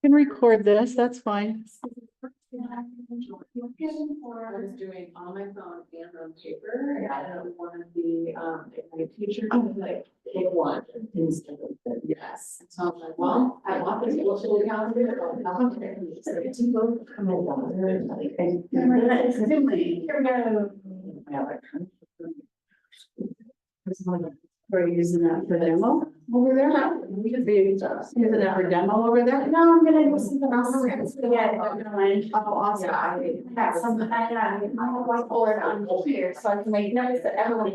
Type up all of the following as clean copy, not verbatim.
Can record this, that's fine. I was doing on my phone and on paper, and I don't want to be, my teacher, like, take one instead of the yes. So I was like, well, I want this little calendar. So it's both come in. Like, We're using that for demo over there. We could be using that for demo over there. No, I'm gonna do something else. Oh, awesome. I got some, I have whiteboard on here, so I can make notice that everyone.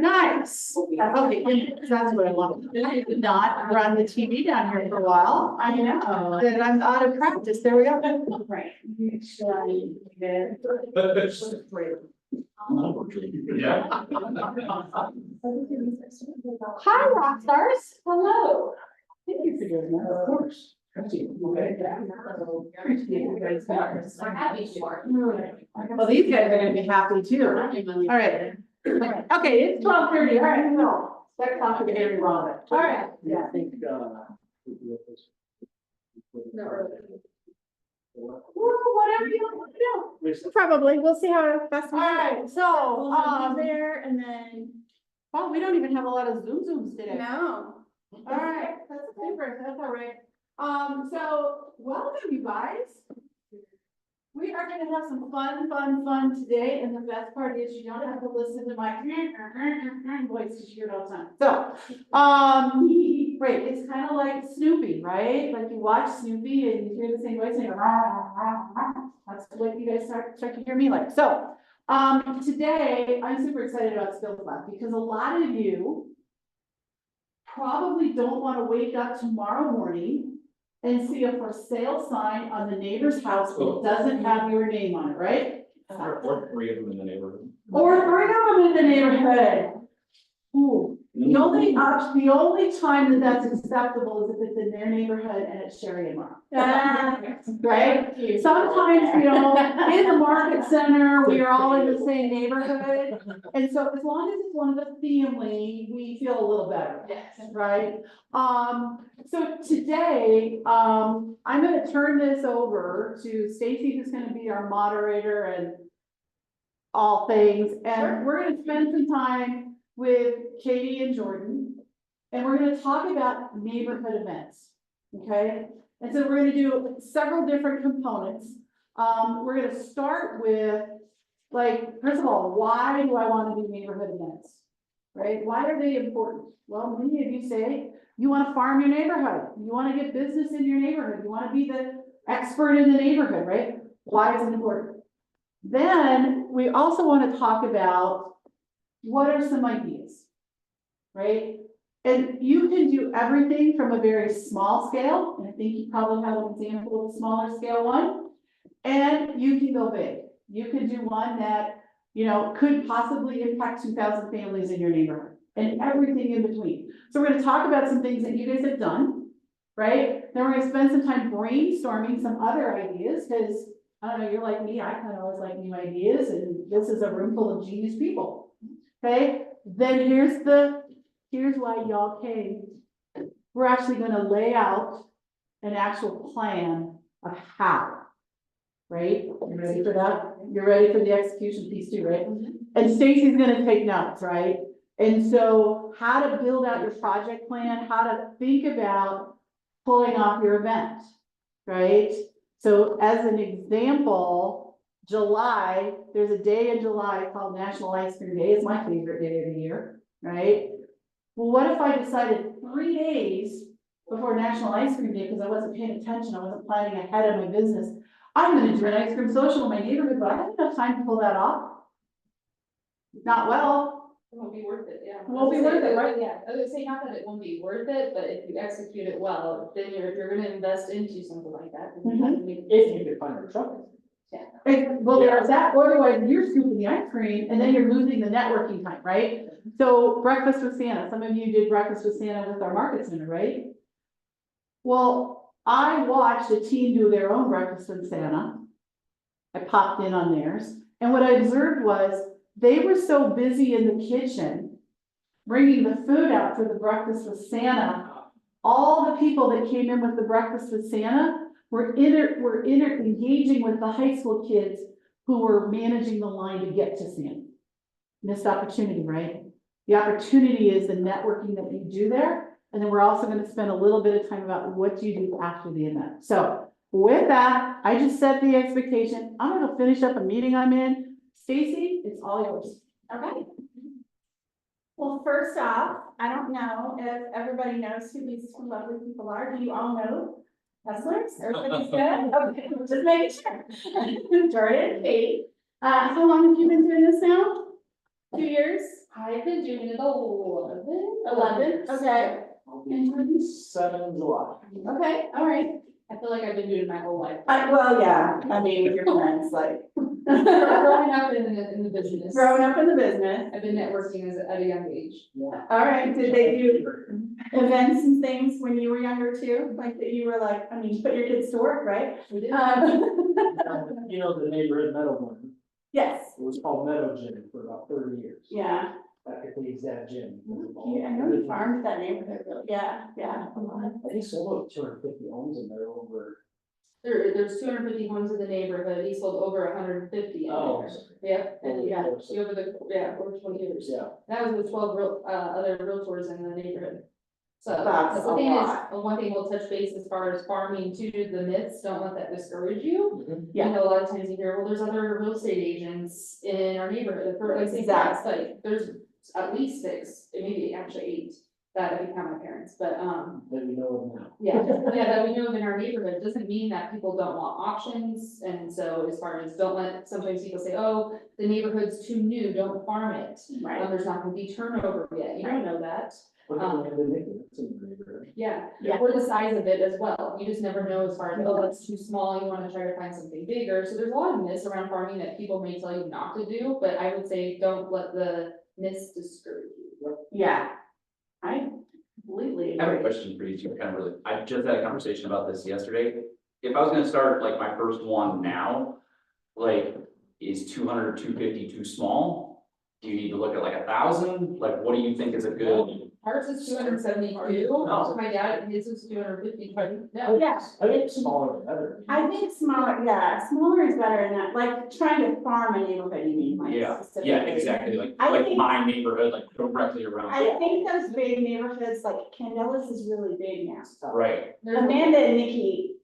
Nice. Okay, that's what I love. I did not run the TV down here for a while. I know. Then I'm out of practice. There we go. Right. Yeah. Hi, rock stars. Hello. Thank you for doing that. Of course. Well, these guys are gonna be happy too. All right. Okay, it's 12:30. All right, no. Let's talk to Gary Robert. All right. Yeah, I think, Well, whatever you want to do. Probably, we'll see how fast we All right, so, there and then. well, we don't even have a lot of Zooms today. No. All right, that's super, that's all right. So, welcome you guys. We are gonna have some fun today, and the best part is you don't have to listen to my voice because you hear it all the time. So, right, it's kind of like Snoopy, right? Like you watch Snoopy and you hear the same voice and you go, rah, rah, rah. That's what you guys start to hear me like. So, today I'm super excited about Skills Lab because a lot of you probably don't want to wake up tomorrow morning and see a for sale sign on the neighbor's house that doesn't have your name on it, right? or 3 of them in the neighborhood. Or 3 of them in the neighborhood. Ooh, the only time that that's acceptable is if it's in their neighborhood and it's Sherry and Mark. Right? Sometimes, you know, in the market center, we are all in the same neighborhood. And so as long as it's one of the family, we feel a little better. Yes. Right? So today, I'm gonna turn this over to Stacy, who's gonna be our moderator and all things. And we're gonna spend some time with Katie and Jordan. And we're gonna talk about neighborhood events, okay? And so we're gonna do several different components. We're gonna start with, like, first of all, why do I wanna do neighborhood events? Right? Why are they important? Well, many of you say, you wanna farm your neighborhood. You wanna get business in your neighborhood. You wanna be the expert in the neighborhood, right? Why is it important? Then we also wanna talk about what are some ideas, right? And you can do everything from a very small scale, and I think you probably have an example of a smaller scale one, and you can go big. You can do one that, you know, could possibly impact 2,000 families in your neighborhood, and everything in between. So we're gonna talk about some things that you guys have done, right? Then we're gonna spend some time brainstorming some other ideas, because I don't know, you're like me, I kind of always like new ideas, and this is a room full of genius people. Okay, then here's why y'all came. We're actually gonna lay out an actual plan of how, right? You ready for that? You're ready for the execution piece too, right? And Stacy's gonna take notes, right? And so how to build out your project plan, how to think about pulling off your event, right? So as an example, July, there's a day in July called National Ice Cream Day. It's my favorite day of the year, right? Well, what if I decided 3 days before National Ice Cream Day, because I wasn't paying attention, I wasn't planning ahead of my business, I'm gonna do an ice cream social in my neighborhood, but I have enough time to pull that off. Not well. It won't be worth it, yeah. It won't be worth it, right? Yeah, I would say not that it won't be worth it, but if you execute it well, then if you're gonna invest into something like that. Then you have to make it- If you could find a truck. Well, there's that, otherwise you're scooping the ice cream and then you're losing the networking time, right? So breakfast with Santa, some of you did breakfast with Santa with our market center, right? Well, I watched a team do their own breakfast with Santa. I popped in on theirs, and what I observed was they were so busy in the kitchen bringing the food out for the breakfast with Santa all the people that came in with the breakfast with Santa were engaging with the high school kids who were managing the line to get to Santa. Missed opportunity, right? The opportunity is the networking that you do there. And then we're also going to spend a little bit of time about what do you do after the event. So with that, I just set the expectation. I'm going to finish up a meeting I'm in. Stacy, it's all yours. Okay. Well, first off, I don't know if everybody knows who these two lovely people are. Do you all know Kesslers? Everybody's good? Okay, just making sure. Jordan and Katie. How long have you been doing this now? 2 years? I've been doing it 11. 11, okay. And Jordan? 7 July. Okay, all right. I feel like I've been doing it my whole life. Well, yeah, I mean, with your parents, like. Growing up in the business. Growing up in the business. I've been networking at a young age. Yeah. All right, did they do events and things when you were younger too? Like that you were like, I mean, put your kids to work, right? We did. You know, the neighborhood Meadow one, Yes, it was called Meadow Gym for about 30 years. yeah. Practically exact gym. I know you farmed that neighborhood, really. Yeah, yeah. I think sold over 250 homes in there over. There's 250 homes in the neighborhood, he sold over 150 in Oh, there. sorry. Yep, and Over yeah, the course of- over 20 years. Yeah. That was with 12 other realtors in the neighborhood. So That's the a thing is, lot. one thing we'll touch base as far as farming too, the myths, don't let that discourage you. Yeah. You know, a lot of times you hear, well, there's other real estate agents in our neighborhood, for like, Exactly. like, there's at least 6, maybe actually 8, that I become my parents, but, That we know of now. yeah, that we know of in our neighborhood, doesn't mean that people don't want options, and so as far as don't let, sometimes people say, oh, the neighborhood's too new, don't farm it. Right. There's not gonna be turnover yet, you don't know that, Look at the neighborhood, it's in the neighborhood. yeah, Yeah. or the size of it as well, you just never know as far as, oh, that's too small, you wanna try to find something bigger, so there's a lot of myths around farming that people may tell you not to do, but I would say, don't let the myths discourage you. Yeah. I completely I have a agree. question for you two, kind of really, I just had a conversation about this yesterday. If I was gonna start like my first one now, like, is 200, 250 too small? Do you need to look at like 1,000? Like, what do you think is a good? Ours is 272, my dad, his is 250, no. Yeah. I think smaller the better. I think smaller, yeah, smaller is better than that, like trying to farm a neighborhood, you mean, like Yeah, specifically. yeah, exactly, like, I like think- my neighborhood, like directly around. I think those big neighborhoods, like Candelas is really big now. Right, There's- Amanda and Nikki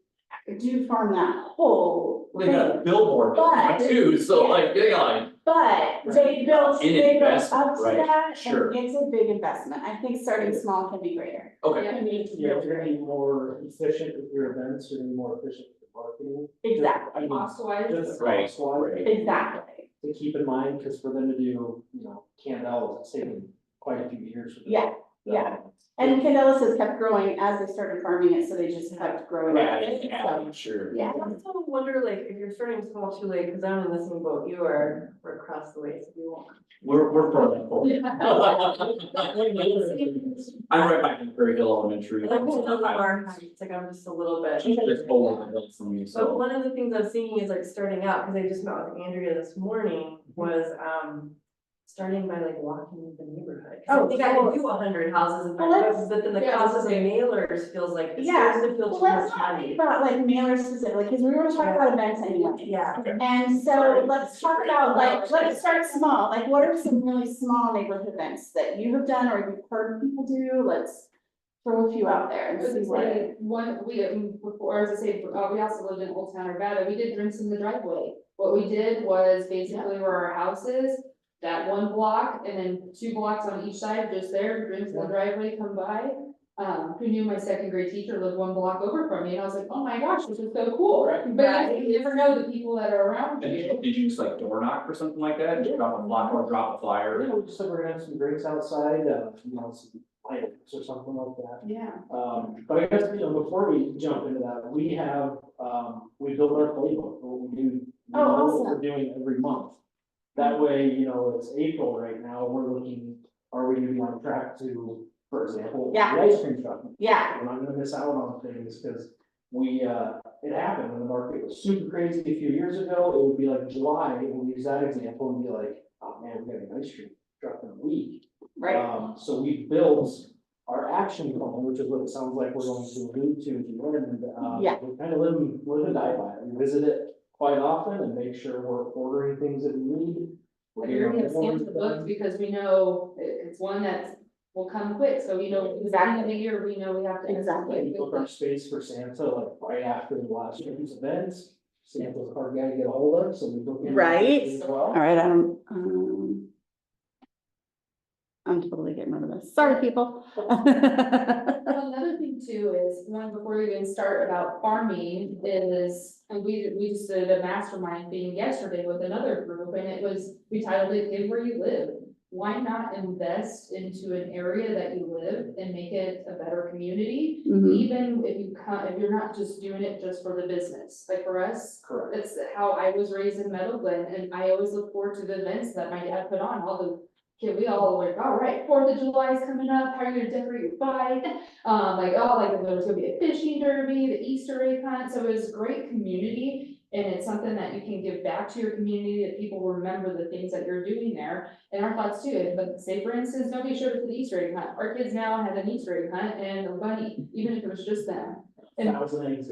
do farm that whole well, they got a thing, billboard But- too, so like, you know, but they built An up investment, to right, that, sure. and it's a big investment. I think starting small can be greater. okay, Can be Yeah, if you're gonna be more efficient with your events, you're gonna be more efficient with your marketing. Exactly, I mean, Cost-wise, just Right, cost-wise, right. exactly. to keep in mind, because for them to do, Candela, it's taken quite a few years. for them. Yeah, yeah. And Candelas has kept growing as they started farming it, so they just kept growing. yeah, it. yeah, sure. Yeah. I also wonder, like, if you're starting small too late, because I'm in the same boat you are, we're across the way, so we won't. We're further forward. I'm right back in Prairie Hill Elementary. Like, our heights, like, I'm just a little bit. Just over the hill from you, But so. one of the things I'm seeing is like starting out, because I just met with Andrea this morning, was, starting by like walking the neighborhood. 'Cause Oh, I think I could do 100 houses in Well, my let's- house, but then the Yeah, cost of the that's mailers feels like, it Yeah, starts to feel Well, too let's much not money. think about like mailers specifically, because we were talking about events anyway. Yeah. And so let's talk about like, let's start small, like what are some really small neighborhood events that you have done or you've heard people do? Let's throw a few out there I and was see gonna what. say, before, as I say, we also lived in Old Town Arvada, we did drinks in the driveway. What we did was basically where our house is, that one block, and then 2 blocks on each side, just there, drinks in the driveway, come by. Who knew my second grade teacher lived 1 block over from me, and I was like, oh my gosh, this is so cool. Right. But you never know the people that are around And you. did you just like door knock or something like that? Just drop a block or drop a flyer? We just said we're gonna have some drinks outside, some items or something like that. Yeah. But I guess, before we jump into that, we have, we built our playbook, for what we do. We Oh, know what awesome. We're doing every month. That way, it's April right now, we're looking, are we gonna be on track to, for example, the Yeah. ice cream truck? Yeah, We're not gonna miss out on things, because it happened when the market was super crazy a few years ago, it would be like July, and we'll use that example and be like, oh man, we got an ice cream truck in a week. right. So we built our action plan, which is what it sounds like we're going to allude to, at the end, Yeah. we kind of live and die by it. We visit it quite often and make sure we're ordering things that we need. I already have Santa booked because we know it's one that will come quick, so we know exactly the year, we know we have to. Exactly. We book our space for Santa, like right after the last year's events. Santa's a hard guy to get a hold of, so we book him. Right. As well. All right, I'm totally getting rid of this. Sorry, people. Well, another thing too is, one, before we even start about farming is, and we just did a mastermind thing yesterday with another group, and it was, we titled it, Live Where You Live. Why not invest into an area that you live and make it a better community? Mhm. Even if you're not just doing it just for the business, like for us, Correct. that's how I was raised in Meadow Glen, and I always look forward to the events that my dad put on, all the kid, we all like, all right, 4th of July is coming up, how are you gonna decorate your bike? There's gonna be a fishing derby, the Easter egg hunt, so it was a great community. And it's something that you can give back to your community, that people remember the things that you're doing there. And our thoughts too, but say for instance, nobody showed up to the Easter egg hunt, our kids now have an Easter egg hunt and a bunny, even if it was just them. And 1,000 eggs.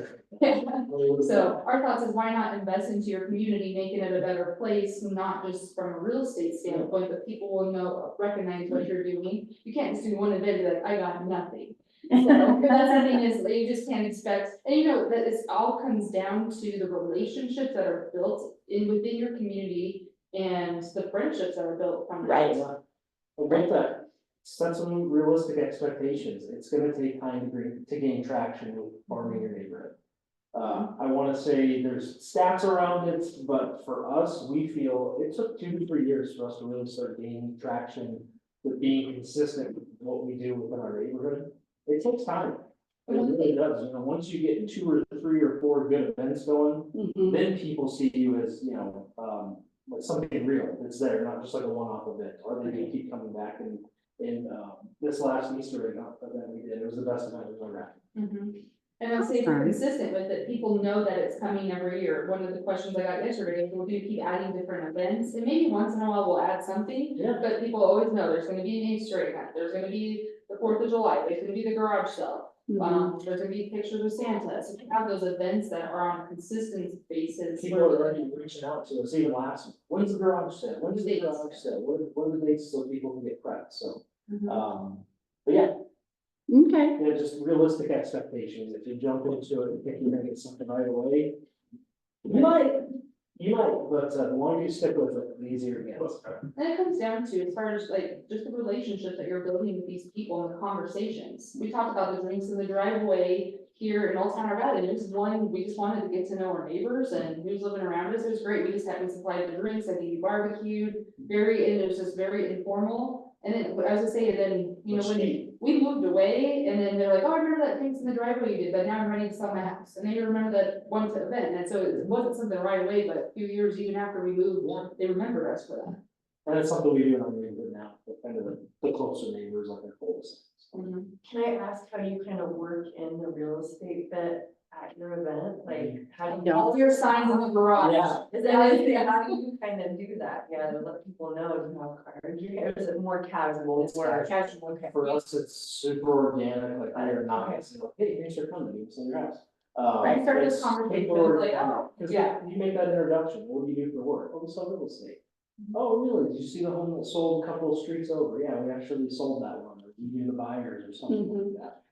so our thoughts is, why not invest into your community, making it a better place, not just from a real estate standpoint, but people will know, recognize what you're doing. You can't just do one event and be like, I got nothing. So that's the thing, is that you just can't expect, and you know, that it's all comes down to the relationships that are built within your community and the friendships that are built from that. Right. Well, with that, set some realistic expectations. It's gonna take time to gain traction with farming your neighborhood. I wanna say there's stats around it, but for us, we feel it took 2 to 3 years for us to really start gaining traction with being consistent with what we do within our neighborhood. It takes time. It really does. You know, once you get 2 or 3 or 4 good events going, Mhm. then people see you as, like something real that's there, not just like a one-off event, or they keep coming back. And this last Easter egg event we did, it was the best event we've ever had. And I'll say if you're Awesome. consistent with it, people know that it's coming every year. One of the questions I got yesterday is, well, do you keep adding different events? And maybe once in a while we'll add something, Yeah. but people always know there's gonna be an Easter egg hunt, there's gonna be the 4th of July, there's gonna be the garage sale. Mhm. There's gonna be pictures of Santa, so you have those events that are on a consistent basis. People are already reaching out to us, even last week. When's the garage sale? When's the garage sale? What are the dates so people can get prepped? So, but yeah, Okay. yeah, just realistic expectations. If you jump into it and think you're gonna get something right away, you might, but the longer you stick with it, the easier it gets. And it comes down to, as far as like, just the relationship that you're building with these people and the conversations. We talked about the drinks in the driveway here in Old Town Valley, and we just wanted to get to know our neighbors and who's living around us. It was great. We just had, we supplied the drinks, and we barbecued, and it was just very informal. And then, I was gonna say, then, when we moved away, and then they're like, oh, I remember that drinks in the driveway you did, but now I'm ready to sell my house. And they remember that one event, and so it wasn't something right away, but a few years even after we moved, they remembered us for that. And it's something we do in our neighborhood now, but kind of the closer neighbors like our closest. Can I ask how you kind of work in the real estate bit at your event? Like, how do you? All your signs in the garage. Yeah. Is that, how do you kind of do that? Yeah, to let people know you have cards, or is it more casual? It's More casual, okay. For us, it's super organic, like we are not gonna say, like, hey, thanks for coming, you can sell your house. Right, start this it's conversation people with are- like, oh, 'cause yeah. You make that introduction, what do you do for work? Oh, we sell real estate. Oh, really? Did you see the home that sold a couple of streets over? Yeah, we actually sold that one, or you do the buyers or something like that.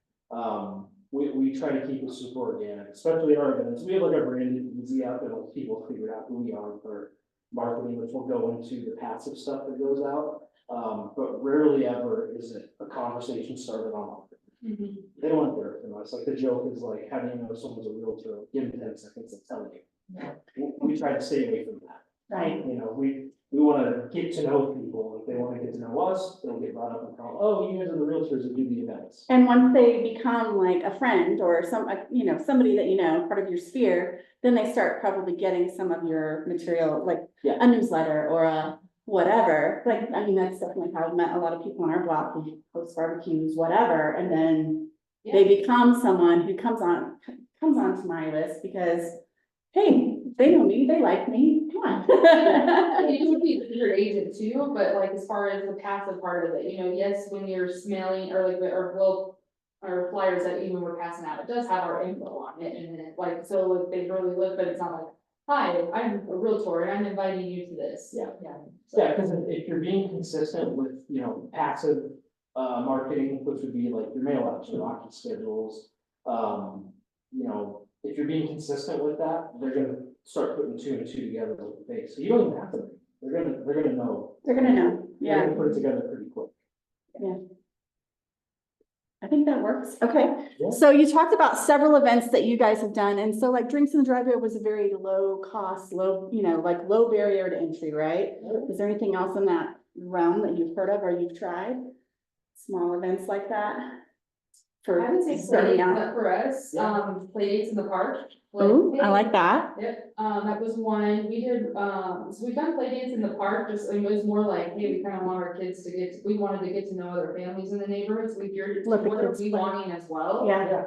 We try to keep it super organic, especially at our events. We have like a branded easy out that helps people figure out who we are for marketing, which will go into the passive stuff that goes out. But rarely ever is it a conversation started on marketing. They don't want to hear it from us. Like the joke is like, how do you know someone's a realtor? Give them 10 seconds of telling you. We try to stay away from that. Right. You know, we wanna get to know people. If they wanna get to know us, they'll get brought up and call, oh, you guys are the realtors that do the events. And once they become like a friend or somebody that you know, part of your sphere, then they start probably getting some of your material, like Yeah. a newsletter or a whatever. Like, I mean, that's definitely how I've met a lot of people on our block, who host barbecues, whatever, and then they become someone who comes onto my list because, hey, they know me, they like me, come on. You would be your agent too, but like as far as the passive part of it, you know, yes, when you're smelling or like, or flyers that even we're passing out, it does have our info on it, and then like, so if they really look, but it's not like, hi, I'm a realtor and I'm inviting you to this. Yeah. Yeah. Yeah, because if you're being consistent with, you know, passive, marketing, which would be like your mail outs, your hockey schedules. You know, if you're being consistent with that, they're gonna start putting two and two together with the face, so you don't even have to, they're gonna know. They're gonna know, They're yeah, gonna put it together pretty quick. I think that works, okay. Yeah. So you talked about several events that you guys have done, and so like Drinks in the Driveway was a very low cost, low, you know, like low barrier to entry, right? Is there anything else in that realm that you've heard of or you've tried? Small events like that? For I would say starting playdates, out? but for us, Yeah. playdates in the park. Ooh, I Hey, like that. Yep, that was one, we did, so we've done playdates in the park, just, it was more like, hey, we kind of want our kids to we wanted to get to know other families in the neighborhood, so we geared it to Let the what are kids we play. wanting as well. Yeah,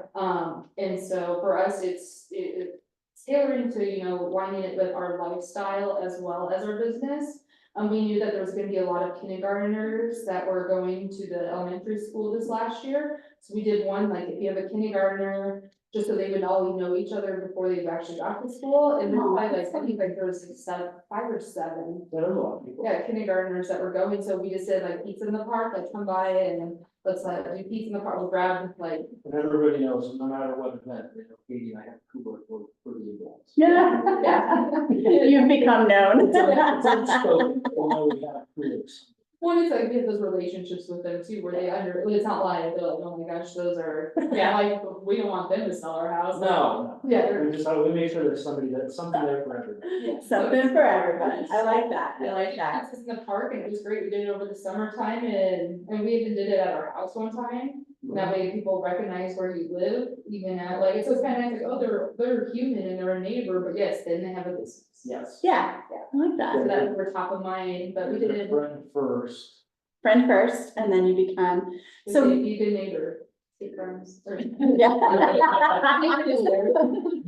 And so for us, it's tailoring to, you know, wanting it with our lifestyle as well as our business. We knew that there was gonna be a lot of kindergartners that were going to the elementary school this last year. So we did one, like, if you have a kindergartner, just so they would all know each other before they actually got to school, and there's Aw, probably like, that's I think like there was like 5 or 7. There's a lot of people. Yeah, kindergartners that were going, so we just said like pizza in the park, like come by and let's do pizza in the park, we'll grab like. And everybody knows, no matter what event, you know, Katie and I have cooler for the events. yeah, you've become known. It's unspoken, we know we have coolers. One, it's like we have those relationships with them too, where it's not like, they're like, oh my gosh, those are, yeah, like, we don't want them to sell our house. No, no. Yeah, they're- We just, we make sure there's something there for everybody. yeah. Something for everybody, I like that, I like that. It's in the park and it was great, we did it over the summertime and we even did it at our house one time. That way people recognize where you live, even at, like, so it's kind of nice, like, oh, they're human and they're a neighbor, but yes, then they have a business. Yes. Yeah, I like that. So that we're top of mind, but we did it, Friend first. Friend first, and then you become, so. be a good neighbor. Take turns. Yeah.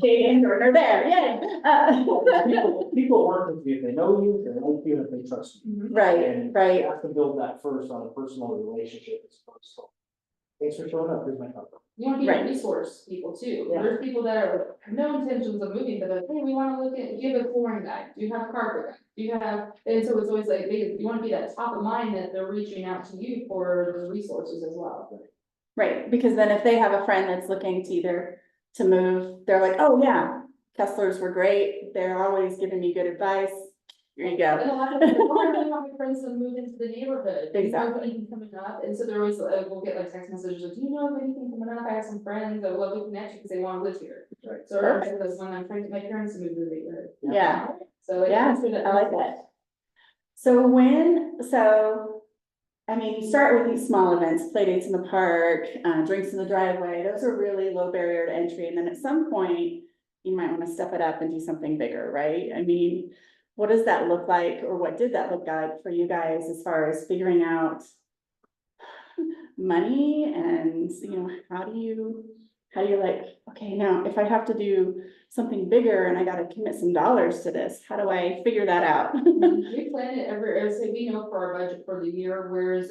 Katie and Jordan are there, yay. People work with you if they know you, if they like you, if they trust you. Right, And right, you have to build that first on a personal relationship as opposed to, thanks for showing up, here's my number. You wanna be Right. a resource people too. Yeah. There's people that are, have no intentions of moving, but they're like, hey, we wanna look at, do you have a flooring guy? Do you have a carpet guy? Do you have, and so it's always like, you wanna be that top of mind that they're reaching out to you for the resources as well. right, because then if they have a friend that's looking to either to move, they're like, oh yeah, Kesslers were great, they're always giving me good advice, here you And go. a lot of people, oh, I really want my friends to move into the neighborhood. Do you know of Exactly. anything coming up? And so they're always, we'll get like text messages like, do you know of anything coming up? I have some friends that would love to connect you because they wanna live here. Right. So I remember this when I'm trying to get my parents to move to the neighborhood. Yeah, So. it's yeah, good at- I like that. So I mean, you start with these small events, playdates in the park, drinks in the driveway, those are really low barrier to entry, and then at some point, you might wanna step it up and do something bigger, right? I mean, what does that look like, or what did that look like for you guys as far as figuring out money and, you know, how do you like, okay, now, if I have to do something bigger and I gotta commit some dollars to this, how do I figure that out? We plan it I would say we know for our budget for the year, where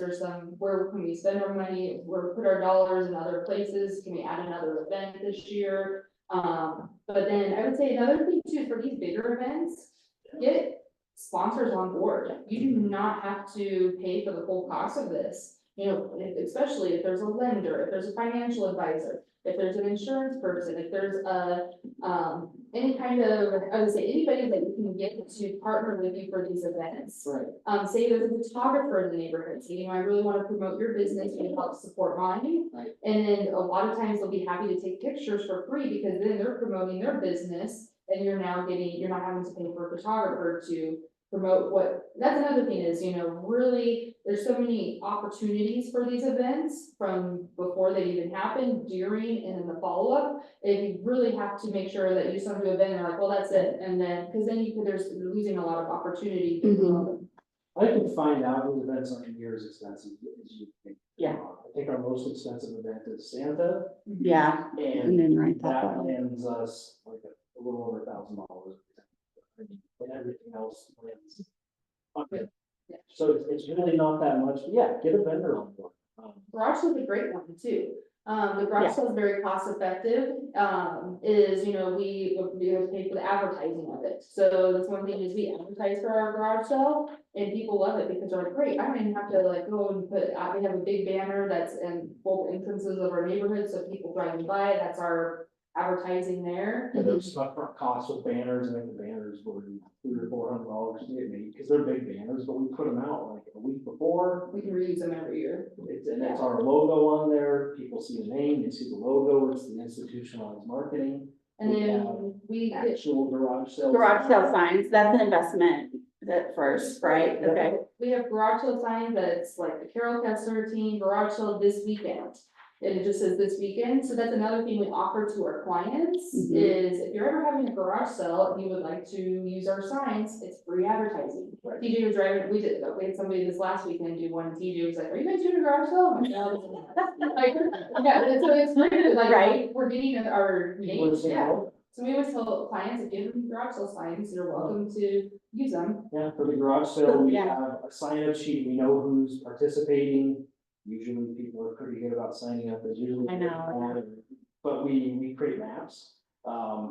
can we spend our money, where put our dollars in other places, can we add another event this year? But then I would say another thing too, for these bigger events, get sponsors on board. You do not have to pay for the full cost of this. You know, especially if there's a lender, if there's a financial advisor, if there's an insurance person, if there's any kind of, I would say, anybody that you can get to partner with you for these events. Right. Say there's a photographer in the neighborhood, so you know, I really want to promote your business, you can help support mine. Right. And then a lot of times they'll be happy to take pictures for free because then they're promoting their business. And you're not having to pay for a photographer to promote that's another thing is, you know, really, there's so many opportunities for these events from before they even happen, during, and in the follow-up. And you really have to make sure that you just don't do an event and you're like, well, that's it, and then, because then you're losing a lot of opportunity. to promote them. I can find out whose events aren't near as expensive as you think. Yeah. I think our most expensive event is Santa, Yeah, and and then write that that down. lands us like a little over $1,000. And everything else lands. Okay, So it's really not that much, but yeah, get a vendor on board. Garage sale is a great one too. The garage sale is very cost effective, is, you know, we always pay for the advertising of it. So that's one thing is we advertise for our garage sale and people love it because they're like, great, I don't even have to like go and we have a big banner that's in both entrances of our neighborhood, so people driving by, that's our advertising there. And there's some upfront costs with banners, and then the banners were $300 or $400 to get made, because they're big banners, but we put them out like a week before. We can reuse them every year. It's our logo on there, people see the name, they see the logo, it's the institutionalized marketing. And We then have we, Actual garage sales. Garage sale signs, that's an investment at first, right? Okay. we have garage sale signs that's like the Carol Kessler team, garage sale this weekend. And it just says this weekend, so that's another thing we offer to our clients, Mhm. is if you're ever having a garage sale and you would like to use our signs, it's free advertising. Right. TJ was driving, we had somebody this last weekend do one, and TJ was like, are you guys doing a garage sale? I'm like, "No." Like, yeah, and so it's free, like, Right. we're getting our People names, say, yeah. "Oh, So we always tell clients, if you have garage sale signs, you're welcome to use them. Yeah, for the garage sale, we Yeah. have a sign-up sheet, we know who's participating. Usually people are pretty good about signing up, there's usually. I know. But we create maps,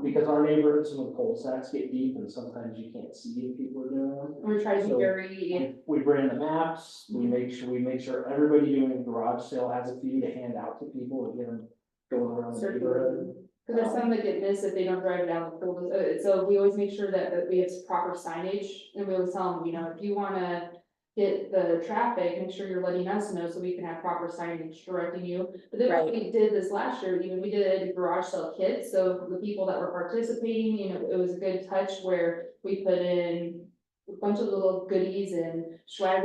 because our neighborhoods, some of the cul-de-sacs get deep, and sometimes you can't see if people are doing them. We try to be So- very, We bring the maps, we make sure everybody doing a garage sale has a few to hand out to people, to get them going around the neighborhood. because there's some that get missed if they don't drive down the pool. So we always make sure that we have proper signage, and we always tell them, you know, if you wanna get the traffic, make sure you're letting us know so we can have proper signage directing you. But then what we did this last year, even we did a garage sale kit, so for the people that were participating, you know, it was a good touch where we put in a bunch of little goodies and swag.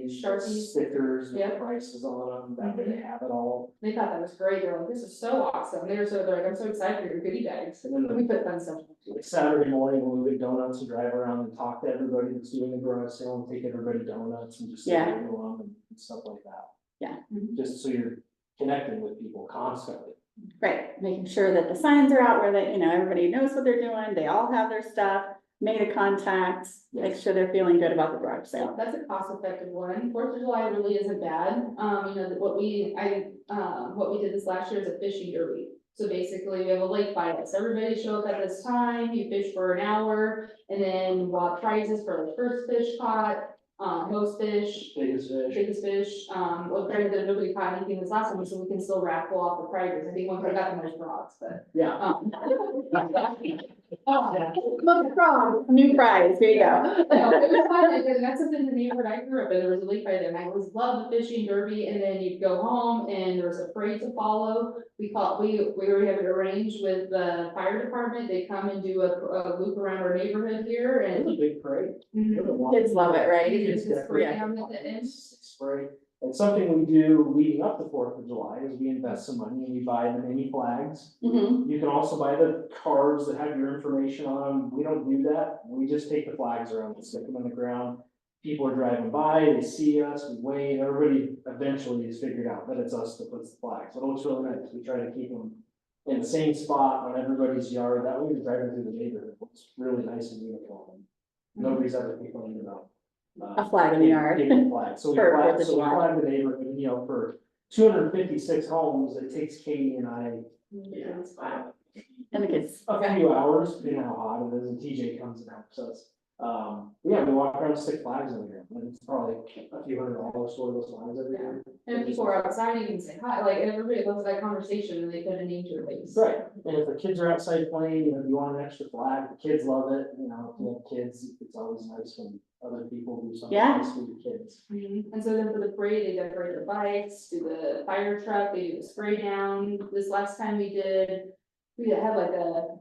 Sharpies. Stickers, with Yep. prices on them, that way they have it all. They thought that was great. They're like, this is so awesome. They're like, I'm so excited for your goodie bags. And then We put fun stuff. like Saturday morning, when we get donuts and drive around and talk to everybody that's doing the garage sale and take everybody donuts and just say Yeah. hello to them and stuff like that. Yeah. Just so you're connecting with people constantly. Right, making sure that the signs are out where they, you know, everybody knows what they're doing, they all have their stuff, made a contact, make sure they're feeling good about the garage So sale. that's a cost effective one. 4th of July really isn't bad. You know, what we did this last year is a fishing derby. So basically we have a lake by us. Everybody show up at this time, you fish for an hour, and then we'll have prizes for the first fish caught, most fish, Biggest fish. biggest fish, well, granted that nobody caught anything this last one, so we can still raffle off the prizes. I think one guy got the most frogs, but. Yeah. Look, frog, new prize, here you go. No, it was fun, and that's something in the neighborhood I grew up in, there was a lake right there, and I always loved the fishing derby, and then you'd go home, and there was a parade to follow. We already have it arranged with the fire department, they come and do a loop around our neighborhood here, It and. was a big parade. Mhm. Kids love it, right? It's just great Yeah. down at the end. Spray. And something we do leading up to 4th of July is we invest some money and we buy the mini flags. Mhm. You can also buy the cards that have your information on them. We don't do that. We just take the flags around and stick them on the ground. People are driving by, they see us, we wave, everybody eventually has figured out that it's us that puts the flags. It looks really nice. We try to keep them in the same spot on everybody's yard. That way you're driving through the neighborhood. It looks really nice and uniform. Nobody's ever complained about. A flag in the yard. Getting a flag. So we For flag, 4th of so we July. flag the neighborhood, you know, for 256 homes, it takes Katie and I And the kids. a few hours, depending on how hot it is, and TJ comes and helps us. Yeah, we walk around and stick flags in the ground, and it's probably a few $100 for those flags every year. And if people are outside, you can say hi, like, and everybody loves that conversation, and they put a name to it, like. Right, and if the kids are outside playing, you know, if you want an extra flag, the kids love it, you know, if you have kids, it's always nice when other people do something Yeah. nice for your kids. And so then for the parade, they decorate their bikes, do the fire truck, they do the spray down. This last time we had like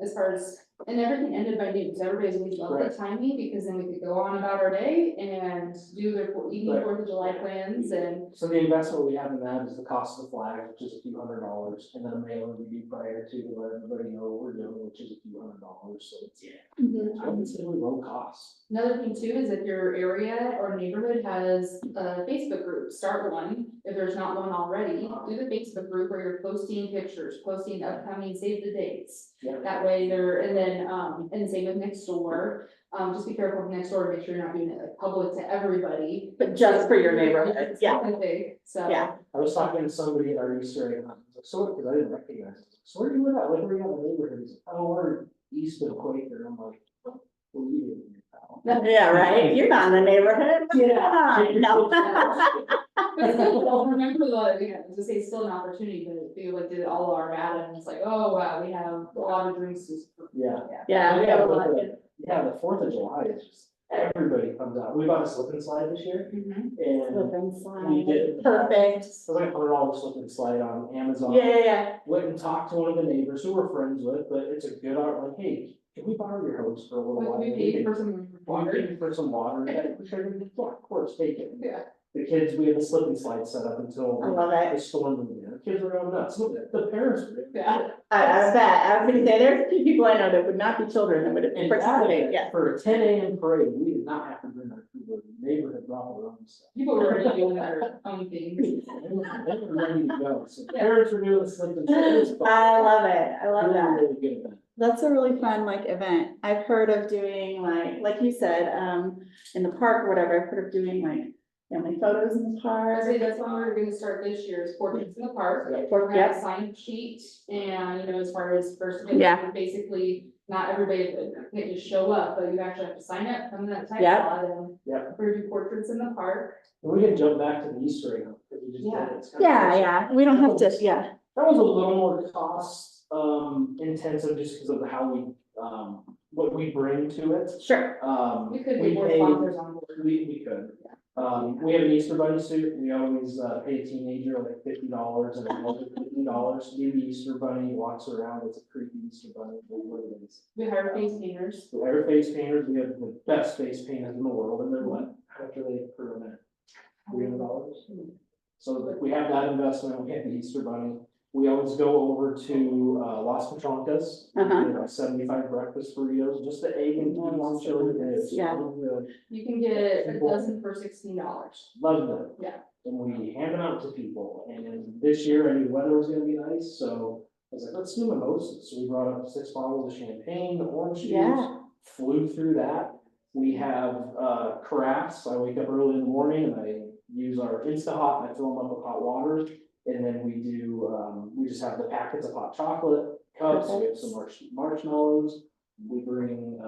as far as, and everything ended by noon, so everybody's always loved the timing, because then we could go on about our day and do their evening Right. 4th of July plans, and So the investment we have in that is the cost of the flag, which is a few $100, and then a mailer we do prior to let everybody know what we're doing, which is a few $100, so it's, Mhm. I would say low cost. another thing too is if your area or neighborhood has a Facebook group, start one. If there's not one already, do the Facebook group where you're posting pictures, posting upcoming, save the dates. Yeah. That way and then same with next door. Just be careful next door, make sure you're not doing it like public to everybody. But just for your neighborhood, yeah, Kind of thing, so. yeah. I was talking to somebody at our Easter egg hunt, I was like, so, because I didn't recognize it. So where do you live at? Like, where do you have a neighborhood? He's like, oh, we're east of Quaker. I'm like, what are you doing here, pal? Yeah, right, you're not in the neighborhood. Yeah. No. But still, I'll remember the, yeah, to say still an opportunity, but if you like did all our data and it's like, oh, wow, we have a lot of drinks. Yeah. Yeah, we have a lot. Yeah, the 4th of July is just, everybody comes out. We bought a slip and slide this year Mhm. and Slip and slide. we did. Perfect. It was like $100 slip and slide on Amazon. Yeah. Went and talked to one of the neighbors who we're friends with, but it's a good art, like, hey, can we borrow your hose for a little while? Like, we paid for some Water, water. for some water, yeah, of course, take it. Yeah. The kids, we had the slip and slide set up until I love it. the storm was in. The kids were going nuts, the parents were. Yeah. I bet, I was gonna say, there's a few people I know that would not be children that would And participate, yeah. for a 10 a.m. parade, we did not have to bring our food, the neighborhood brought their own stuff. People were already doing their own things. They were ready to go, so Yeah. parents were doing the slip and slide. It was fun. I love it, I love Really, that. really good event. That's a really fun like event. I've heard of doing like you said, in the park or whatever, I've heard of doing like family photos in the I park. say that's when we're gonna start this year, is portraits in the park. Yeah. We're gonna have Yep. a sign sheet and, you know, as far as first. Yeah. Basically, not everybody can't just show up, but you actually have to sign up, come in that time Yep. slot and. Yep. We're gonna do portraits in the park. And we can jump back to the Easter egg hunt, because we just did Yeah. it. It's kind of fresh. Yeah, we don't have to, yeah. That was a little more cost, intensive just because of how we, what we bring to it. Sure. We could get more paid- sponsors on board. We could. We have an Easter bunny suit, we always, pay a teenager like $50 and another $50 to be the Easter bunny, walks around, it's a creepy Easter bunny, but what it is. We hire face painters. We hire face painters, we have the best face painters in the world, and they're what, how much are they per minute? $300? So we have that investment, we have the Easter bunny. We always go over to, Las Petroncas, Uh-huh. you know, 75 breakfast burritos, just the egg and Las cheese chili, Petroncas, it's yeah. so good. You can get a dozen for $16. Love them. Yeah. And we hand them out to people, and this year I knew the weather was gonna be nice, so I was like, let's do mimosas. So we brought up 6 bottles of champagne, orange juice. Yeah. Flew through that. We have, carafes, I wake up early in the morning and I use our Instahot and I fill them up with hot water. And then we do, we just have the packets of hot chocolate cups, we have some marshmallows. We bring,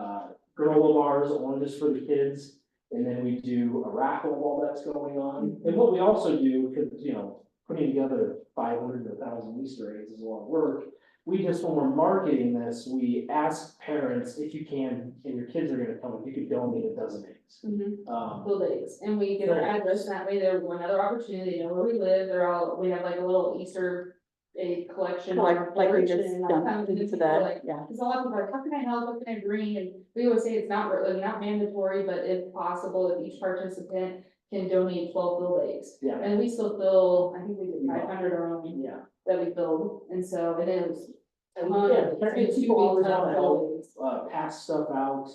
granola bars, oranges for the kids. And then we do a raffle while that's going on. And what we also do, because, you know, putting together 500 to 1,000 Easter eggs is a lot of work. We just, when we're marketing this, we ask parents if you can, and your kids are gonna come, if you could donate a dozen eggs. Full days, and we get our address, and that way they're another opportunity, they know where we live, they're all, we have like a little Easter egg collection. Like we porch, just and, dumped come to into people the, like, yeah. cause a lot of people are like, how can I help, what can I bring, and we always say it's not really, not mandatory, but if possible, if each participant can donate 12 filled eggs. Yeah. And we still fill, I think we did 500 our own Yeah. that we filled, and so, and then it was. And yeah, It's 2 people always weeks of wanna filled help, eggs. pass stuff out,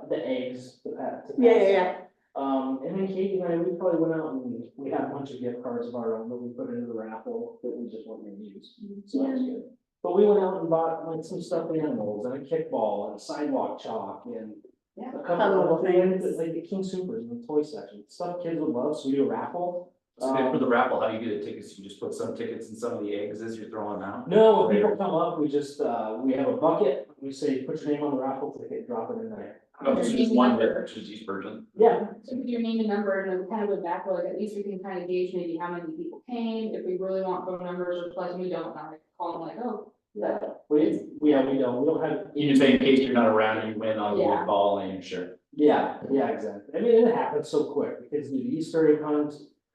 the eggs, to pass Yeah. out. And then Katie and I, we probably went out and we had a bunch of gift cards of our own that we put into the raffle that we just weren't gonna use, so that was good. But we went out and bought like some stuffed animals and a kickball and a sidewalk chalk and Yeah. a couple Fun little of things, things. like the King Supers in the toy section, stuff kids would love, so we do a raffle. So for the raffle, how do you get the tickets? You just put some tickets in some of the eggs as you're throwing them out? No, when people come up, we just, we have a bucket, we say, put your name on the raffle ticket, drop it in there. Oh, so just one bit, just each person? Yeah, So with your name and number, and then kind of went back, like, at least we can kind of gauge maybe how many people came, if we really want phone numbers or plus, we don't, not like call them like, oh. But we don't have. You just say in case you're not around, you win on Yeah. the call and sure. Yeah, exactly. I mean, it happens so quick. The kids do the Easter egg hunt.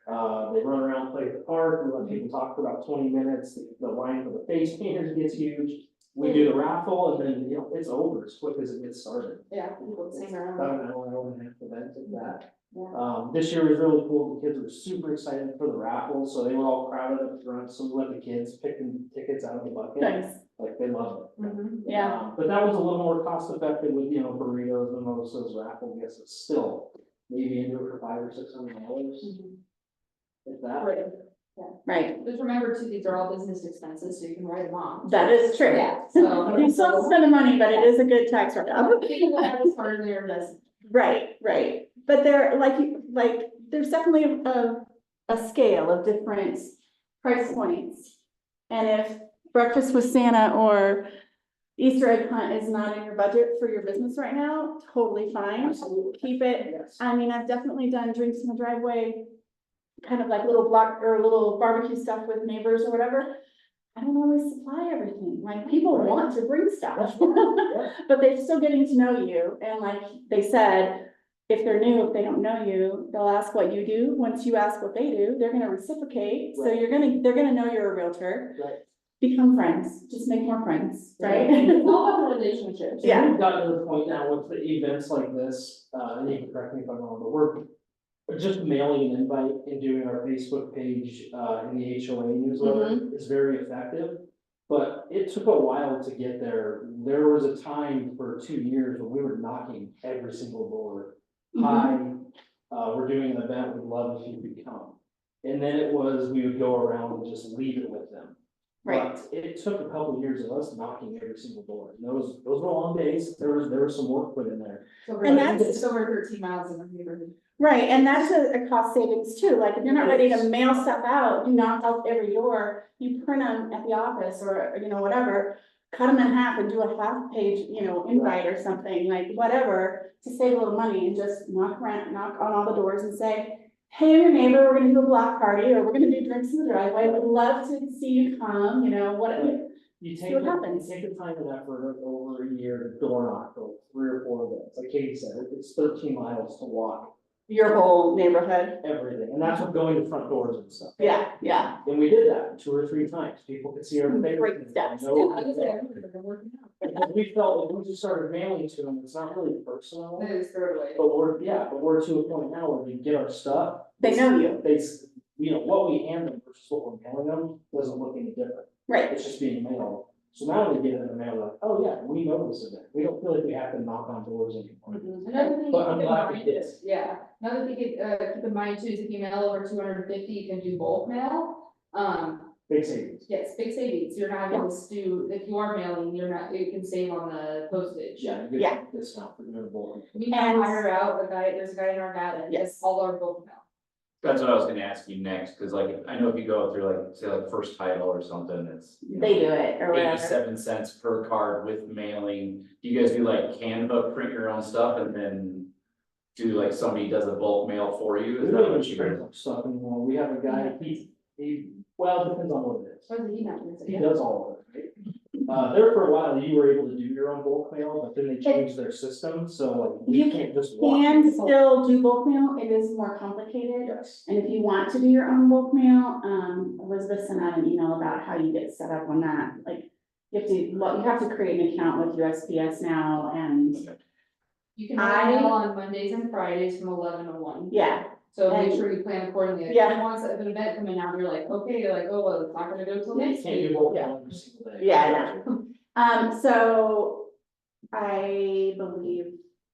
They run around, play at the park. We let people talk for about 20 minutes. The line for the face painters gets huge. We do the raffle and then, you know, it's over as quick as it gets started. yeah, people sing About around. an hour and a half event if that. Yeah. This year was really cool. The kids were super excited for the raffle, so they were all crowded up front. So we let the kids pick the tickets out of the bucket. Nice, Like they loved it. Mhm. yeah. But that was a little more cost effective with, you know, burritos, mimosas, raffle gifts, it's still maybe into it for $500 or $600. Mhm. If that. Right. right, Just remember too, these are all business expenses, so you can write them off. that is true. Yeah, so. You still have to spend the money, but it is a good tax write-off. People have this part of their business. Right, right, but there, there's definitely a scale of different price points. And if breakfast with Santa or Easter egg hunt is not in your budget for your business right now, totally fine. Absolutely. Keep it. Yes. I mean, I've definitely done drinks in the driveway, kind of like little block or little barbecue stuff with neighbors or whatever. I don't always supply everything, like people Right. want to bring stuff. That's right, yeah. But they're still getting to know you, and like they said, if they're new, if they don't know you, they'll ask what you do. Once you ask what they do, they're gonna reciprocate, so Right. they're gonna know you're a realtor. Right. Become friends, just make more friends, right? It's all about relationships. Yeah. We've gotten to the point now with the events like this, and you can correct me if I'm wrong, but we're just mailing an invite and doing our Facebook page, in the HOA newsletter is very effective. But it took a while to get there. There was a time for 2 years when we were knocking every single door. Hi, we're doing an event, we'd love if you could come. And then it was, we would go around and just leave it with them. Right. But it took a couple of years of us knocking every single door. And those were long days. There was some work put in there. And that's- It's over 13 miles in the neighborhood. Right, and that's a cost savings too, like if you're not ready to mail stuff out, you knock out every door, you print them at the office or, whatever. Cut them in half and do a half page, invite or something, like whatever, to save a little money and just knock on all the doors and say, hey, I'm your neighbor, we're gonna do a block party, or we're gonna do drinks in the driveway, would love to see you come, whatever. You See take, what the- happens. you take the time and effort of over a year to door knock, or 3 or 4 events. Like Katie said, it's 13 miles to walk Your whole neighborhood, everything. And that's with going to front doors and stuff. yeah. And we did that 2 or 3 times. People could see our faces. Great and steps. know Yeah, what I we was did. there, they're working out. Because we felt like we just started mailing to them, it's not really personal. They just throw it away. But we're to a point now where we get our stuff. They know you. What we hand them versus what we're mailing them doesn't look any different. Right, It's just being mailed. So now they get it in the mail, like, oh yeah, we know this event. We don't feel like we have to knock on doors anymore. Another thing to But I'm keep in glad we mind did. is, yeah, another thing to keep in mind too is if you mail over 250, you can do bulk mail. Big savings. Yes, big savings, you're not gonna do, if you are mailing, you can save on the postage. Yeah. Yeah. Good discount for doing bulk. We And- can hire out there's a guy in our garden, Yes. yes, all our bulk mail. That's what I was gonna ask you next, cause like, I know if you go through like, say like First Title or something, it's. they do it, or whatever. 87 cents per card with mailing. Do you guys do like Canva, print your own stuff and then do like somebody does a bulk mail for you? We Is don't that even what you print do? up stuff anymore. We have a guy, well, it depends on what it is. What did he not do? He does all of it, right? There for a while, you were able to do your own bulk mail, but then they changed their system, so like, we You can't just walk. Can still do bulk mail, it is more complicated. Yes. And if you want to do your own bulk mail, Elizabeth sent out an email about how you get set up on that, like. You have to create an account with USPS now, and You can mail on Mondays and Fridays from 11 to 1. yeah, So make And- sure you plan accordingly. If Yeah. you want an event coming out, you're like, okay, you're like, oh, well, it's not gonna go till You next can't week. do bulk mail every single day. Yeah, so I believe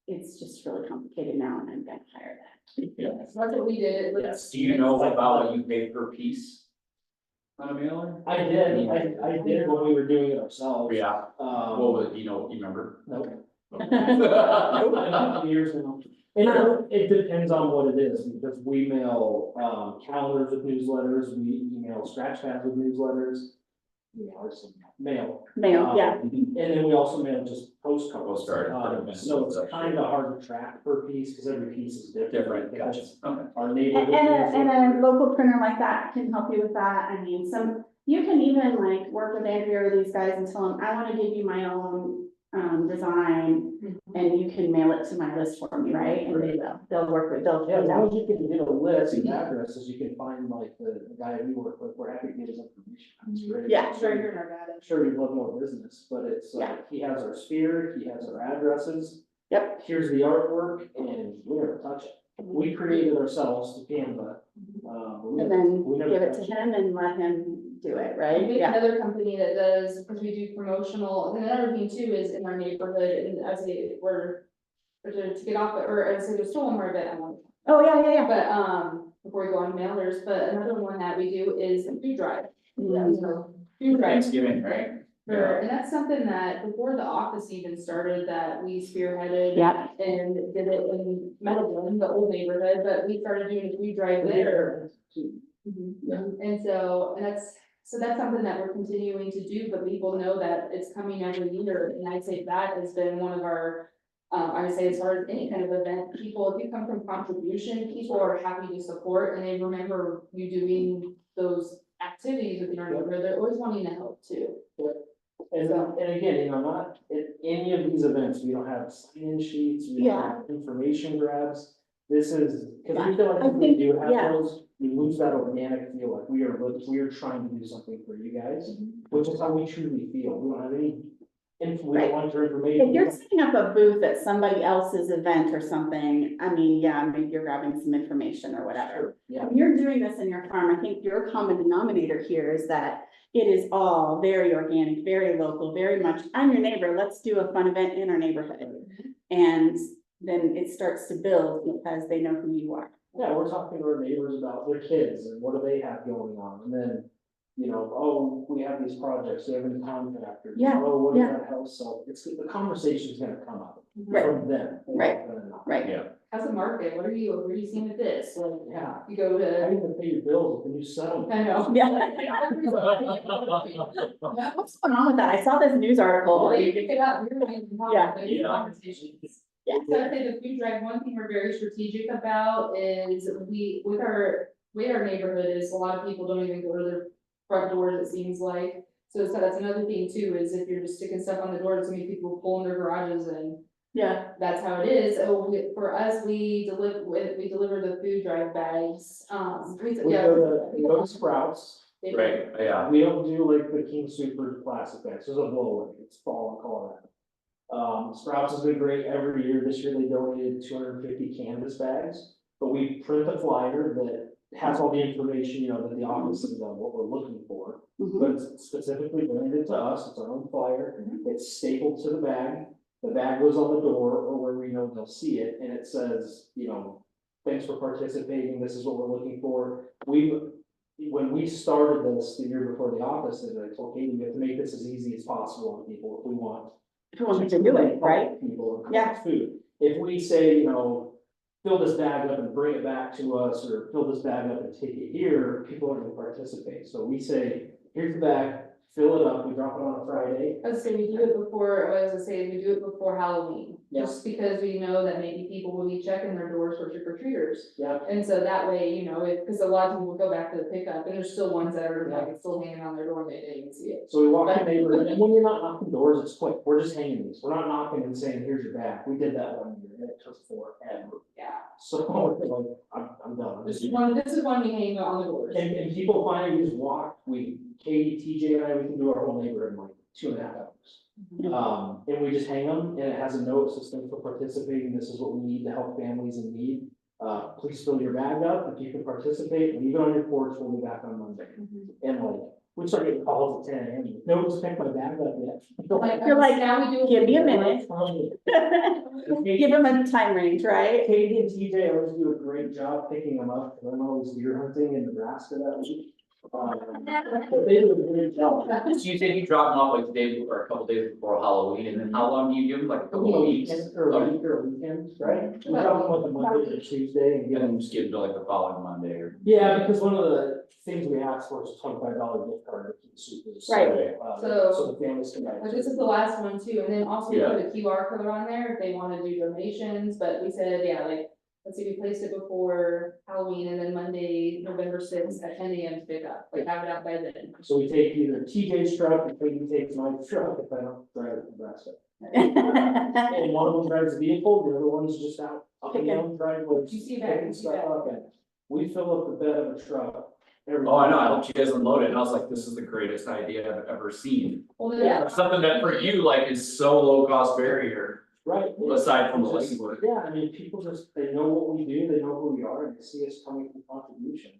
it's just really complicated now, and I'm gonna hire that. Yeah. So that's what we did. Yes, do you know about what you pay per piece? On a mailer? I did when we were doing it ourselves. Yeah, Um, what was, you remember? Nope. Okay. Nope, years now. And it depends on what it is, because we mail, calendars with newsletters, we email scratch pads with newsletters. Mail. Mail, yeah, And then we also mail just postcards. Postcard. So it's kind of hard to track per piece, because every piece is different. Different, gotcha, Because okay. Our and neighborhood. a local printer like that can help you with that, I mean, you can even like work with Andrea or these guys and tell them, I wanna give you my own, design, and you can mail it to my list for me, right? And they'll work with, Yeah, as long as you can get a list of addresses, you can find like the guy we work with, we're happy to get his information. That's great. Yeah, Sure, you're in our garden. I'm sure you'd love more business, but it's like, he has our sphere, he has our addresses. Yep. Here's the artwork, and we never touch it. We created ourselves to Canva. and then we never give it to touch him and let him do it, right? We Yeah, have another company that does, because we do promotional, and another thing too is in our neighborhood, and as we're or to get off, or so there's still one more event I want. Oh, yeah. But, before we go on mailers, but another one that we do is a food drive. Mm. So, food drive. Thanksgiving, right? And that's something that before the office even started, that we spearheaded. Yeah. And did it in Meadowland, the old neighborhood, but we started doing a food drive there. And so that's something that we're continuing to do, but people know that it's coming every year, and I'd say that has been one of our. I would say as far as any kind of event, people, if you come from contribution, people are happy to support, and they remember you doing those activities with your neighborhood, they're always wanting to help too. And, and again, you know, not at any of these events, we don't have sign-in sheets, we don't have information grabs. This is, because we feel like if we do have those, we lose that organic feel, like we are trying to do something for you guys, which is how we truly feel. We don't have any we don't want your information. If you're setting up a booth at somebody else's event or something, I mean, yeah, maybe you're grabbing some information or whatever. Sure, yeah. When you're doing this in your farm, I think your common denominator here is that it is all very organic, very local, very much, I'm your neighbor, let's do a fun event in our neighborhood. And then it starts to build because they know who you are. Yeah, we're talking to our neighbors about their kids and what do they have going on, and then, you know, oh, we have these projects, do you have any contractors? Yeah, Oh, what is yeah. that house, so it's, the conversation's gonna come up Right. from them. Right. Right. Yeah. How's the market? What are you seeing with this? Like, Yeah, you go how to. do you pay your bills when you settle? I know. Yeah. What's going on with that? I saw this news article. Well, you pick it up, you're going to Yeah. have Yeah. conversations. Yeah. So I'd say the food drive, one thing we're very strategic about is with our neighborhood is a lot of people don't even go to their front doors, it seems like. So that's another thing too, is if you're just sticking stuff on the doors, so many people pull in their garages and Yeah. that's how it is. For us, we deliver the food drive bags, We go to Sprouts, Right, yeah. we don't do like the King Super plastic bags, there's a blow away, it's fall in Colorado. Sprouts has been great every year, this year they donated 250 canvas bags, but we print a flyer that has all the information, you know, that the office is on what we're looking for. Mhm. But it's specifically branded to us, it's our own flyer, it's stapled to the bag goes on the door or where we know they'll see it, and it says, you know, thanks for participating, this is what we're looking for. When we started this the year before the office, and I told Katie, we have to make this as easy as possible on people if we want. Who wants to do it, right? People and Yeah. collect food. If we say, you know, fill this bag up and bring it back to us, or fill this bag up and take it here, people aren't gonna participate. So we say, here's the bag, fill it up, we drop it on a Friday. I was saying, we do it before, we do it before Halloween, Yeah. just because we know that maybe people will be checking their doors for trick or treaters. Yeah. And so that way, you know, because a lot of people will go back to the pickup, and there's still ones that are like, it's still hanging on their door, and they didn't even see it. So we walk in the neighborhood, and when you're not knocking doors, it's quick, we're just hanging these, we're not knocking and saying, here's your bag, we did that one year, and it took forever. Yeah. So, like, I'm done. This is one we hang on the doors. And people finally just walk, Katie, TJ and I, we can do our whole neighborhood in like 2.5 hours. And we just hang them, and it has a note, says thanks for participating, this is what we need to help families in need. Please fill your bag up, if you can participate, leave it on your porch, we'll be back on Monday. And like, we start getting calls at 10 AM, no one's picked my bag up yet. You're like, now we do. give me a minute. Give them a time range, right? Katie and TJ always do a great job picking them up, because I'm always deer hunting in Nebraska that week. But they do a great job. So you said you drop them off like the day before, or a couple days before Halloween, and then how long do you give them, like a couple of weeks? Or a week or a weekend, right? We drop them like a Monday or Tuesday and And give then them. just give them to like the following Monday or. Yeah, because one of the things we asked for is a $25 gift card to keep supers. Right. So the families can. But this is the last one too, and then also we Yeah. put a QR code on there if they wanna do donations, but we said, yeah, like, let's see, we placed it before Halloween, and then Monday, November 6th at 10 AM to pick up, like, have it out by then. So we take either TJ's truck, or Katie takes my truck if I don't drive it to Nebraska. And one of them drives the vehicle, the other one's just out up and down driveways. You see that, picking you see stuff that. up, and we fill up the bed of a truck. every Oh, I know, I time. helped you guys unload it, and I was like, this is the greatest idea I've ever seen. Well, then, Something that for you, like, is so low cost barrier, Right. aside from the It's just- legwork. Yeah, I mean, people just, they know what we do, they know who we are, and they see us coming from contribution.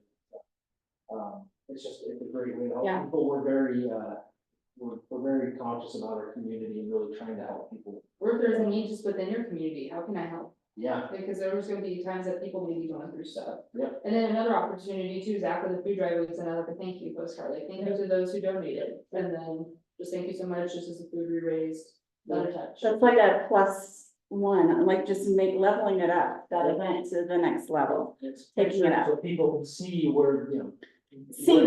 It's a great way to help Yeah. people, we're we're very conscious about our community and really trying to help people. Or if there's a need just within your community, how can I help? Yeah, Because there's gonna be times that people may be going through stuff. Yep. And then another opportunity too is after the food drive, we send out like a thank you postcard, like thank you to those who donated, and then just thank you so much, this is the food we raised, another touch. That's like a +1, like just leveling it up, that event to the next level. it's Taking it up. so people can see where, See the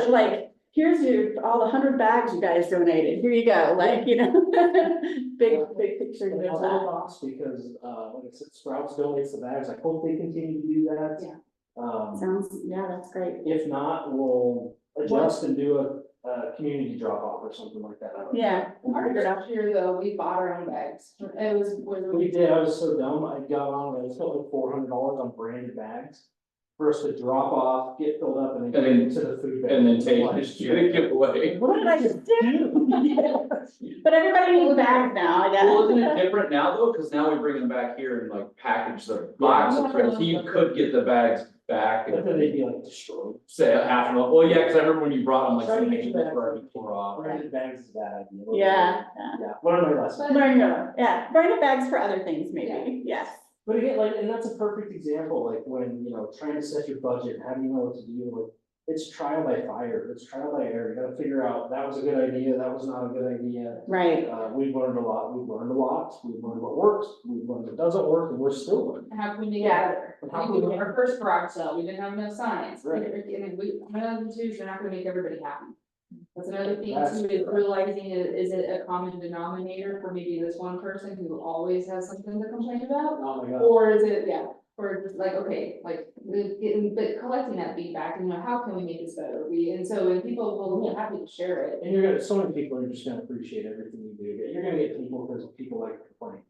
like, here's all the 100 bags you guys donated, here you go, like, big picture. And of it's a that. little box because, like I said, Sprouts donates the bags, I hope they continue to do that. Yeah. Yeah, that's great. If not, we'll adjust and do a community drop off or something like that. I don't know. Yeah. Our first year though, we bought our own bags, it was. We did, I was so dumb, I got on, I spent like $400 on branded bags. For us to drop off, get filled up and then And get to the food bank. And then take Like, this give away. What did I just do? But everybody needs bags now, I guess. Well, isn't it different now though? Cause now we bring them back here and like package the boxes, right? So you could get the bags back But and then they'd be like destroyed. say half of them. Well, yeah, cause I remember when you brought them like. Try to some get you people back. were already tore off. Branded bags is a bad idea. Yeah, Yeah, learn my lesson. bring the bags for other things, maybe, yes. But again, like, and that's a perfect example, like when, trying to set your budget, how do you know what to do? Like, it's trial by fire, it's trial by error, you gotta figure out, that was a good idea, that was not a good idea. Right, We've learned a lot, we've learned what works, we've learned what doesn't work, and we're still learning. How can we make it better? And how can we- Our first garage sale, we didn't have enough signs, Right. another two, you're not gonna make everybody happy. That's another thing That's too, is correct. realizing is it a common denominator for maybe this one person who always has something to complain about? Oh my god. Or is it, or just like, okay, like, but collecting that feedback, how can we make this better? And so when people will be happy to share it. And so many people are just gonna appreciate everything you do, you're gonna get people, because people like to complain.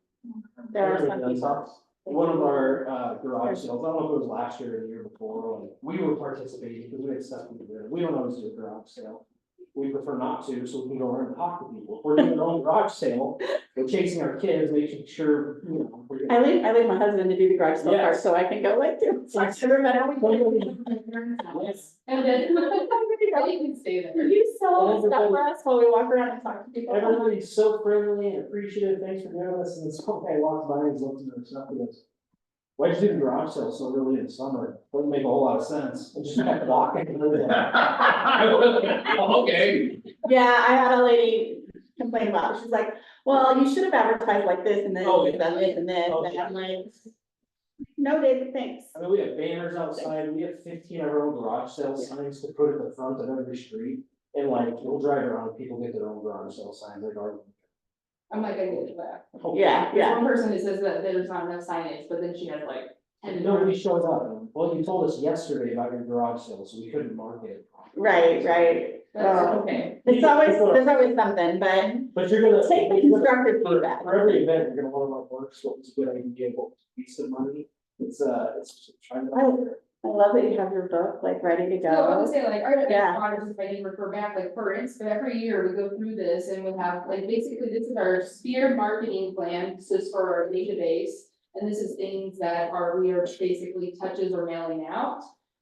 there are some Everybody people. does. One of our garage sales, I don't know if it was last year or the year before, like, we were participating because we had stuff to do. We don't always do a garage sale. We prefer not to, so we can go around and talk to people. If we're doing our own garage sale, we're chasing our kids, making sure, we're I gonna. leave my husband to do the garage sale part, Yes. so I can go like too. Yes. Yes. And then, you can stay there. Can you sell stuff for us while we walk around and talk to people? Everybody's so friendly and appreciative, thanks for doing this, and this one guy walks by and looks at their stuff, and goes, why'd you do the garage sale so early in the summer? Wouldn't make a whole lot of sense, and just kept walking. Okay. Yeah, I had a lady complain about it, she's like, well, you should have advertised like this and this, Oh, and this and this, Oh, and yeah. I'm like, noted, thanks. I mean, we have banners outside, we have 15 of our own garage sale signs to put at the front of every street. And like, we'll drive around, people get their own garage sale signs, like our. I'm like, I get to that. Yeah, There's one person who says that there's not enough signage, but then she has like. And nobody shows up, well, you told us yesterday about your garage sale, so we couldn't market it. right. That's okay. There's always something, but But you're gonna. take the constructive For feedback. every event, you're gonna want to work, what was a good idea, what was a piece of money, it's just trying to. I love that you have your book like ready to So I would go. say like, our Yeah. products, if I didn't refer back, like for instance, every year we go through this and we have, like, basically this is our sphere marketing plan, this is for our database. And this is things that we are basically touches or mailing out.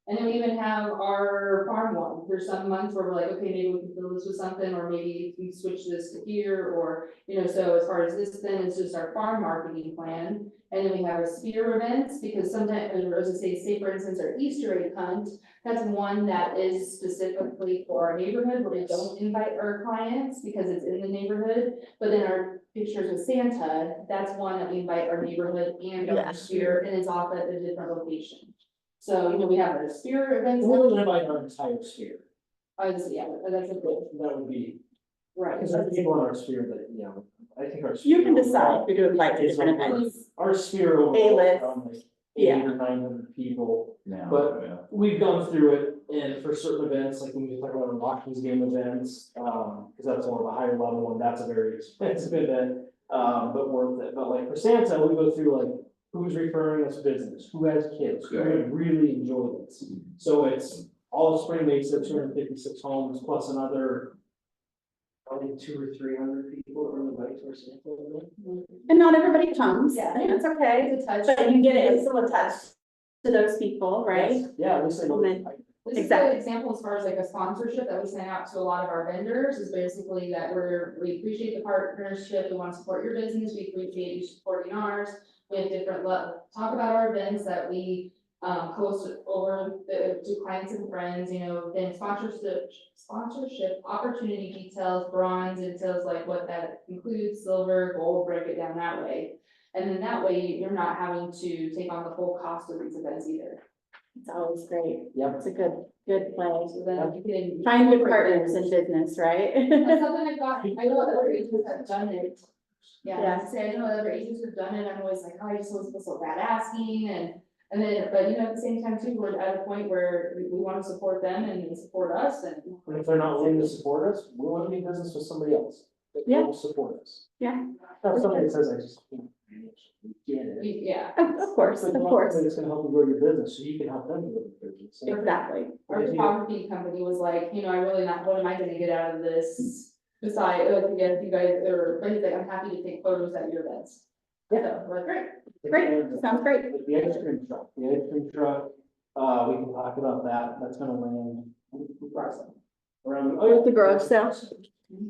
And then we even have our farm one, there's some months where we're like, okay, maybe we can fill this with something, or maybe we switch this to here, or, so as far as this, then it's just our farm marketing plan. And then we have a sphere events, because sometimes, as I say for instance, our Easter egg hunt, that's one that is specifically for our neighborhood, where we don't invite our clients because it's in the neighborhood. But then our pictures with Santa, that's one that we invite our neighborhood and our Yes. sphere, and it's off at a different location. So, we have the sphere events. We would invite our entire sphere, That's a good, that would be, right. because there's people in our sphere that, I think our. sphere You can overall decide if you're doing like is different over- events. Our sphere overall, A-list. around like Yeah. 800 or 900 people. Yeah. But we've gone through it, and for certain events, like when we talk about our Watkins game events, because that's one of the higher level one, that's a very expensive event, but worth it. But like for Santa, we go through like, who's referring us business, who has kids, who would really enjoy this. So it's all of spring makes it 256 homes plus another, probably 200 or 300 people that are invited to our Santa event. And not everybody comes. Yeah. It's okay, It's a touch. but you get it, it's still a touch to those people, right? Yes. Yeah, at least I know. And then- This is a Exactly. good example as far as like a sponsorship that we sent out to a lot of our vendors, is basically that we appreciate the partnership, we want to support your business, we appreciate you supporting ours. We have different talk about our events that we post over to clients and friends, you know, then sponsorship opportunity details, bronze details, like what that includes, silver, gold, break it down that way. And then that way you're not having to take on the full cost of these events either. It's always great. Yep. It's a good play. So then you can. Find good partners in business, right? That's something I've got, I know other agents have done it. Yeah, Yeah. I say, I know other agents have done it, I'm always like, oh, I just always feel so bad asking, and then, but you know, at the same time too, we're at a point where we wanna support them and they support us, and. And if they're not willing to support us, we want to do business with somebody else that Yeah. will support us. Yeah. Not somebody that says, I just can't get it. Yeah, Of course, But of you want course. somebody that's gonna help you grow your business, so you can help them grow their business. Exactly. our photography company was like, you know, I really not, what am I gonna get out of this? Besides, again, if you guys, or, but he's like, I'm happy to take photos at your events. Yeah. So, we're like, great. Great, sounds great. Like the ice cream truck, we can talk about that, that's gonna land. Around. With the garage sale?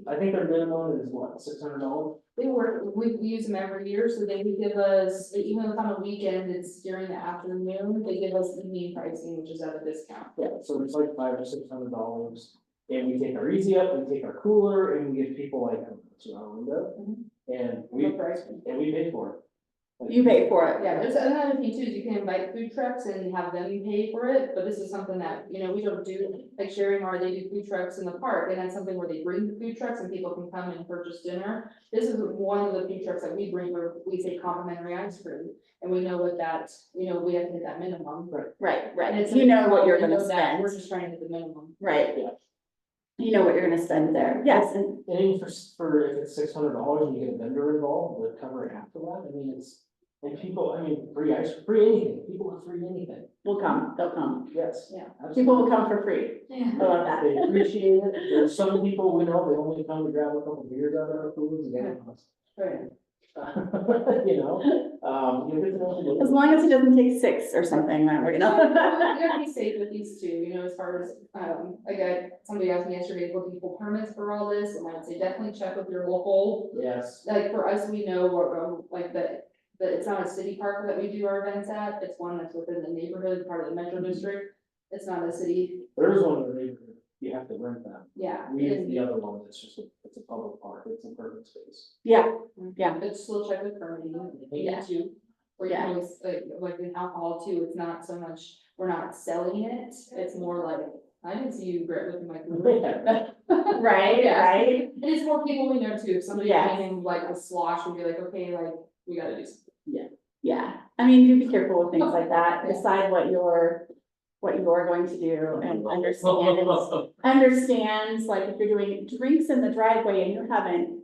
I think their minimum is what, $600? They work, we use them every year, so they give us, even if it's on a weekend, it's during the afternoon, they give us evening pricing, which is at a discount. Yeah, so it's like $500 or $600. And we take our easy up, we take our cooler, and we give people like, what's around the window? And What price? we pay for it. Like, You pay for it. Yeah, there's another thing too, is you can invite food trucks and have them pay for it, but this is something that, you know, we don't do, like Sherry Mar, they do food trucks in the park, and that's something where they bring the food trucks and people can come and purchase dinner. This is one of the food trucks that we bring where we say complimentary ice cream, and we know what that, you know, we have to hit that minimum. Right, And right. it's. You know what you're we know gonna that, spend. We're just trying to hit the minimum. Right. Yeah. You know what you're gonna spend there. Yes, and And even for if it's $600 and you get a vendor involved, they're covering half of that, I mean, it's, and people, I mean, free anything, people are free anything, we'll come, they'll come. yes. Yeah. People will come for free. Yeah. I love that. They appreciate it, there's some people we know, they only come to grab a couple beers out of our food and get Right. you know, if it's an As long as it doesn't take 6 or something, then we're You gonna. gotta be safe with these too, you know, as far as, somebody asked me yesterday, looking for permits for all this, and I would say definitely check with your local. Yes, Like for us, we know what, like that it's not a city park that we do our events at, it's one that's within the neighborhood, part of the metro district. It's not a city, there's one in the neighborhood, you have to rent them. yeah. We use and- the other one, it's just, it's a public park, it's a perfect space. Yeah, yeah. But still check with permitting, Yeah. too. Or you can always, like in alcohol too, it's not so much, we're not selling it, it's more like, I didn't see you Brett looking like. Right, Yeah. right. And it's more people we know too, if somebody Yes. came in like a slosh, we'd be like, okay, like, we gotta do something. Yeah, I mean, do be careful with things like that. Yeah. Decide what you're going to do and understands, like if you're doing drinks in the driveway and you're having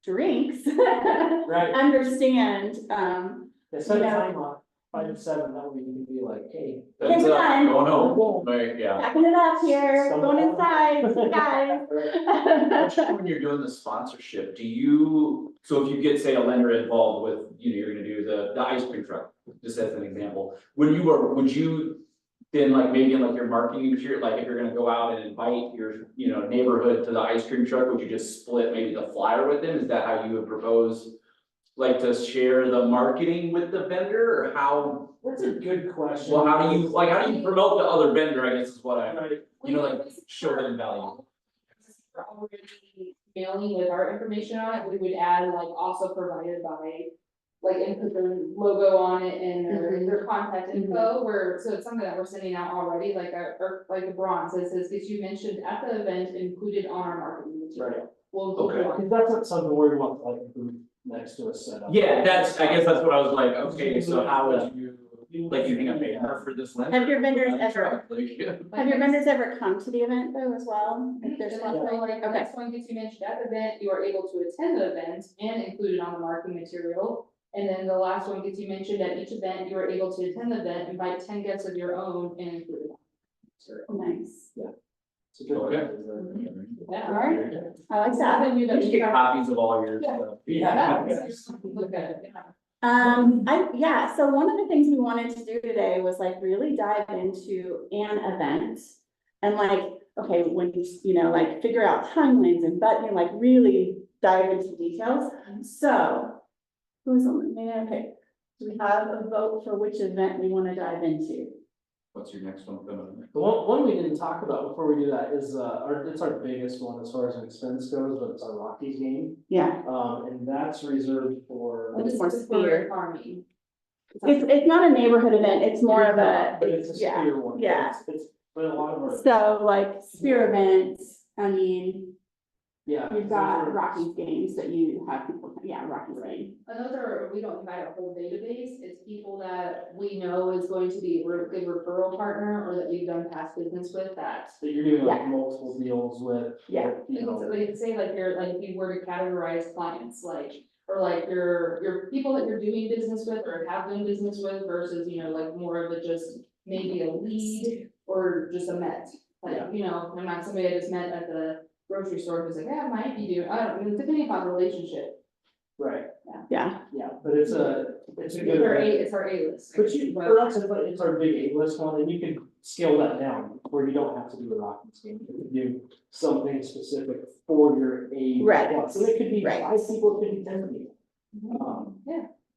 drinks. Right. Understand, Set a You know. time on 5 to 7, that way you can be like, hey. That's we're up, done. going home, right, yeah. packing it up here, Stumble going on. inside, see you guys. When you're doing the sponsorship, so if you get, say, a lender involved with, you know, you're gonna do the ice cream truck, just as an example. Would you then like maybe in like your marketing material, like if you're gonna go out and invite your, you know, neighborhood to the ice cream truck, would you just split maybe the flyer with them? Is that how you would propose? Like to share the marketing with the vendor, or how, That's a good question. well, how do you promote the other vendor, I guess is what I, Right. you know, like show them value. We're already mailing with our information on it, we would add like also provided by. Like input their logo on it and their contact info, so it's something that we're sending out already, like or like a bronze, it says, that you mentioned at the event included on our marketing material. We'll keep it on. Because that's not something where you want like a booth next to a setup. Yeah, I guess that's what I was like, okay, so how would you, like, you think I'm paying more for this lens? Have your vendors ever, Like, have your vendors ever come to the event though as well? If there's And one, then like, the okay, next one gets you mentioned at the event, you are able to attend the event and include it on the marketing material. And then the last one gets you mentioned at each event, you are able to attend the event, invite 10 guests of your own and include it. on the material. nice. It's a good Okay. one. Yeah. All right, I like that. Something new that Just we get try- copies of all your Yeah. stuff. Yeah. Look at it, yeah. Yeah, so one of the things we wanted to do today was like really dive into an event. And like, okay, when you know, like figure out timelines and like really dive into details. So, who's on the, okay, do we have a vote for which event we want to dive into? What's your next one coming? The one we didn't talk about before we do that is, it's our biggest one as far as an expense goes, but it's our Rockies game. Yeah, And that's reserved for. It's more This is spear. for farming. it's not a neighborhood event, it's more of a, But it's a yeah, spear one. yeah. It's, but a lot of our. So like spear events, I mean, Yeah. you've got Rockies games that you have people, yeah, Rockies game. And those are, we don't invite a whole database, it's people that we know is going to be a good referral partner or that we've done past business with that. That you're doing like Yeah. multiple deals with. Yeah. You know. Like say like you're, like if you were to categorize clients, like, or like your people that you're doing business with or have done business with versus, you know, like more of a just maybe a lead or just a met. Like, Yeah. you know, I'm not somebody I just met at the grocery store who's like, yeah, might be doing, I don't know, depending upon the relationship. Right, Yeah, yeah, but it's a good. It's our A-list. But for us, it's our big A-list one, and you can scale that down, where you don't have to do a Rockies game, you can do something specific for your A. Right. plus. So it could be Right. 5 people, it could be 10 people.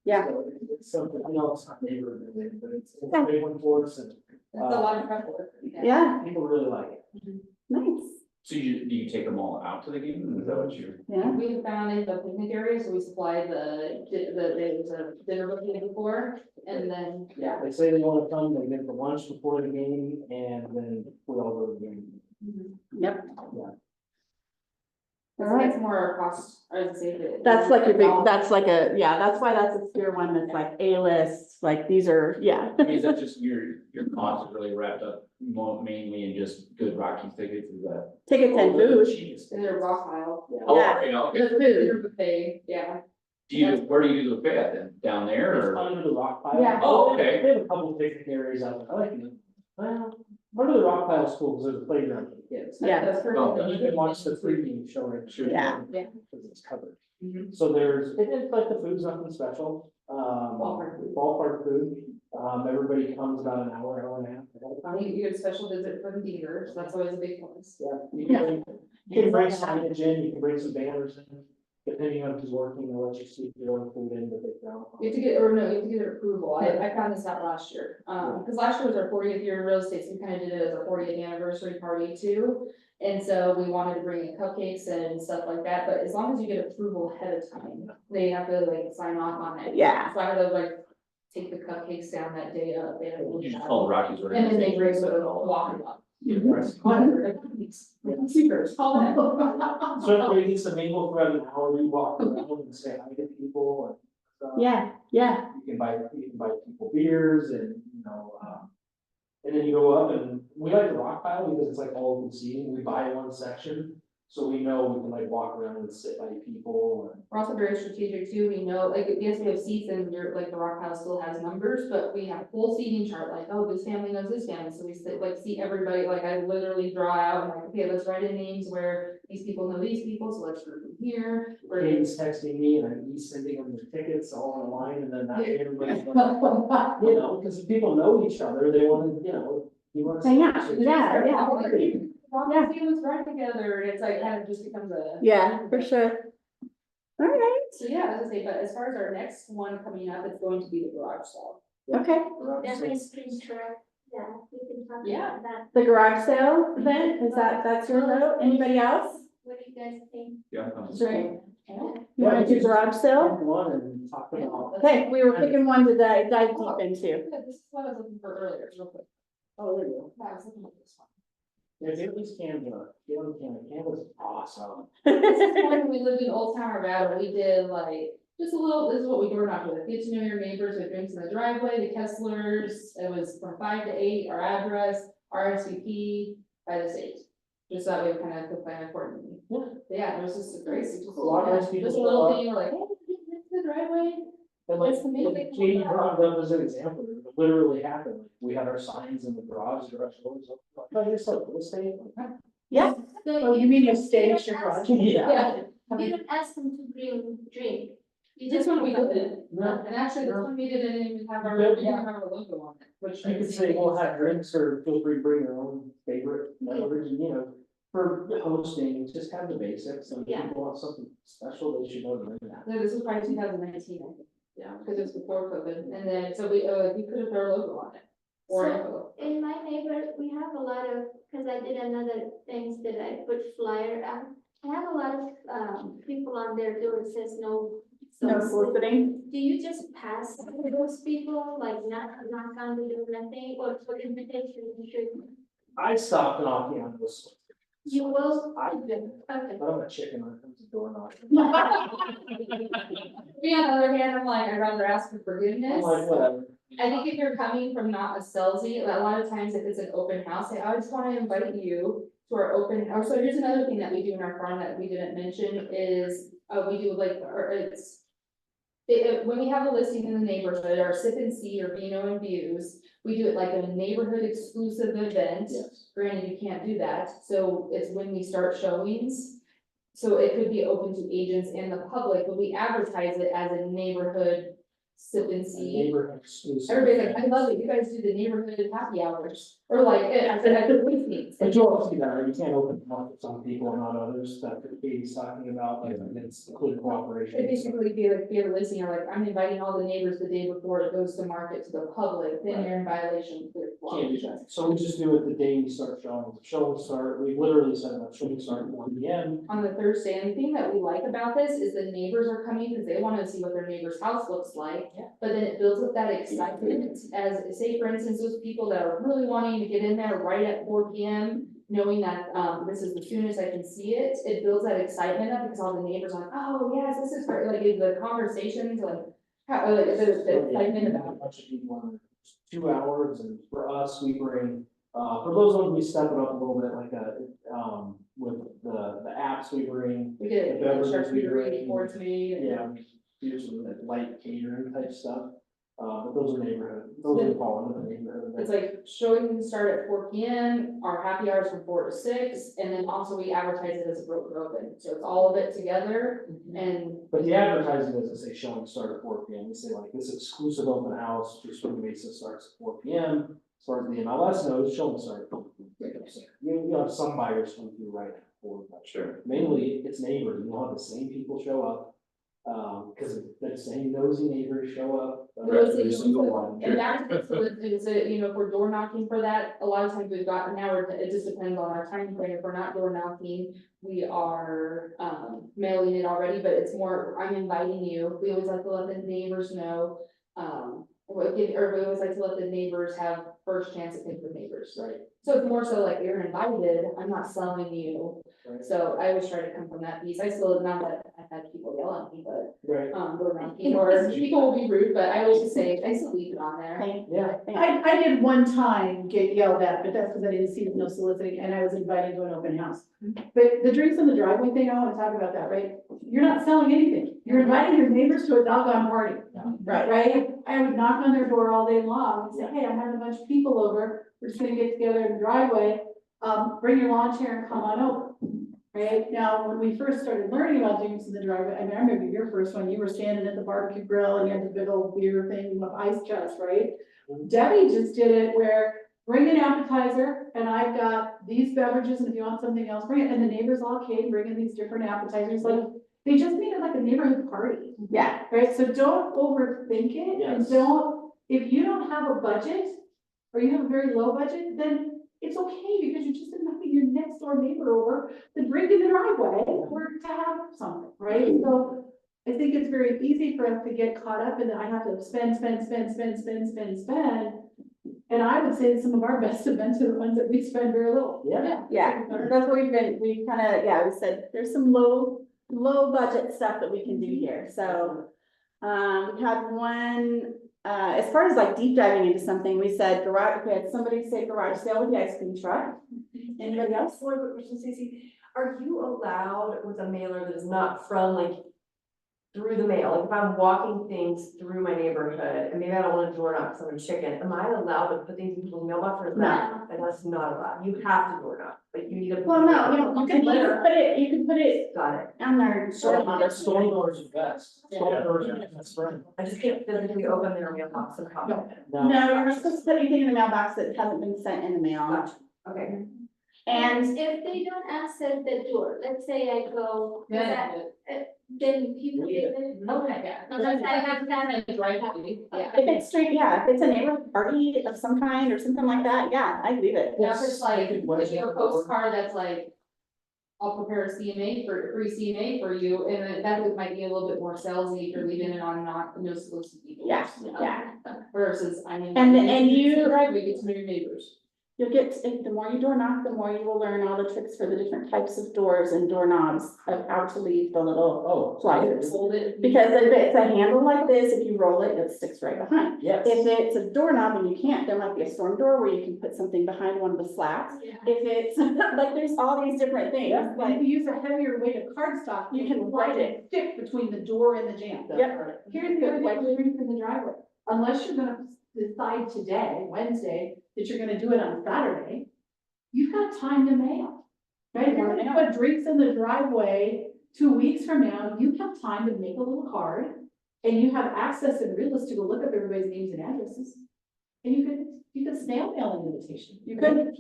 Yeah. So it's something, I know it's not neighborhood, but it's a big one for us, and That's a lot of prep work. yeah, people really like it. nice, So do you take them all out to the game? Is that what you're? yeah, We have found in the picnic area, so we supply there's a dinner buffet before, and then, Yeah, they say they wanna come, they get the lunch before the game, and then we all go to the game. yep. it's more cost, I would say that. That's like your big, that's like a, yeah, that's why that's a spear one that's like A-list, like these are, yeah. I mean, is that just your cost is really wrapped up mainly in just good Rockies tickets? Is that? Tickets and food. In their rock pile. Oh, Yeah. okay, okay. The food. Dinner buffet, yeah. Where do you do the buffet at then? Down there It's or? under the rock pile. Yeah. Oh, okay. They have a couple of picnic areas out there, I like them. Well, part of the rock pile is cool, because there's a playground for the kids. Yeah. That's for. Oh, And you can watch the preview showing. Yeah. Yeah. Because it's covered. Mhm. So it's like the food's nothing special, ballpark food, everybody comes about an hour and a half. You get a special visit from Deaver, so that's always a big bonus. Yeah, you can bring signage in, you can bring some banners in, depending on who's working, they'll let you see if your own food in, but they don't. You have to get, or no, you have to get their approval. I found this out last year. Because last year was our 40th year in real estate, so we kind of did it as a 40th anniversary party too. And so we wanted to bring in cupcakes and stuff like that, but as long as you get approval ahead of time, they have to like sign off on it. Yeah. So I had to like take the cupcakes down that day up. They had to You just call the Rockies. And then they bring the walk them up. Whatever, secrets, call them. So everybody gets to mingle for about an hour, you walk around and say hi to people and stuff. Yeah, yeah, You can buy people beers and, and then you go up and we like the rock pile because it's like all open seating, we buy one section. So we know we can like walk around and sit by people and. We're also very strategic too, we know, like, yes, we have seats and you're, like, the rock house still has numbers, but we have a full seating chart, like, oh, this family knows this family, so we sit, like, see everybody, like, I literally draw out, and like, okay, let's write in names where these people know these people, so let's group them here. Katie's texting me and I'm sending them the tickets all on the line and then that way everybody's like, because if people know each other, they wanna, you wanna. hang out, yeah, yeah. Yeah. Families ride together, and it's like, kind of just becomes a. Yeah, for sure. All right, So, yeah, as I say, but as far as our next one coming up, it's going to be the garage sale. okay. Yeah, we can talk Yeah. about that. The garage sale event, that's your vote? Anybody else? What do you guys think? Yeah. Great. Yeah. You wanna do garage sale? One and talk about. Okay, we were picking one to dive deep into. Yeah, this is what I was looking for earlier, real quick. Oh, there you go. Yeah, I was looking at this one. Yeah, get these Canva, Canva's awesome. This is when we lived in Old Town Arvada, we did like, just a little, this is what we were not doing, get to know your neighbors, with drinks in the driveway, the Kesslers, it was from 5 to 8, our address, RSVP by the state. Just that way we kind of could plan accordingly. Yeah, it was just a great, just A lot of nice people a little show up. thing, we're like, hey, did you get to the driveway? And like, It's amazing. Katie brought it up as an example, it literally happened, like, we had our signs in the garage doors, like, oh, you're so real estate. Yeah. So You mean you staged your garage? Yeah. Yeah. You don't ask them to bring drink. This one we didn't, No. and actually, this one we didn't even have our, Yeah. we didn't have our logo on it, which. You could say, we'll have drinks or feel free to bring your own favorite beverage, you know, for hosting, just have the basics. And if Yeah. people want something special, they should know to bring that. No, this was probably 2019, I think, yeah, because it was before COVID, and then, so we could have put our logo on it. Or So- info. In my neighbor, we have a lot of, because I did another things that I put flyer out. I have a lot of, people on there too, it says no. No soliciting. Do you just pass those people, like not on the door, nothing, or for invitation, you should, I stopped knocking on this. you will? I didn't, Okay. but I'm a chicken when it comes to door knocking. Me, on the other hand, I'm like, I'd rather ask for I'm forgiveness. like, whatever. I think if you're coming from not a salesy, a lot of times if it's an open house, say, I just wanna invite you to our open house. So here's another thing that we do in our farm that we didn't mention is, we do like, or it's. When we have a listing in the neighborhood, our sip and see or Vino and Views, we do it like a neighborhood exclusive event. Yes. Granted, you can't do that, so it's when we start showings. So it could be open to agents and the public, but we advertise it as a neighborhood sip and A see. neighborhood exclusive. Everybody's like, I love it, you guys do the neighborhood happy hours, or like, at the listings. But you'll see that, you can't open them up to some people and not others, that Katie's talking about, like, it's clear cooperation. It basically be a listing, or like, I'm inviting all the neighbors the day before it goes to market to the public, then you're in violation of clear Can't do law. that. So we just do it the day we start showing, showing start, we literally set up showing start at 1 p.m. On the Thursday, and the thing that we like about this is the neighbors are coming because they wanna see what their neighbor's house looks like. Yeah. But then it builds up that excitement, as, say, for instance, those people that are really wanting to get in there right at 4 p.m. Knowing that, this is the soonest I can see it, it builds that excitement up because all the neighbors are like, oh, yes, this is great, like, the conversations, like, how, like, the excitement A about. bunch of people in 2 hours, and for us, we bring, for those ones, we step it up a little bit, like, with the apps we bring. We get The beverages we charcuterie bring. boards made. and- Yeah, we do some like light catering type stuff, but those are neighborhood, those would fall under the neighborhood. It's like showing start at 4 p.m., our happy hours from 4 to 6, and then also we advertise it as a broker open, so it's all of it together, and But the advertising doesn't say showing start at 4 p.m., we say like this exclusive open house, for swing basis starts at 4 p.m. As far as the MLS knows, showing start at 4 p.m. You have some buyers come through right at 4, but Sure. mainly it's neighbors, you'll have the same people show up. Cause the same nosy neighbors show up. Nosy, Every single one. and that's, so it's a, you know, if we're door knocking for that, a lot of times we've got, now we're, it just depends on our time frame, if we're not door knocking, we are, mailing it already, but it's more, I'm inviting you, we always like to let the neighbors know, we always like to let the neighbors have first chance at pick the neighbors. Right. So it's more so like you're invited, I'm not selling you, Right. so I always try to come from that piece, I still, not that I've had people yell at me, but Right, door knocking, or people will be rude, but I always just say, I still leave it on there. Thank yeah, I did one time get yelled at, but that's because I didn't see no soliciting and I was invited to an open house. But the drinks in the driveway thing, I wanna talk about that, right? You're not selling anything. You're inviting your neighbors to a doggone party. Right? I would knock on their door all day long and say, hey, I'm having a bunch of people over. We're just gonna get together in the driveway. Bring your lawn chair and come on over. Right? Now, when we first started learning about drinks in the driveway, I mean, I remember your first one, you were standing at the barbecue grill and you had the big old beer thing with ice chest, right? Debbie just did it where bring an appetizer and I've got these beverages and if you want something else, bring it. And the neighbors all came bringing these different appetizers, like they just made it like a neighborhood party. Yeah, Right, so don't overthink it and Yes. don't, if you don't have a budget or you have a very low budget, then it's okay because you're just inviting your next door neighbor over to drink in the driveway or to have something, right? So I think it's very easy for us to get caught up in that I have to spend. And I would say that some of our best events are the ones that we spend very little. yeah. yeah, that's what we kind of, yeah, we said, there's some low budget stuff that we can do here, so. We had one, as far as like deep diving into something, we said garage, we had somebody say garage sale with the ice cream truck. Anybody else? Stacey, are you allowed with a mailer that is not from like through the mail, like if I'm walking things through my neighborhood, and maybe I don't wanna door knock someone's chicken, am I allowed to put things in people's mailbox or is that? And that's not allowed, you have to door knock, but you need to. Well, no, you can you can put it Got it, on their. Storm doors are best. Storm doors are best friend. I just can't physically open their mailbox and pop it in. No, you're not supposed to put anything in the mailbox that hasn't been sent in the mail. Gotcha. Okay, And if they don't access the door, let's say I go, then people leave it. Okay, yeah. Because I have that. Driveway, yeah. if it's straight, yeah, if it's a neighborhood party of some kind or something like that, yeah, I leave it. Now, if it's like, What if is you have a it? postcard that's like, I'll prepare a CMA for, free CMA for you, and then that might be a little bit more salesy if you're leaving it on not, no solicited people. Yeah, yeah. Versus, I mean. And you- Driveway, get to know your neighbors. You'll get, the more you door knock, the more you will learn all the tricks for the different types of doors and doorknobs of how to leave the little Oh. sliders. Hold it. Because if it's a handle like this, if you roll it, it sticks right behind. Yes. If it's a doorknob and you can't, there might be a storm door where you can put something behind one of the slats. Yeah. If it's, like, there's all these different things, Like, like, if you use a heavier weight of cardstock, You you can can write write it thick between the door and the jamb. Yep. Here's the other thing with reading in the driveway, unless you're gonna decide today, Wednesday, that you're gonna do it on Saturday, you've got time to mail. Right, if you're gonna put drinks in the driveway 2 weeks from now, you have time to make a little card. And you have access and realist to go look up everybody's names and addresses. And you could snail mail an invitation. you could.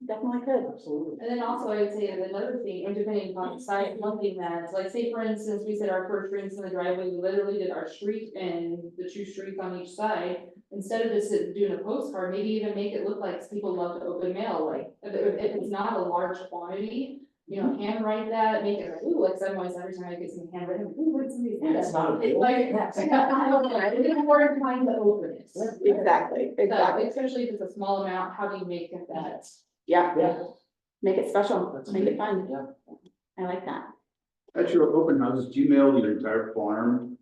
Definitely could. Absolutely. And then also I would say that another thing, and depending upon the site, one thing that, like, say for instance, we said our first drinks in the driveway, we literally did our street and the 2 streets on each side. Instead of just doing a postcard, maybe even make it look like people love to open mail, like, if it's not a large quantity, you know, handwrite that, make it like, ooh, like otherwise every time I get some handwritten, ooh, what's somebody's And it's not a It's bill. like, I don't know, it's more inclined to open it. Exactly, So, exactly. especially if it's a small amount, how do you make that? Yeah, Yeah. make it special, make it fun. Yeah. I like that. At your open houses, do you mail your entire farm?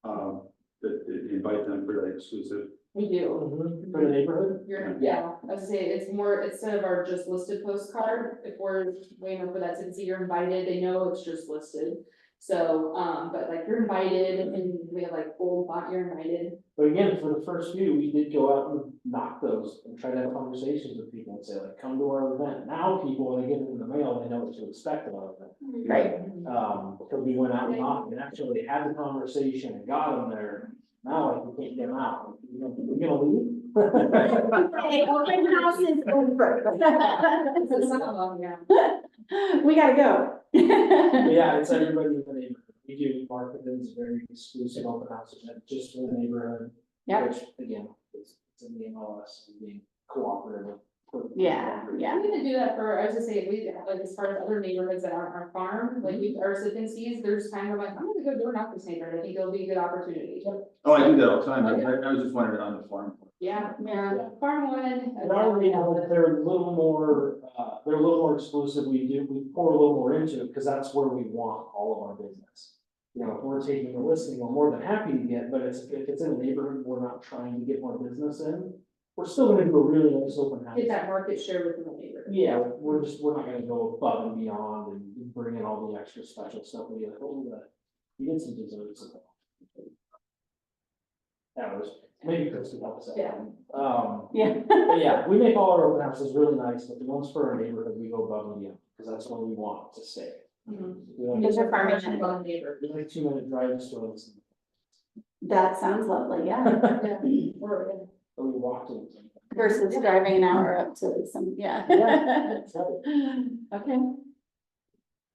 That invite them for that exclusive? We do. Mhm. For the neighborhood? Yeah, I was say, it's more, instead of our just listed postcard, if we're waiting for that, since you're invited, they know it's just listed. So, but like you're invited and we have like bold font, you're invited. But again, for the first few, we did go out and knock those and try to have conversations with people and say like, come to our event. Now people, when they get it in the mail, they know what to expect about it. Right. Because we went out and knocked and actually had the conversation and got them there. Now, like, we can't get them out. We're gonna leave? Hey, open house is over. So some of them, yeah. We gotta go. Yeah, it's everybody in the neighborhood. We do market it as a very exclusive open house event just for the neighborhood. Yep. Which, again, it's in the MLS and being cooperative. Yeah, yeah. I'm gonna do that for, I was gonna say, we, like, as far as other neighborhoods that aren't our farm, like we, our residencies, there's time where I'm like, I'm gonna go door knock this neighborhood, I think it'll be a good opportunity. Oh, I do that all the time, I was just wondering on the farm. Yeah, Yeah. farm one. In our neighborhood, they're a little more exclusive. We pour a little more into it because that's where we want all of our business. You know, if we're taking a listing, we're more than happy to get, but if it's in a neighborhood, we're not trying to get more business in. We're still gonna do a really nice open house. Get that market share within the neighborhood. Yeah, we're not gonna go above and beyond and bring in all the extra special stuff. We like, oh, we did some desserts. That was, maybe Chris could help us out. Yeah. Yeah. But yeah, we make all our open houses really nice, but the ones for our neighborhood, we go above and beyond, because that's where we want to stay. Mhm. We like- Because they're farming. On the neighbor. we like 2-minute drives to us, That sounds lovely, yeah. Yeah, or, or we walk to. Versus driving an hour up to some, yeah. Yeah, that's right. Okay.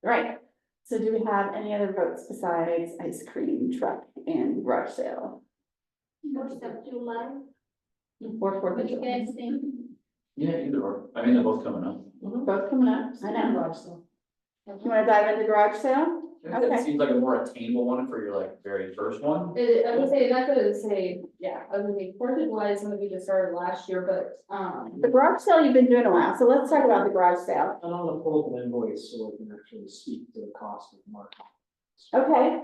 Right, so do we have any other votes besides ice cream truck and garage sale? First of July, Or Fourth what of do you July? guys think? Yeah, either or, I mean, they're both coming up. Both coming up, I know. garage sale. You wanna dive into garage sale? Okay. It seems like a more attainable one for your like very first one. I would say, that's what I would say, yeah, I would say Fourth of July is when we just started last year, but, The garage sale you've been doing a while, so let's talk about the garage sale. And I'm gonna pull up an invoice so I can actually speak to the cost of the market. Okay,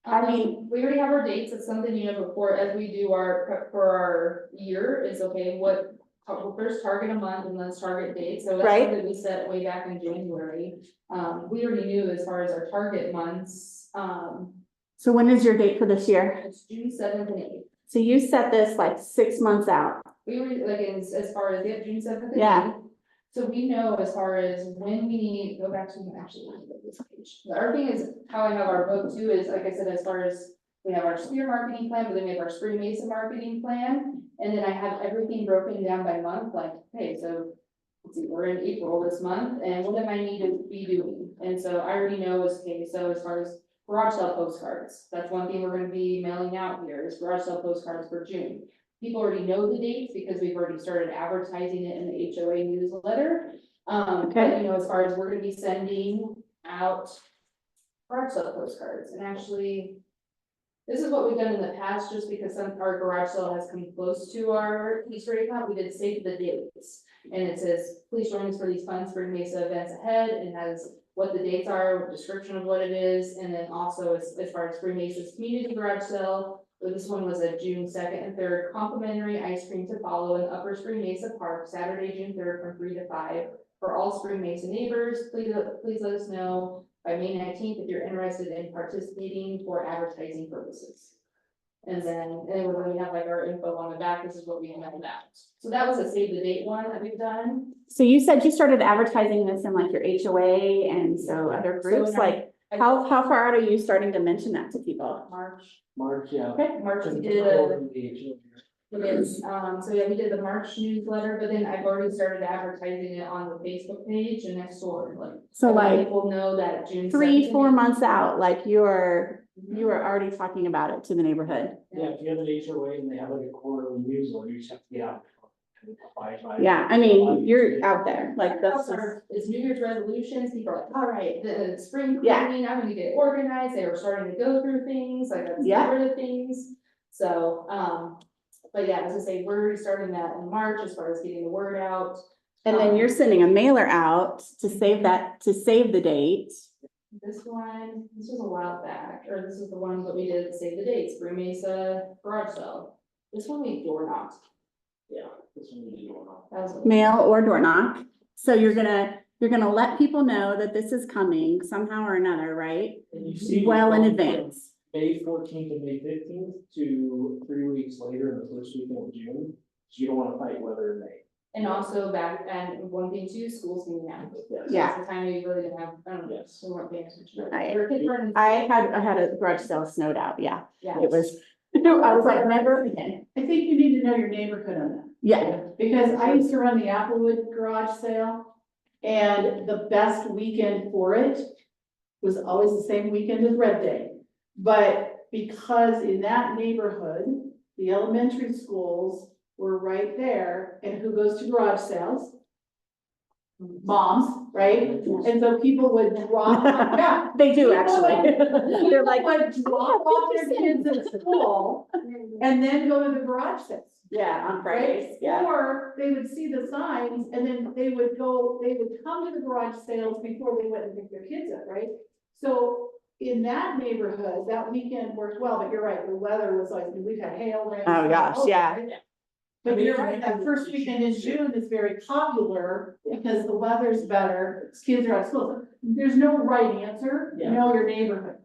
I mean- we already have our dates, it's something, you know, before, as we do our prep for our year, is okay, what, we'll first target a month and let's target date, so that's Right. something we set way back in January. We already knew as far as our target months, So when is your date for this year? It's June 7th and 8th. So you set this like 6 months out. We were like, as far as, June 7th and Yeah. 8th. So we know as far as when we need, go back to actually this page. The other thing is how I have our book too is, like I said, as far as we have our spear marketing plan, but then we have our spring mason marketing plan. And then I have everything broken down by month, like, okay, so let's see, we're in April this month, and what am I need to be doing? And so I already know is, okay, so as far as garage sale postcards, that's one thing we're gonna be mailing out here, is garage sale postcards for June. People already know the dates because we've already started advertising it in the HOA newsletter. But you know, as far as we're gonna be sending out garage sale postcards, and actually, this is what we've done in the past, just because our garage sale has come close to our Easter egg hunt, we did save the dates. And it says, please join us for these fun spring Mesa events ahead, and has what the dates are, description of what it is, and then also as far as spring Mesa's community garage sale. This one was a June 2nd and 3rd, complimentary ice cream to follow in Upper Spring Mesa Park, Saturday, June 3rd from 3 to 5. For all Spring Mesa neighbors, please let us know by May 19th if you're interested in participating for advertising purposes. And then when we have like our info on the back, this is what we mailed out. So that was a save the date one that we've done. So you said you started advertising this in like your HOA and so other groups, in our- like how far out are you starting to mention that to people? March, yeah. Okay. March, we did so yeah, we did the March newsletter, but then I've already started advertising it on the Facebook page and next door, like. So I let like people know that June. 3-4 2nd. months out, like you are already talking about it to the neighborhood. Yeah, if you have an HOA and they have like a quarterly newsletter, you just have to get out. Yeah, I mean, you're out there, like that's just, It's New Year's resolutions, people are like, all right, the spring Yeah. cleaning, I'm gonna get organized, they were starting to go through things, like let's Yeah. get rid of things. So, but yeah, as I say, we're already starting that in March as far as getting the word out. and then you're sending a mailer out to save the date. This one, this was a while back, or this is the one that we did to save the dates, Spring Mesa garage sale. This one we door knocked. Yeah, this one we do on. That was. Mail or door knock. So you're gonna let people know that this is coming somehow or another, right? And you see. Well in from advance. May 14th and May 15th to 3 weeks later in the first weekend of June, 'cause you don't wanna fight weather in May. And also back, and one thing too, school's being out. Yes. Yeah. It's the time you really didn't have, I don't know, Yes. we weren't paying attention. I- I had a garage sale snowed out, yeah. Yeah. It was, I was like, never again. I think you need to know your neighborhood on that. Yeah, Because I used to run the Applewood garage sale, and the best weekend for it was always the same weekend as Red Day. But because in that neighborhood, the elementary schools were right there, and who goes to garage sales? Moms, right? And so people would drop, yeah. they do actually. They're like, Would drop off their kids at school and then go to the garage sales. yeah, on Right? Fridays, yeah. Or they would see the signs and then they would come to the garage sales before they went and pick their kids up, right? So in that neighborhood, that weekend worked well, but you're right, the weather was like, we've had hail, rain. Oh, gosh, yeah. But you're right, that first weekend in June is very popular because the weather's better, kids are out of school. There's no right answer, Yeah. know your neighborhood.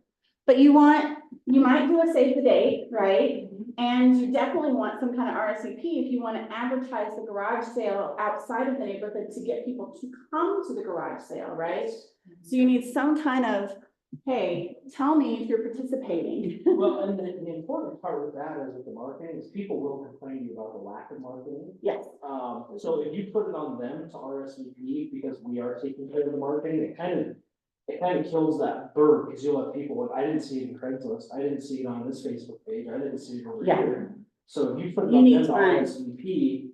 But you might do a save the date, right? And you definitely want some kind of RSVP if you want to advertise the garage sale outside of the neighborhood to get people to come to the garage sale, right? So you need some kind of, hey, tell me if you're participating. Well, and the important part with that is with the marketing, is people will complain to you about the lack of marketing. Yes, So if you put it on them to RSVP, because we are taking care of the marketing, it kind of kills that bird, because you'll have people, like, I didn't see it in Craigslist, I didn't see it on this Facebook page, I didn't see it over Yeah. here. So if you put it You on need them to time. RSVP,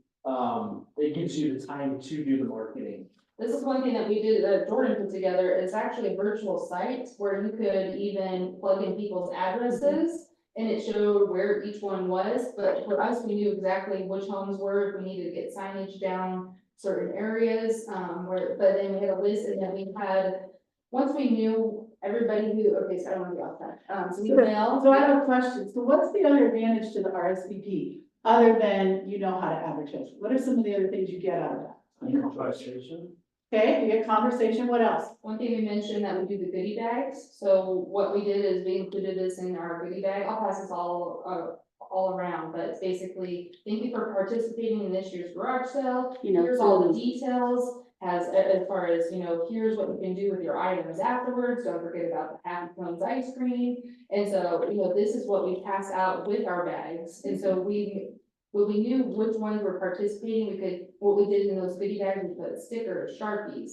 it gives you the time to do the marketing. This is one thing that we did, Jordan put together, it's actually a virtual site where you could even plug in people's addresses. And it showed where each one was, but for us, we knew exactly which homes were, if we needed to get signage down certain areas, but then we had a list, and then we had, once we knew everybody who, okay, so I don't want to be off that, so we mailed. So I have a question. So what's the other advantage to the RSVP, other than you know how to advertise? What are some of the other things you get out of that? Registration. Okay, we get conversation, what else? One thing we mentioned that we do the goodie bags, so what we did is we included this in our goodie bag, I'll pass this all around, but it's basically, thank you for participating in this year's garage sale. You know, Here's all the details, as far as, you know, here's what you can do with your items afterwards, don't forget about the Happy Cones ice cream. And so, you know, this is what we pass out with our bags, and so when we knew which ones were participating, what we did in those goodie bags, we put stickers, Sharpies,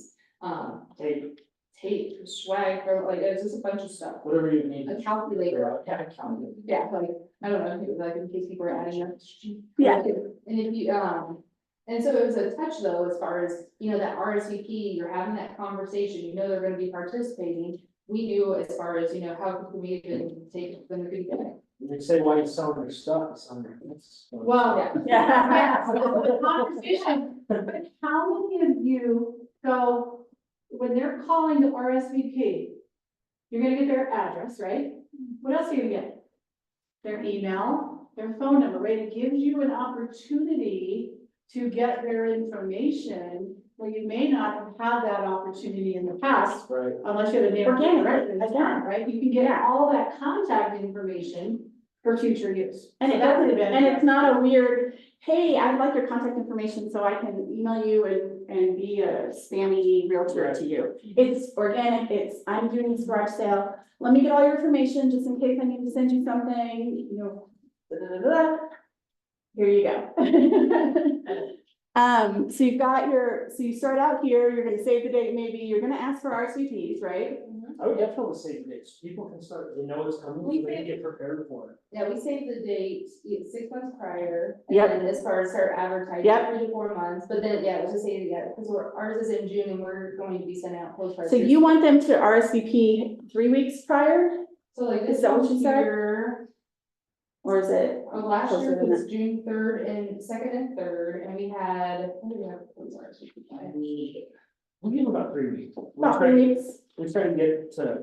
tape, swag, or like, it's just a bunch of stuff. Whatever you need. A calculator, Yeah, calculator. yeah, like, I don't know, if it was like in case people are adding up. Yeah. And if you, and so it was a touch though, as far as, you know, that RSVP, you're having that conversation, you know, they're gonna be participating. We knew as far as, you know, how could we even take them to goodie bag. You say why you selling your stuff, it's on your. Well, Yeah. yeah, so the conversation, but how many of you go, when they're calling the RSVP, you're gonna get their address, right? What else are you gonna get? Their email, their phone number, right? It gives you an opportunity to get their information where you may not have had that opportunity in the past, Right. unless you're the neighbor. Organic, Right, again. again, right? You can get all that contact information for future use. And So it that's doesn't, the and it's benefit. not a weird, hey, I'd like your contact information so I can email you and be a spammy realtor to you. It's organic, I'm doing this garage sale, let me get all your information just in case I need to send you something, you know, da, da, da, da. Here you go. So you've got so you start out here, you're gonna save the date, maybe, you're gonna ask for RSVPs, right? I would definitely say dates, people can start, they know it's coming, so they can get prepared for it. Yeah, we saved the date 6 months prior. Yep. And as far as start advertising, Yep. 3 to 4 months, but then, yeah, it was just saying, yeah, because ours is in June and we're going to be sending out postcards. So you want them to RSVP 3 weeks prior, So like is this that what one you said? here, or is it? last Closer year than was June 3rd and 2nd and 3rd, and we had, what did we have? I'm sorry, We give them about 3 weeks. About 3 weeks? We're trying to get to,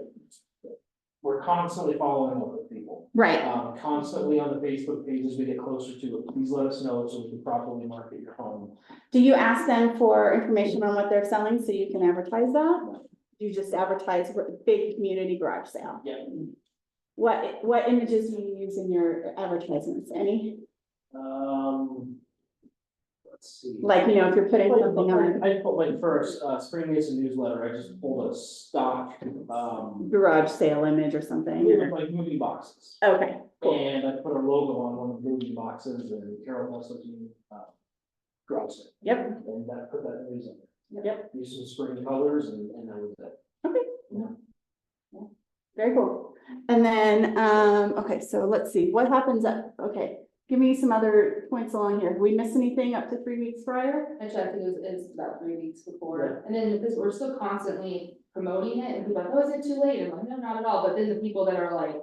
we're constantly following up with people. Right, Constantly on the Facebook pages, we get closer to it, please let us know so we can properly market your home. do you ask them for information on what they're selling so you can advertise that? Do you just advertise big community garage sale? Yeah. What images do you use in your advertisements, any? Let's see. Like, you know, if you're putting something on I put like for a Spring Mason newsletter, I just pulled a stock, garage sale image or something, or- like movie boxes. okay, cool, And I put a logo on one of the movie boxes and Carol Kessler, garage sale. yep, And that, put that news on there. Yep. Use some spring colors and that was it. very cool. And then, okay, so let's see, what happens okay, give me some other points along here. Have we missed anything up to 3 weeks prior? I checked, it's about 3 weeks before, and then because we're still constantly promoting it, and people are like, oh, is it too late? I'm like, no, not at all, but then the people that are like.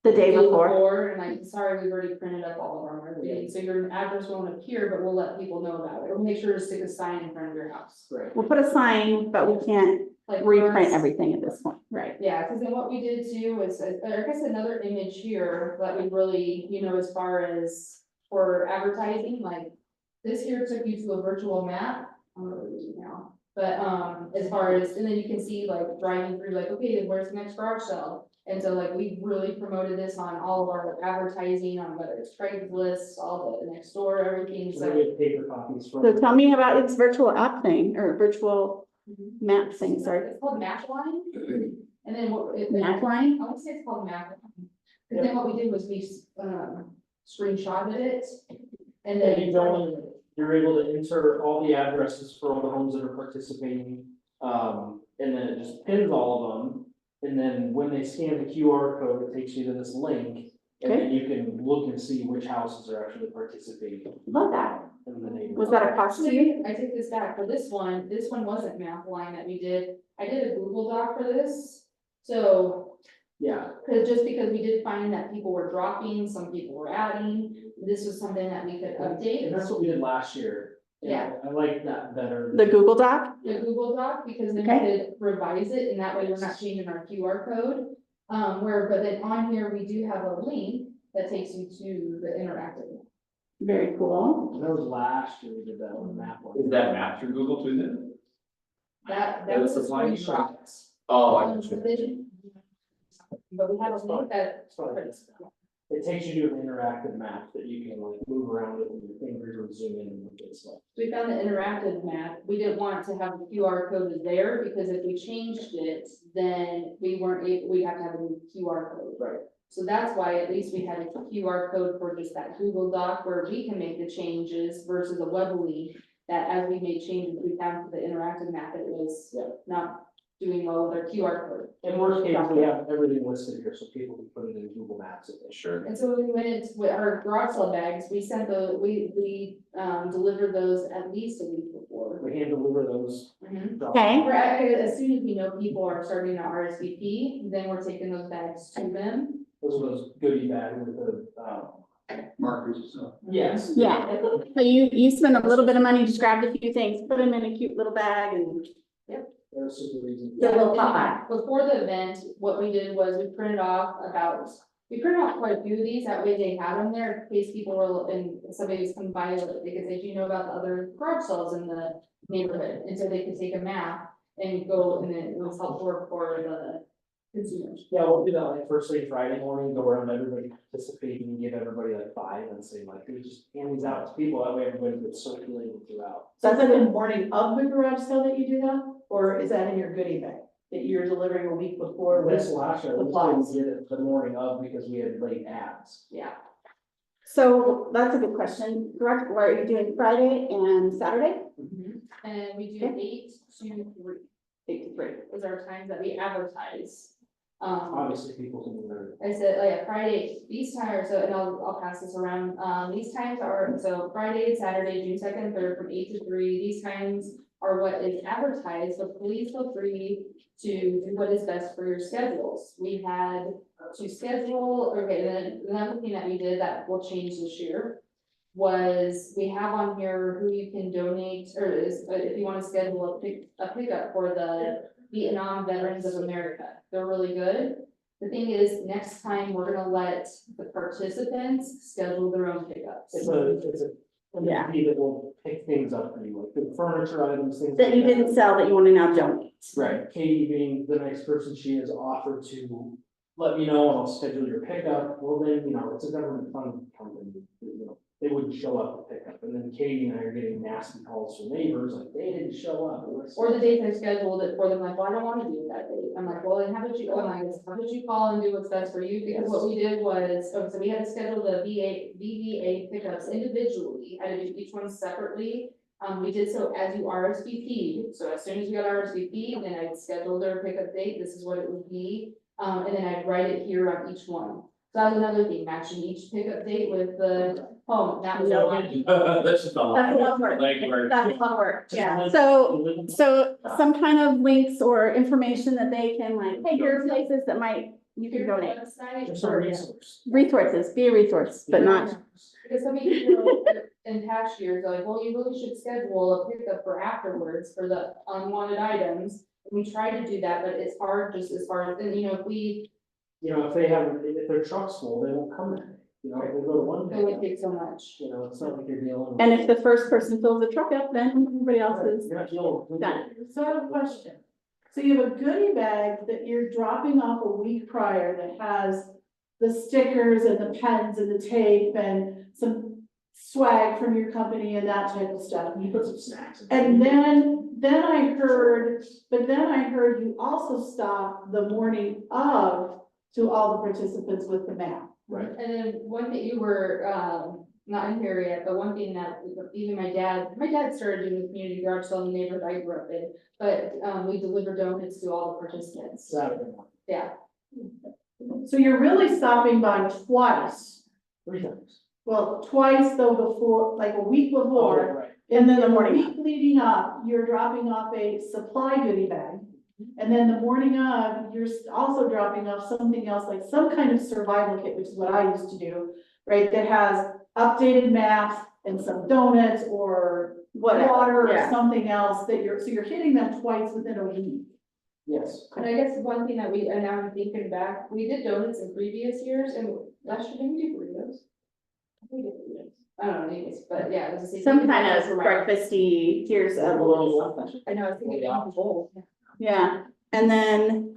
The day before? And like, sorry, we've already printed up all of our marketing, so your address won't appear, but we'll let people know about it, we'll make sure to stick a sign in front of your house. Right. We'll put a sign, but we can't Like reprint first- everything at this point, right? Yeah, because then what we did too was, I guess another image here that we really, you know, as far as for advertising, like. This here took you to a virtual map, I don't know what it is now, but as far as, and then you can see like driving through, like, okay, then where's the next garage sale? And so like we really promoted this on all of our advertising, on whether it's Craigslist, all the next door, everything, So so. we have paper copies from. So tell me about its virtual app thing, or virtual map thing, sorry. It's called Mapline, and then what? Mapline? I would say it's called Mapline. And then what we did was we screenshotted it. And And then. you go in, you're able to enter all the addresses for all the homes that are participating. And then it just pins all of them. And then when they scan the QR code, it takes you to this link. And then you can look and see which houses are actually participating Love that. in the neighborhood. Was that a cost to you? I take this back, for this one wasn't Mapline that we did, I did a Google Doc for this. So, Yeah, just because we did find that people were dropping, some people were adding, this was something that we could update. and that's what we did last year. And Yeah. I like that better. The Google Doc? The Google Doc, because then we could revise it, and that way we're not changing our QR code. But then on here, we do have a link that takes you to the interactive. Very cool. That was last year we did that on map one. Is that map through Google too then? That The was a supply chain. screenshot. Oh, I got you. But we have a link that. It's fine. It takes you to an interactive map that you can like move around with your fingers or zoom in and look at stuff. We found the interactive map. We didn't want to have the QR code there because if we changed it, then we weren't able, we'd have to have a new QR code. Right. So that's why at least we had a QR code for just that Google Doc where we can make the changes versus a web link. That as we made changes, we found for the interactive map, it was not doing well with our QR code. In worst case, we have everything listed here, so people can put it in Google Maps if they. Sure. And so we went with our garage sale bags, we sent we delivered those at least a week before. We hand deliver those. Okay. Or as soon as we know people are starting to RSVP, then we're taking those bags to them. Those are those goodie bags with the, Markers and stuff. yes. Yeah. So you spend a little bit of money, just grabbed a few things, put them in a cute little bag and. They're super easy. The little And pop bag. before the event, what we did was we printed off quite a few of these, that way they had them there in case people were, and somebody was coming by, they could say, do you know about the other garage sales in the neighborhood? And so they could take a map and go, and then it was helpful for the consumers. Yeah, we'll do that like first thing Friday morning, go around everybody participating and give everybody like 5 and say like, we just hand these out to people, that way everybody gets circulated throughout. So that's like the morning of the garage sale that you do that? Or is that in your goodie bag that you're delivering a week before This with? last year, we did it the morning of because we had late ads. Yeah. So that's a good question. Correct, where are you doing Friday and Saturday? And we do 8 to 3. 8 to 3. Those are times that we advertise. Obviously, people can do their. I said, like, Friday, these times, so, and I'll pass this around, these times are, so Friday and Saturday, June 2nd and 3rd from 8 to 3, these times are what is advertised, but please feel free to do what is best for your schedules. We had to schedule, okay, then another thing that we did that will change this year was we have on here who you can donate, or is, if you want to schedule a pickup for the Vietnam Veterans of America. They're really good. The thing is, next time, we're gonna let the participants schedule their own pickups. It's a Yeah. committee that will pick things up for you, like the furniture items, things. That like you didn't sell that you want to now donate. Right, Katie being the nice person she is, offered to let me know and I'll schedule your pickup. Well, then, it's a government funded company, they wouldn't show up to pick up. And then Katie and I are getting nasty calls from neighbors, like, they didn't show up. Or the date I scheduled it for them, like, well, I don't wanna do it that date. I'm like, well, then how about you, how about you call and do what's best for you? Because what we did was, so we had to schedule the VVA pickups individually, had to do each one separately. We did so as you RSVP'd, so as soon as we got RSVP, then I'd schedule their pickup date, this is what it would be. And then I'd write it here on each one. So that was another thing, matching each pickup date with the home, that was. That's just all. That's a lot of work. Like, we're. That's a lot of work, yeah. So some kind of links or information that they can like, hey, here are places that you can donate. Website, Just a resource. Resources, be a resource, but not. because some people in past years, are like, well, you really should schedule a pickup for afterwards for the unwanted items. We try to do that, but it's hard just as far as, and if we, if their truck's full, they won't come that day. If they go to one it would pickup, take so much. it's not like you're dealing with. And if the first person fills the truck up, then everybody else is You're not dealing with. done. So I have a question. So you have a goodie bag that you're dropping off a week prior that has the stickers and the pens and the tape and some swag from your company and that type of stuff. You put some snacks. in And there. then I heard you also stop the morning of to all the participants with the map. Right. And then one thing you were, not in here yet, but one thing that even my dad started doing the community garage sale in the neighborhood I grew up in, but, we deliver donuts to all the participants. Saturday morning, Yeah, So you're really stopping by twice. 3 times. Well, twice though before, like a week before. Right. And then the morning week leading up, you're dropping off a supply goodie bag. And then the morning of, you're also dropping off something else, like some kind of survival kit, which is what I used to do, right? That has updated maps and some donuts or Whatever, water or yeah. something else so you're hitting them twice within a week. Yes. and I guess one thing that and now I'm thinking back, we did donuts in previous years, and last year, didn't we do burritos? We did burritos. I don't know, anyways, but yeah, I was gonna say. Some kind that's of where my- breakfasty, here's a little something. I know, I was thinking of the bowl. Yeah, and then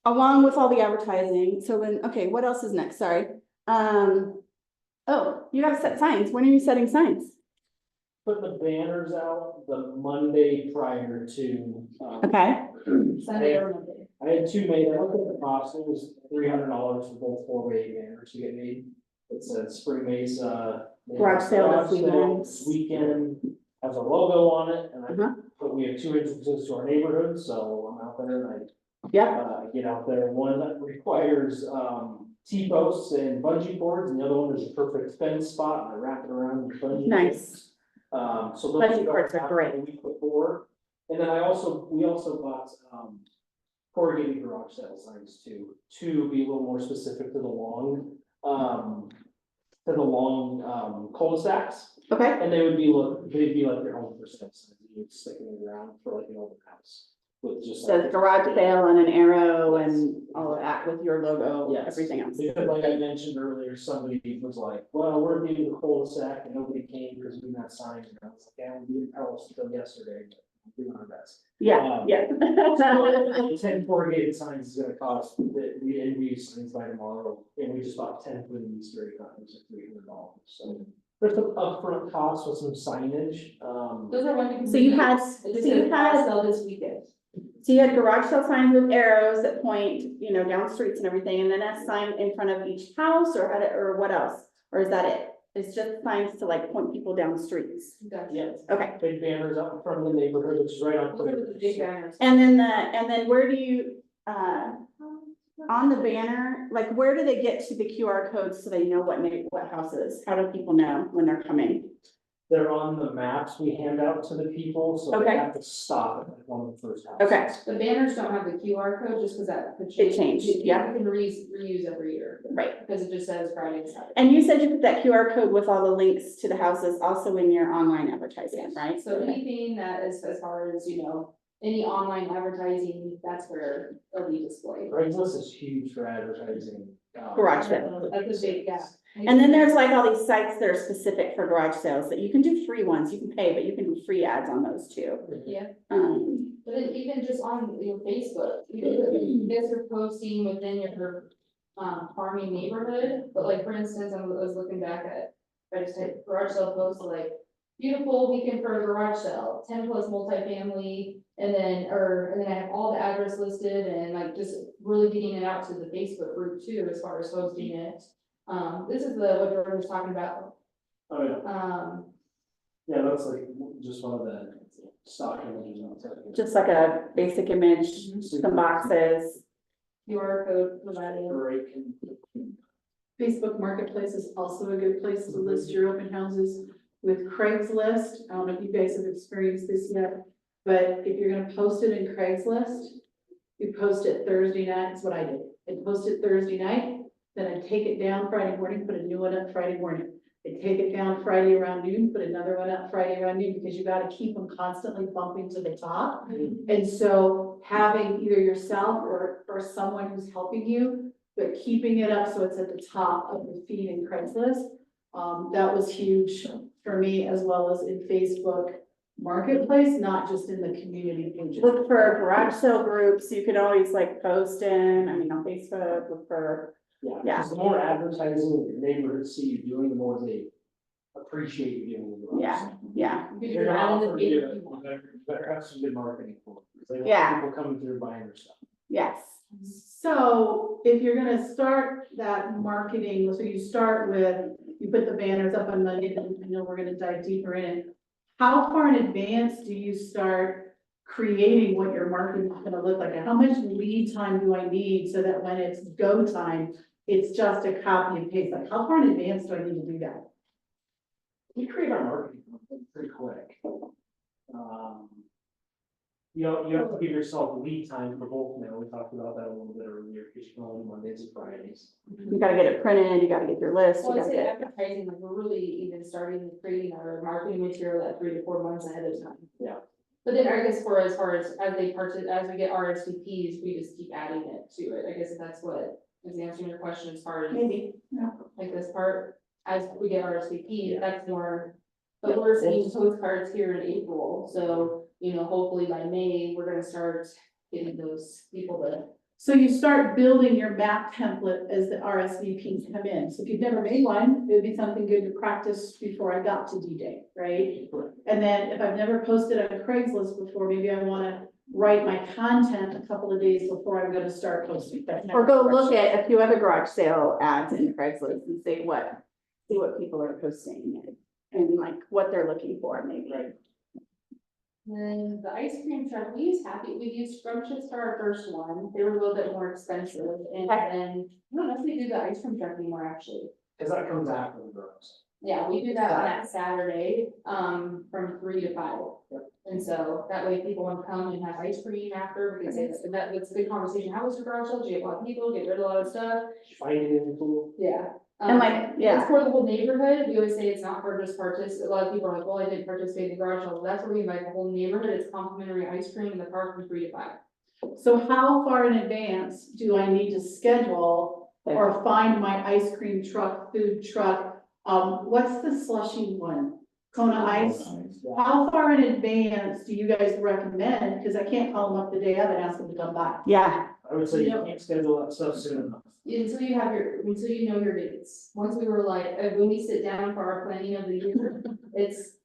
along with all the advertising, so then, okay, what else is next? Sorry. Oh, you gotta set signs. When are you setting signs? Put the banners out the Monday prior to, Okay, Sunday or Monday. I had two made, I looked at the cost, it was $300 for both 4x8 banners to get made. It said Spring Mesa. Garage sale this weekend. This weekend, has a logo on it, and Uh-huh. but we have 2 entrances to our neighborhood, so I'm out there and yeah, get out there. One that requires, T-posts and bungee cords, and the other one is a perfect fence spot, and I wrap it around with bungee. Nice. cords. So those Bungee go cords are out great. the week before. And then we also bought, corrugated garage sale signs too, to be a little more specific to the long, cul-de-sacs. okay. And they'd be like your home for sale signs, you'd stick them in the ground for like an open house. With just. So like- garage sale and an arrow and all of that with your logo, Yes. everything else. Because like I mentioned earlier, somebody was like, well, we're doing the cul-de-sac and nobody came because we got signs. And I was like, yeah, we didn't tell us until yesterday, but we're doing our best. Yeah, yeah. 10 corrugated signs is gonna cost, that we use signs by tomorrow, and we just bought 10 for the Easter egg hunt, it was like $300, so. There's some upfront costs with some signage, Those are one. So you had- It's so you gonna had- sell this weekend. So you had garage sale signs with arrows that point, you know, down streets and everything, and then a sign in front of each house, or or what else? Or is that it? It's just signs to like point people down streets? yeah, Okay, big banners out in front of the neighborhood, which is right on. Those are the big banners. and then where do you, on the banner, like where do they get to the QR codes so they know what houses? How do people know when they're coming? They're on the maps we hand out to the people, so Okay. they have to stop at like one of the first houses. Okay, The banners don't have the QR code just because that could It change. changed, yeah. You can reuse every year. right. Because it just says Friday and Saturday. And you said you put that QR code with all the links to the houses also in your online advertising, right? So anything that is as far as, you know, any online advertising, that's where it'll be displayed. Craigslist is huge for advertising. Garage sale. That's a big, yeah. And then there's like all these sites that are specific for garage sales that you can do free ones, you can pay, but you can do free ads on those too. Yeah. Um, But then even just on your Facebook, you guys are posting within your farming neighborhood, but like, for instance, I was looking back at, I just typed garage sale post, like, beautiful weekend for a garage sale, 10+ multifamily, and then I have all the address listed and like just really getting it out to the Facebook group too, as far as posting it. This is what Jordan was talking about, Oh, yeah. Yeah, that's like just one of the stock images. on it. just like a basic image, some boxes. QR code provided. Great. Facebook Marketplace is also a good place to list your open houses with Craigslist. I don't know if you guys have experienced this yet, but if you're gonna post it in Craigslist, you post it Thursday night, that's what I did. I post it Thursday night, then I take it down Friday morning, put a new one up Friday morning. I take it down Friday around noon, put another one up Friday around noon, because you gotta keep them constantly bumping to the top. And so having either yourself or someone who's helping you, but keeping it up so it's at the top of the feed in Craigslist. That was huge for me, as well as in Facebook Marketplace, not just in the community pages. Look for garage sale groups, you could always like post in, I mean, on Facebook, look for, Yeah, Yeah. because the more advertising your neighborhoods see you doing, the more they appreciate you doing the. yeah, yeah. You're gonna offer you better have some good marketing for it, because they want Yeah. people coming through buying your stuff. Yes, So if you're gonna start that marketing, so you start with, you put the banners up on Monday, and I know we're gonna dive deeper in it. How far in advance do you start creating what your marketing is gonna look like? And how much lead time do I need so that when it's go time, it's just a copy and paste? Like, how far in advance do I need to do that? We create our marketing pretty quick. You know, you have to give yourself lead time for both now, we talked about that a little bit earlier, because you can only Mondays and Fridays. you gotta get it printed, you gotta get your list, you Well, I'd gotta say get. advertising, like, we're really even starting creating our marketing material at 3 to 4 months ahead of time. Yeah. But then I guess as far as as we get RSVPs, we just keep adding it to it, I guess that's what is answering your question as far as Maybe, like this part. as we get RSVP, that's more. But we're seeing postcards here in April, so, you know, hopefully by May, we're gonna start getting those people to. So you start building your map template as the RSVPs come in. So if you've never made one, it would be something good to practice before I got to D-Day, right? And then if I've never posted on Craigslist before, maybe I wanna write my content a couple of days before I'm gonna start posting. Or go look at a few other garage sale ads in Craigslist and see what people are posting and like what they're looking for maybe. Right. And the ice cream truck, we used Scrumptious for our first one, they were a little bit more expensive, and then, I don't know if we do the ice cream truck anymore, actually. Cause that comes after the girls. Yeah, we do that on that Saturday, from 3 to 5. And so that way people want to come and have ice cream after, because it's a good conversation. How was your garage sale? Did you get a lot of people, get rid of a lot of stuff? Find it in the pool. Yeah. And like, yeah. It's for the whole neighborhood. We always say it's not for just a lot of people are like, well, I didn't participate in the garage sale. Well, that's where we invite the whole neighborhood. It's complimentary ice cream in the park from 3 to 5. So how far in advance do I need to schedule or find my ice cream truck, food truck? What's the slushy one? Kona Ice? How far in advance do you guys recommend? Because I can't call them up the day of and ask them to come by. Yeah, I would say you can't schedule that stuff soon enough. Until you know your dates. Once we were like, when we sit down for our planning of the year, it's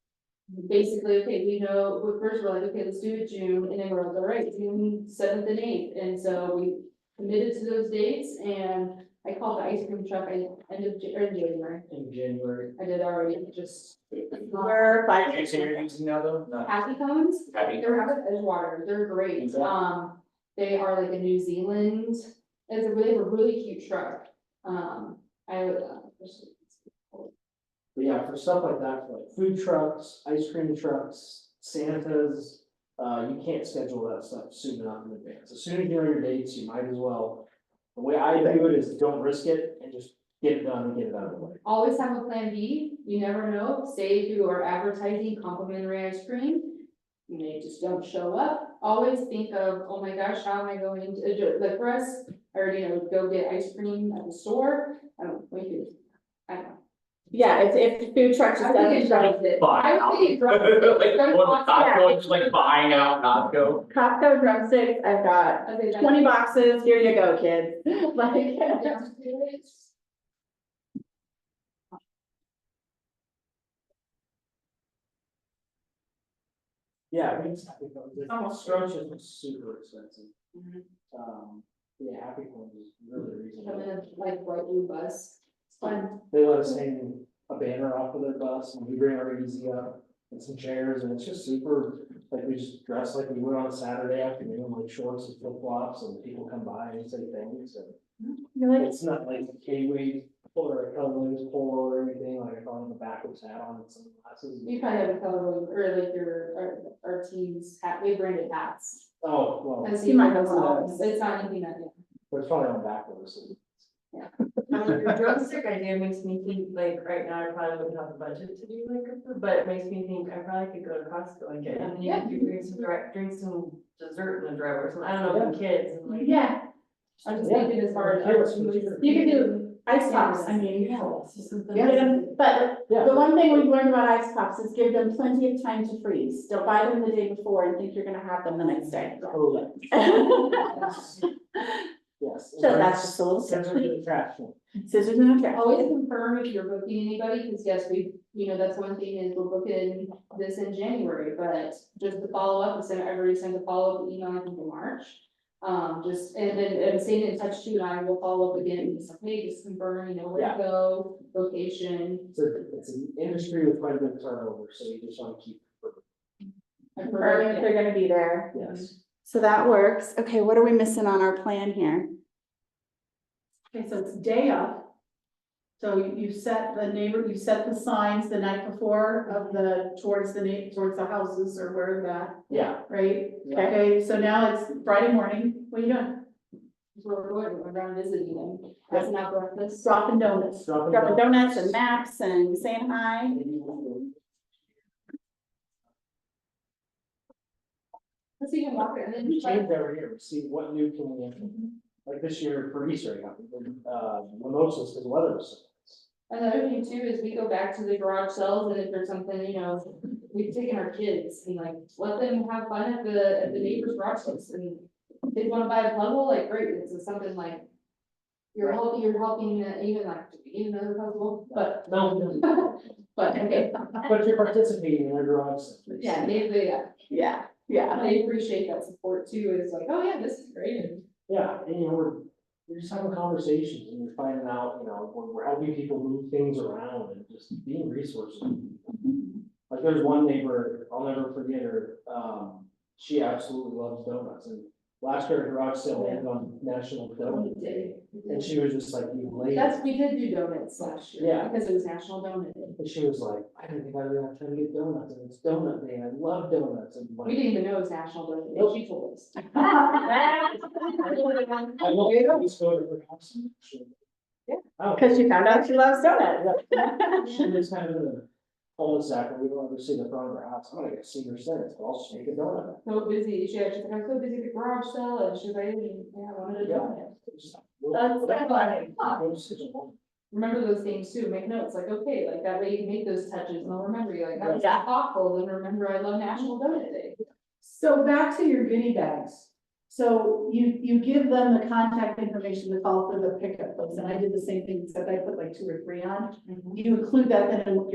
basically, okay, we know, first we're like, okay, let's do it June, and then we're like, all right, June 7th and 8th, and so we committed to those dates, and I called the ice cream truck end of January. In January. I did already, just. we're like, You're using now though? No. Happy cones, Happy. they're out of Edgewater, they're great, Okay. they are like a New Zealand, they have a really cute truck, I would, But yeah, for stuff like that, for like food trucks, ice cream trucks, Santas, you can't schedule that stuff soon enough in advance. As soon as you know your dates, you might as well. The way I do it is don't risk it and just get it done and get it out of the way. always have a plan B, you never know, say if you are advertising complimentary ice cream, you may just don't show up, always think of, oh my gosh, how am I going to do it, like for us, or, you know, go get ice cream at the store, I don't know. yeah, if the food truck just I think doesn't it's show. right. Buy I out. think it's right. Like, going to Costco, just like buying out Costco. Costco drumsticks, I've got Okay, 20 boxes, here you go, kids. Like, Yeah, I mean, it's happy cones. Almost. Scrunches was super expensive. Mhm. Yeah, happy cones is really Come in reasonable. a like white blue bus, it's fun. They let us hang a banner off of their bus and we bring our easy up and some chairs and it's just super, like we just dress like we would on a Saturday afternoon, like shorts and flip flops and people come by and say things and it's not like a K-Wade or a Cowboys polo or anything, like I call them a backwards hat on and some glasses. You probably have a color, or like our team's hat, we branded hats. Oh, well, As You you might might have one of know, those. it's not anything that, but it's probably on backwards. Your drumstick idea makes me think, like, right now, I probably wouldn't have the budget to do like a food, but it makes me think I probably could go to Costco and get, and then you Yeah. could drink some dessert in the driveway, so I don't know, for kids and like. yeah, I'm just Yeah. thinking as far as. you can do ice pops, I mean. Yeah. But Yeah. the one thing we've learned about ice pops is give them plenty of time to freeze. Don't buy them the day before and think you're gonna have them the next day. Correct. Yes. So that's just a little Scissors tip. in the trash. Scissors in the trash. Always confirm if you're booking anybody, because yes, that's one thing is we're booking this in January, but just to follow up, everybody send a follow-up email, I think in March. And then staying in touch too, and I will follow up again, and just like, hey, just confirm, where Yeah. to go, location. It's an industry with quite a bit of turnover, so you just want to keep. Confirming if they're gonna be there. Yes. So that works. Okay, what are we missing on our plan here? Okay, so it's day up. So you set the signs the night before of towards the houses or where that, Yeah. right? Yeah. Okay, so now it's Friday morning, what are you doing? We're around visiting them, passing out breakfast. Dropping donuts. Dropping donuts and maps and saying hi. Let's even walk it, and then We just like, change every year, we see what new can we implement. Like this year for Easter, I got mimosas because the weather was so nice. Another thing too is we go back to the garage sales and if there's something, you know, we've taken our kids and like, let them have fun at the neighbor's garage sales and if they wanna buy a puzzle, like, great, it's something like. You're helping even like, even another puzzle, but, No, but, okay, but you're participating in a garage sale. yeah, they appreciate that support too, it's like, oh yeah, this is great. And Yeah, and you know, we're just having conversations and we're finding out, you know, when we're helping people move things around and just being resources. Like there's one neighbor, I'll never forget her, she absolutely loves donuts and last year at garage sale, we had on National Donut Day. And she was just like, you late. we did do donuts last year. Yeah. Because it was National Donut Day. And she was like, I didn't think I would have time to get donuts and it's donut day and I love donuts and like. We didn't even know it was National Donut Day, she told us. I love just go to her house. Yeah. Cause you found out she loves donuts. She lives kind of in a cul-de-sac and we don't ever see the front of her house. I'm gonna get senior center, but I'll just make a donut. So busy, she's like, I'm so busy at the garage sale, and she's like, yeah, I wanted a donut. Remember those things too, make notes, like, okay, like that way you can make those touches, and I'll remember you, like, that's Yeah. thoughtful, and remember I love National Donut Day. So back to your goodie bags. So you give them the contact information to call for the pickup place, and I did the same thing, except I put like 2 or 3 on. You include that, then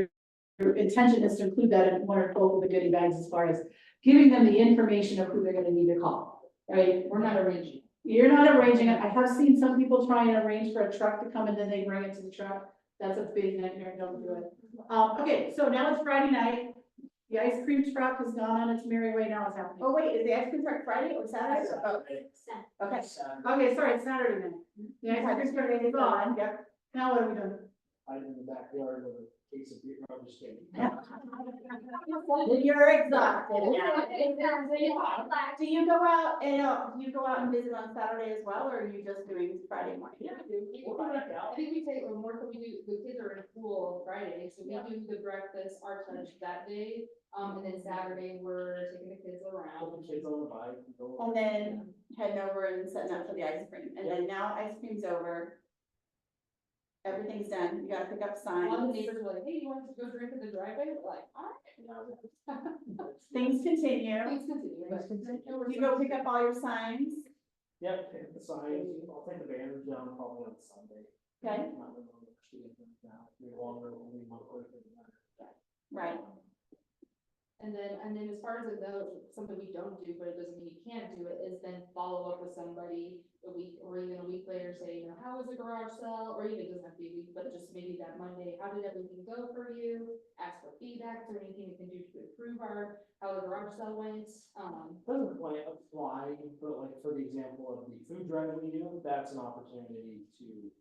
your intention is to include that in 1 or both of the goodie bags as far as giving them the information of who they're gonna need to call, right? We're not arranging. You're not arranging it. I have seen some people try and arrange for a truck to come and then they bring it to the truck. That's a big nightmare, don't do it. Okay, so now it's Friday night. The ice cream truck has gone on its merry way, now it's happening. Oh, wait, is the ice cream truck Friday or Saturday? Oh, Okay, okay, sorry, it's Saturday night. The ice cream truck is gone, yep. Now what are we doing? I'm in the backyard with a case of beer, I'm just kidding. You're exhausted now. Do you go out and visit on Saturday as well, or are you just doing Friday morning? Yeah, I think we take, or more, so we do, the kids are in a pool Friday, so we do the breakfast, our touch that day. And then Saturday, we're taking the kids around. Put the kids on the bike. and go. And then heading over and setting up for the ice cream, and then now ice cream's over. Everything's done, you gotta pick up One of the signs. neighbors were like, hey, you want us to go drink in the driveway? We're like, all right. Things continue. Thanks, continue, but. You go pick up all your signs, Yep, take the signs, I'll take the banners down probably on Sunday. okay? Not really on the street now, we longer, only one quicker than that. Right. And then as far as something we don't do, but it doesn't mean you can't do it, is then follow up with somebody a week or even a week later, say, you know, how was the garage sale? Or even it doesn't have to be a week, but just maybe that Monday, how did everything go for you? Ask for feedback, is there anything we can do to improve how the garage sale went? Doesn't quite apply, but like for the example of the food drive we do, that's an opportunity to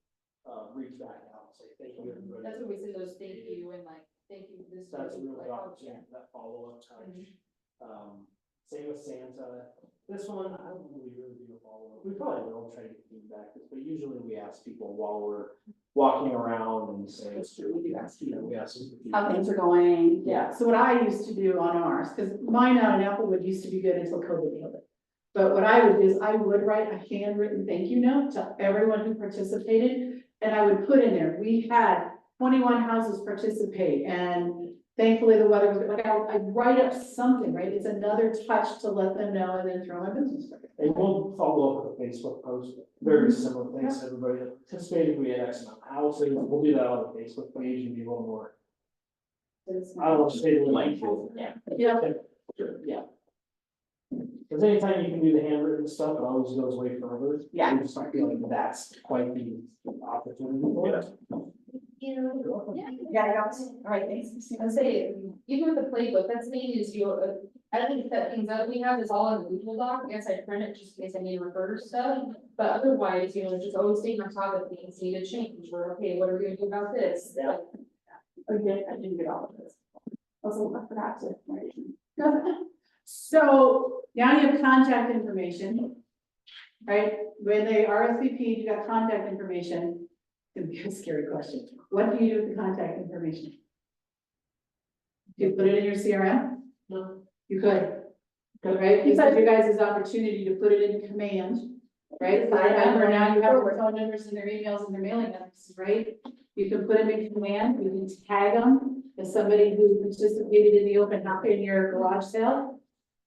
reach back out and say, thank you, everybody. That's when we say those thank you and like, thank you this. That's a week, really like, opportunity, that follow-up touch. Same with Santa. This one, I don't know, we really do a follow-up. We probably will try to get feedback, but usually we ask people while we're walking around and say, we ask, you know, we ask. How things are going, yeah. So what I used to do on ours, because mine out in Applewood used to be good until COVID nailed it. But what I would do is I would write a handwritten thank you note to everyone who participated. And I would put in there, we had 21 houses participate and thankfully the weather was, like, I'd write up something, right? It's another touch to let them know and then throw my business card. And we'll follow up with a Facebook post, very similar things, everybody that participated, we had X amount of houses, we'll do that on the Facebook page and be a little more. I will say it like, Yeah. yeah. Cause anytime you can do the handwritten stuff, it always goes way further. Yeah. I just don't feel like that's quite the opportunity for it. Yeah. Yeah, all right, thanks. I say, even with the playbook, that's neat is I don't set things up, we have this all in the Google Doc, I guess I print it just in case I need to refer to stuff. But otherwise, just always staying on top of things need to change, we're, okay, what are we gonna do about this? Yeah. Okay, I didn't get all of this. Also, I forgot to. So now you have contact information. Right, when they RSVP, you got contact information. It's gonna be a scary question. What do you do with the contact information? Do you put it in your CRM? No. You could. Right, because you guys' opportunity to put it in command, right? Phone number, now you have their phone numbers and their emails and their mailing addresses, right? You can put them in command, you can tag them as somebody who participated in the open house in your garage sale.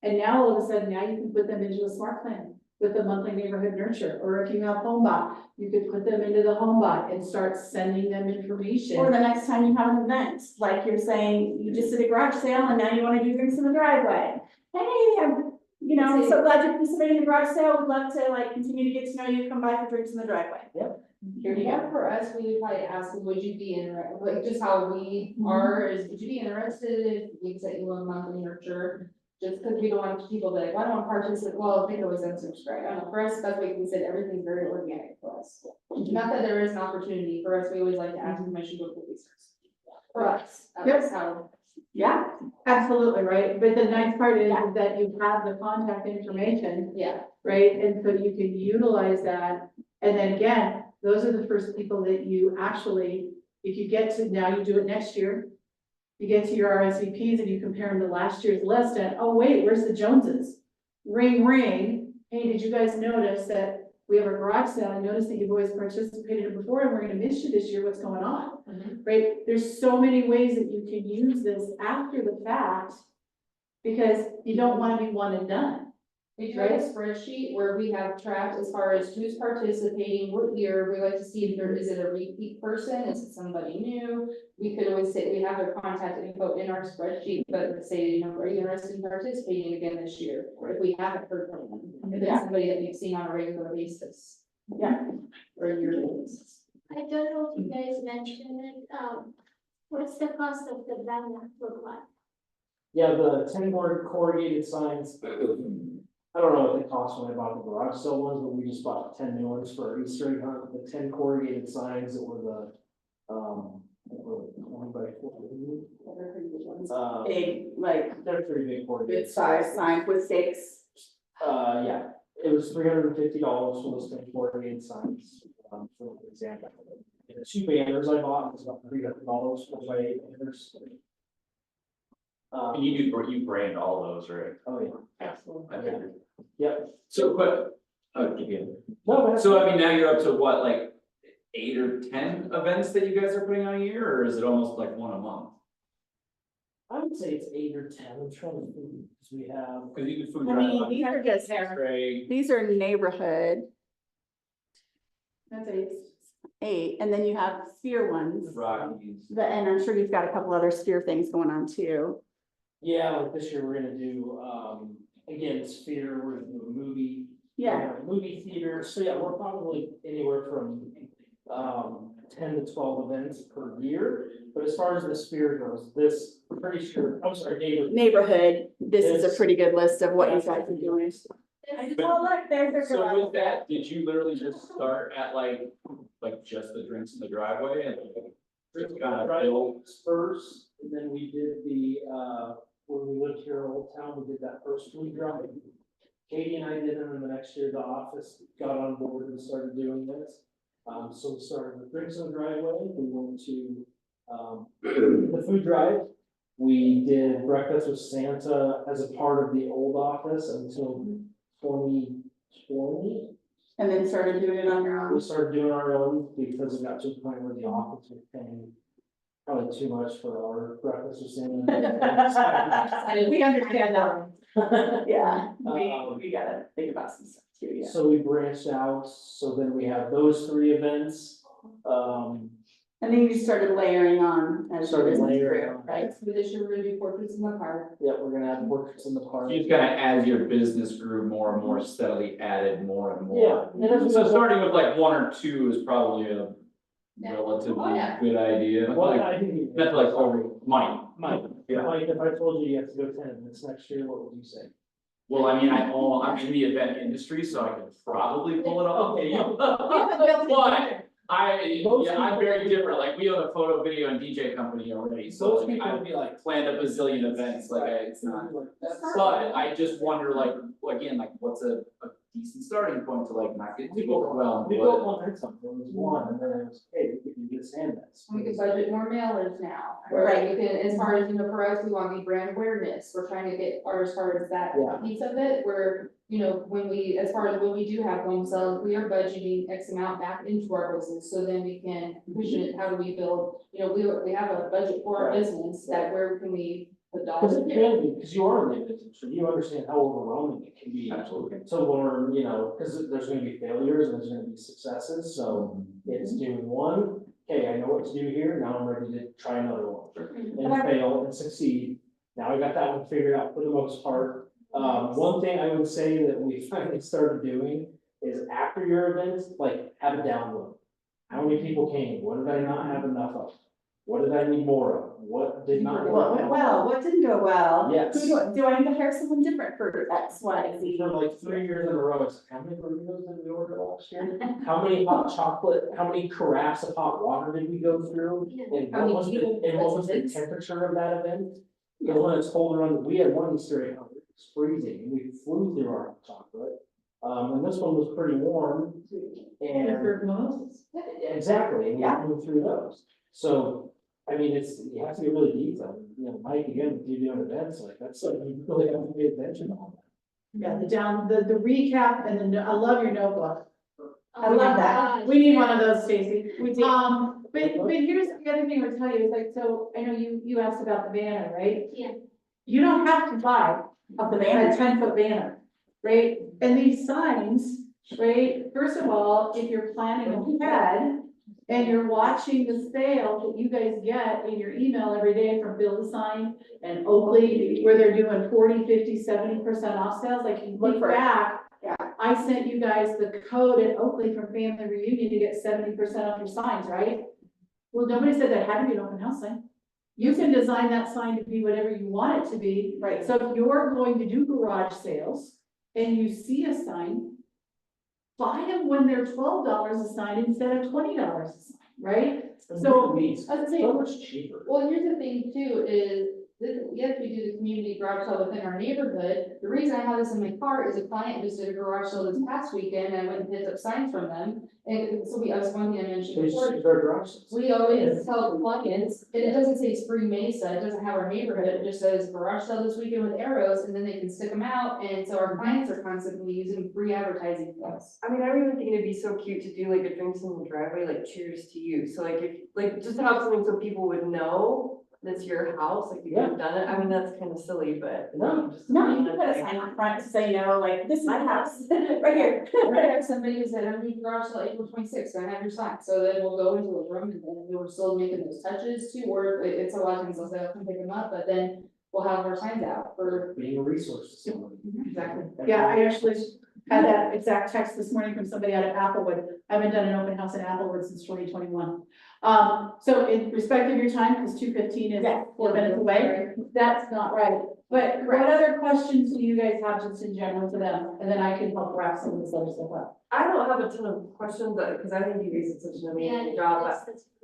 And now all of a sudden, now you can put them into a smart plan with the monthly neighborhood nurture, or if you have HomeBot, you could put them into the HomeBot and start sending them information. Or the next time you have an event, like you're saying, you just did a garage sale and now you wanna do drinks in the driveway. Hey, I'm so glad you're participating in the garage sale, would love to like continue to get to know you, come by for drinks in the driveway. Here you Yeah, go. for us, we would probably ask, would you be interested, like, just how we are, is, would you be interested if we set you a monthly nurture? Just because we don't want people to be like, well, I don't want to participate, well, I think it was unsubscribed, I don't know, for us, that's what we said, everything's very organic for us. Not that there is an opportunity, for us, we always like to ask permission to go research. For us, that's how. Yeah, absolutely, right? But the nice part is that you have the contact information, Yeah. right? And so you can utilize that. And then again, those are the first people that you actually, if you get to, now you do it next year. You get to your RSVPs and you compare them to last year's list and, oh wait, where's the Joneses? Ring, ring. Hey, did you guys notice that we have a garage sale? I noticed that you've always participated before and we're gonna miss you this year. What's going on? Right? There's so many ways that you can use this after the fact because you don't want to be one and done. We do have a spreadsheet where we have tracked as far as who's participating, what year, we like to see if there, is it a repeat person, is it somebody new? We could always say, we have their contact info in our spreadsheet, but say, you know, are you interested in participating again this year? Or if we haven't heard from them, if it's somebody that we've seen on a regular basis. Yeah. Or a yearly basis. I don't know if you guys mentioned it, what's the cost of the banner look like? Yeah, the 10 board corrugated signs, I don't know what they cost when I bought the garage sale ones, but we just bought 10 new ones for our Easter egg hunt, the 10 corrugated signs that were the, 20 by 40. Big, like, They're pretty big corrugated. good size signs with stakes. Yeah, it was $350 for those 10 corrugated signs, for example. And the 2 banners I bought was about $300 for my 8 banners. And you brand all those, right? Oh, yeah, absolutely. I figured. Yep. So, but, again, No, but so I mean, now you're up to what, like 8 or 10 events that you guys are putting on a year, or is it almost like one a month? I would say it's 8 or 10, I'm trying to think, because we have. Cause you do food I mean, drive, these are just, Great. these are neighborhood, That's 8. 8, and then you have sphere ones. Rockies. And I'm sure you've got a couple other sphere things going on too. Yeah, like this year we're gonna do, again, Sphere, we're gonna do a movie. Yeah. we're gonna have a movie theater, so yeah, we're probably anywhere from, 10 to 12 events per year. But as far as the Sphere goes, this, pretty sure, I'm sorry, David. Neighborhood, this is a Yes. pretty good list of what you guys are doing. Well, look, there's their So garage with sale. that, did you literally just start at like just the drinks in the driveway and just kind of build? First, and then we did the, when we lived here in Old Town, we did that first food drive. Katie and I did it, and the next year the office got on board and started doing this. So we started with drinks in the driveway, we went to, the food drive. We did breakfast with Santa as a part of the old office until 2020. And then started doing it on your We own. started doing our own because it got to the point where the office was paying probably too much for our breakfast or something. We understand that. Yeah, Um, we gotta think about some stuff too, yeah. So we branched out, so then we have those 3 events. And then you started layering on as your Started business layering grew, on. right? So this year we're gonna do portraits in the park. Yeah, we're gonna have portraits in the park. You just kind of, as your business grew more and more steadily added more and Yeah. more. and as we So go- starting with like 1 or 2 is probably a Yeah. relatively Oh, yeah. good idea. Well, Like, I think. not like over money. Mike, Yeah. Mike, if I told you you have to go 10 events next year, what would you say? Well, I mean, I'm in the event industry, so I could probably pull it off. Okay, yeah. But Most I'm people- very different, like, we own a photo, video and DJ company already, so Most like, people would I be like. planned a bazillion events, like, it's not. That's- But I just wonder, like, again, like, what's a decent starting point to like not get We too built overwhelmed. one, it was one, and then it was, hey, we can do this and this. We can budget more mailers now, where Right. we can, as far as, you know, for us, we want the brand awareness, we're trying to get, or as far as that Yeah. piece of it, where, you know, when we, as far as when we do have home sales, we are budgeting X amount back into our business, so then we can push it, how do we build, you know, we have a budget for our business, that where can we put Because dollars it in there? can be, because you are limited, so you understand how overwhelming it can be. Absolutely. To learn, you know, because there's gonna be failures and there's gonna be successes, so it's doing one, okay, I know what to do here, now I'm ready to try another one. And fail and succeed, now I got that one figured out for the most part. One thing I would say that we finally started doing is after your events, like, have a download. How many people came, what did I not have enough of? What did I need more of? What did not What work? went well, what didn't go well? Yes. Who do I need to hire someone different for X, Y, Z? For like 3 years in a row, it's how many burritos did we order last year? How many hot chocolate, how many carafes of hot water did we go through? And How what many was the, people and what was the attended? temperature of that event? Because when it's colder on, we had one Easter egg, hunt, it was freezing, and we flew through our hot chocolate. And this one was pretty warm, and exactly, and we flew through those. So, I mean, you have to be really detailed, you know, Mike, again, if you're doing events, like, that's like, you really have to pay attention on that. Yeah, the recap and then, I love your notebook. I Oh love my that. gosh. We need one of those, Stacy. We do. But here's the other thing I would tell you, is like, so I know you asked about the banner, right? Yeah. You don't have to buy a 10-foot banner, right? And these signs, right, first of all, if you're planning ahead and you're watching the sale that you guys get in your email every day from Build a Sign and Oakley, where they're doing 40, 50, 70% off sales, like you look back. Yeah. I sent you guys the code at Oakley from Family Reunion to get 70% off your signs, right? Well, nobody said that had to be an open house sign. You can design that sign to be whatever you want it to be. Right. So if you're going to do garage sales and you see a sign, buy them when they're $12 a sign instead of $20 a sign, right? So, It's I was so saying, much cheaper. well, here's the thing too, is this, yes, we do the community garage sale within our neighborhood. The reason I have this in my car is a client just did a garage sale this past weekend, and I went and picked up signs from them. And so I was one thing I mentioned They just before, use our garage sales. we always tell clients, and it doesn't say Spring Mesa, it doesn't have our neighborhood, it just says garage sale this weekend with arrows, and then they can stick them out, and so our clients are constantly using free advertising for us. I mean, I'm even thinking it'd be so cute to do like a drinks in the driveway, like cheers to you, so like if, like, just to have something so people would know that's your house, like you could have done it, I mean, that's kind of silly, but. No. No, you can put a sign on front to say, you know, like, this is my house, right here. I have somebody who said, I'm doing garage sale April 26th, I have your sign, so then we'll go into a room and then we were still making those touches too, or it's a lot of times I'll say, I'll come pick them up, but then we'll have our signs out for. Being a resource to somebody. Exactly. yeah, I actually had that exact text this morning from somebody out of Applewood. I haven't done an open house in Applewood since 2021. So in respect of your time, because 2:15 is Yeah. 4 minutes away, that's not right. But what other questions do you guys have just in general to them? And then I can help wrap some of this other stuff up. I don't have a ton of questions, because I think you guys did such an amazing job, but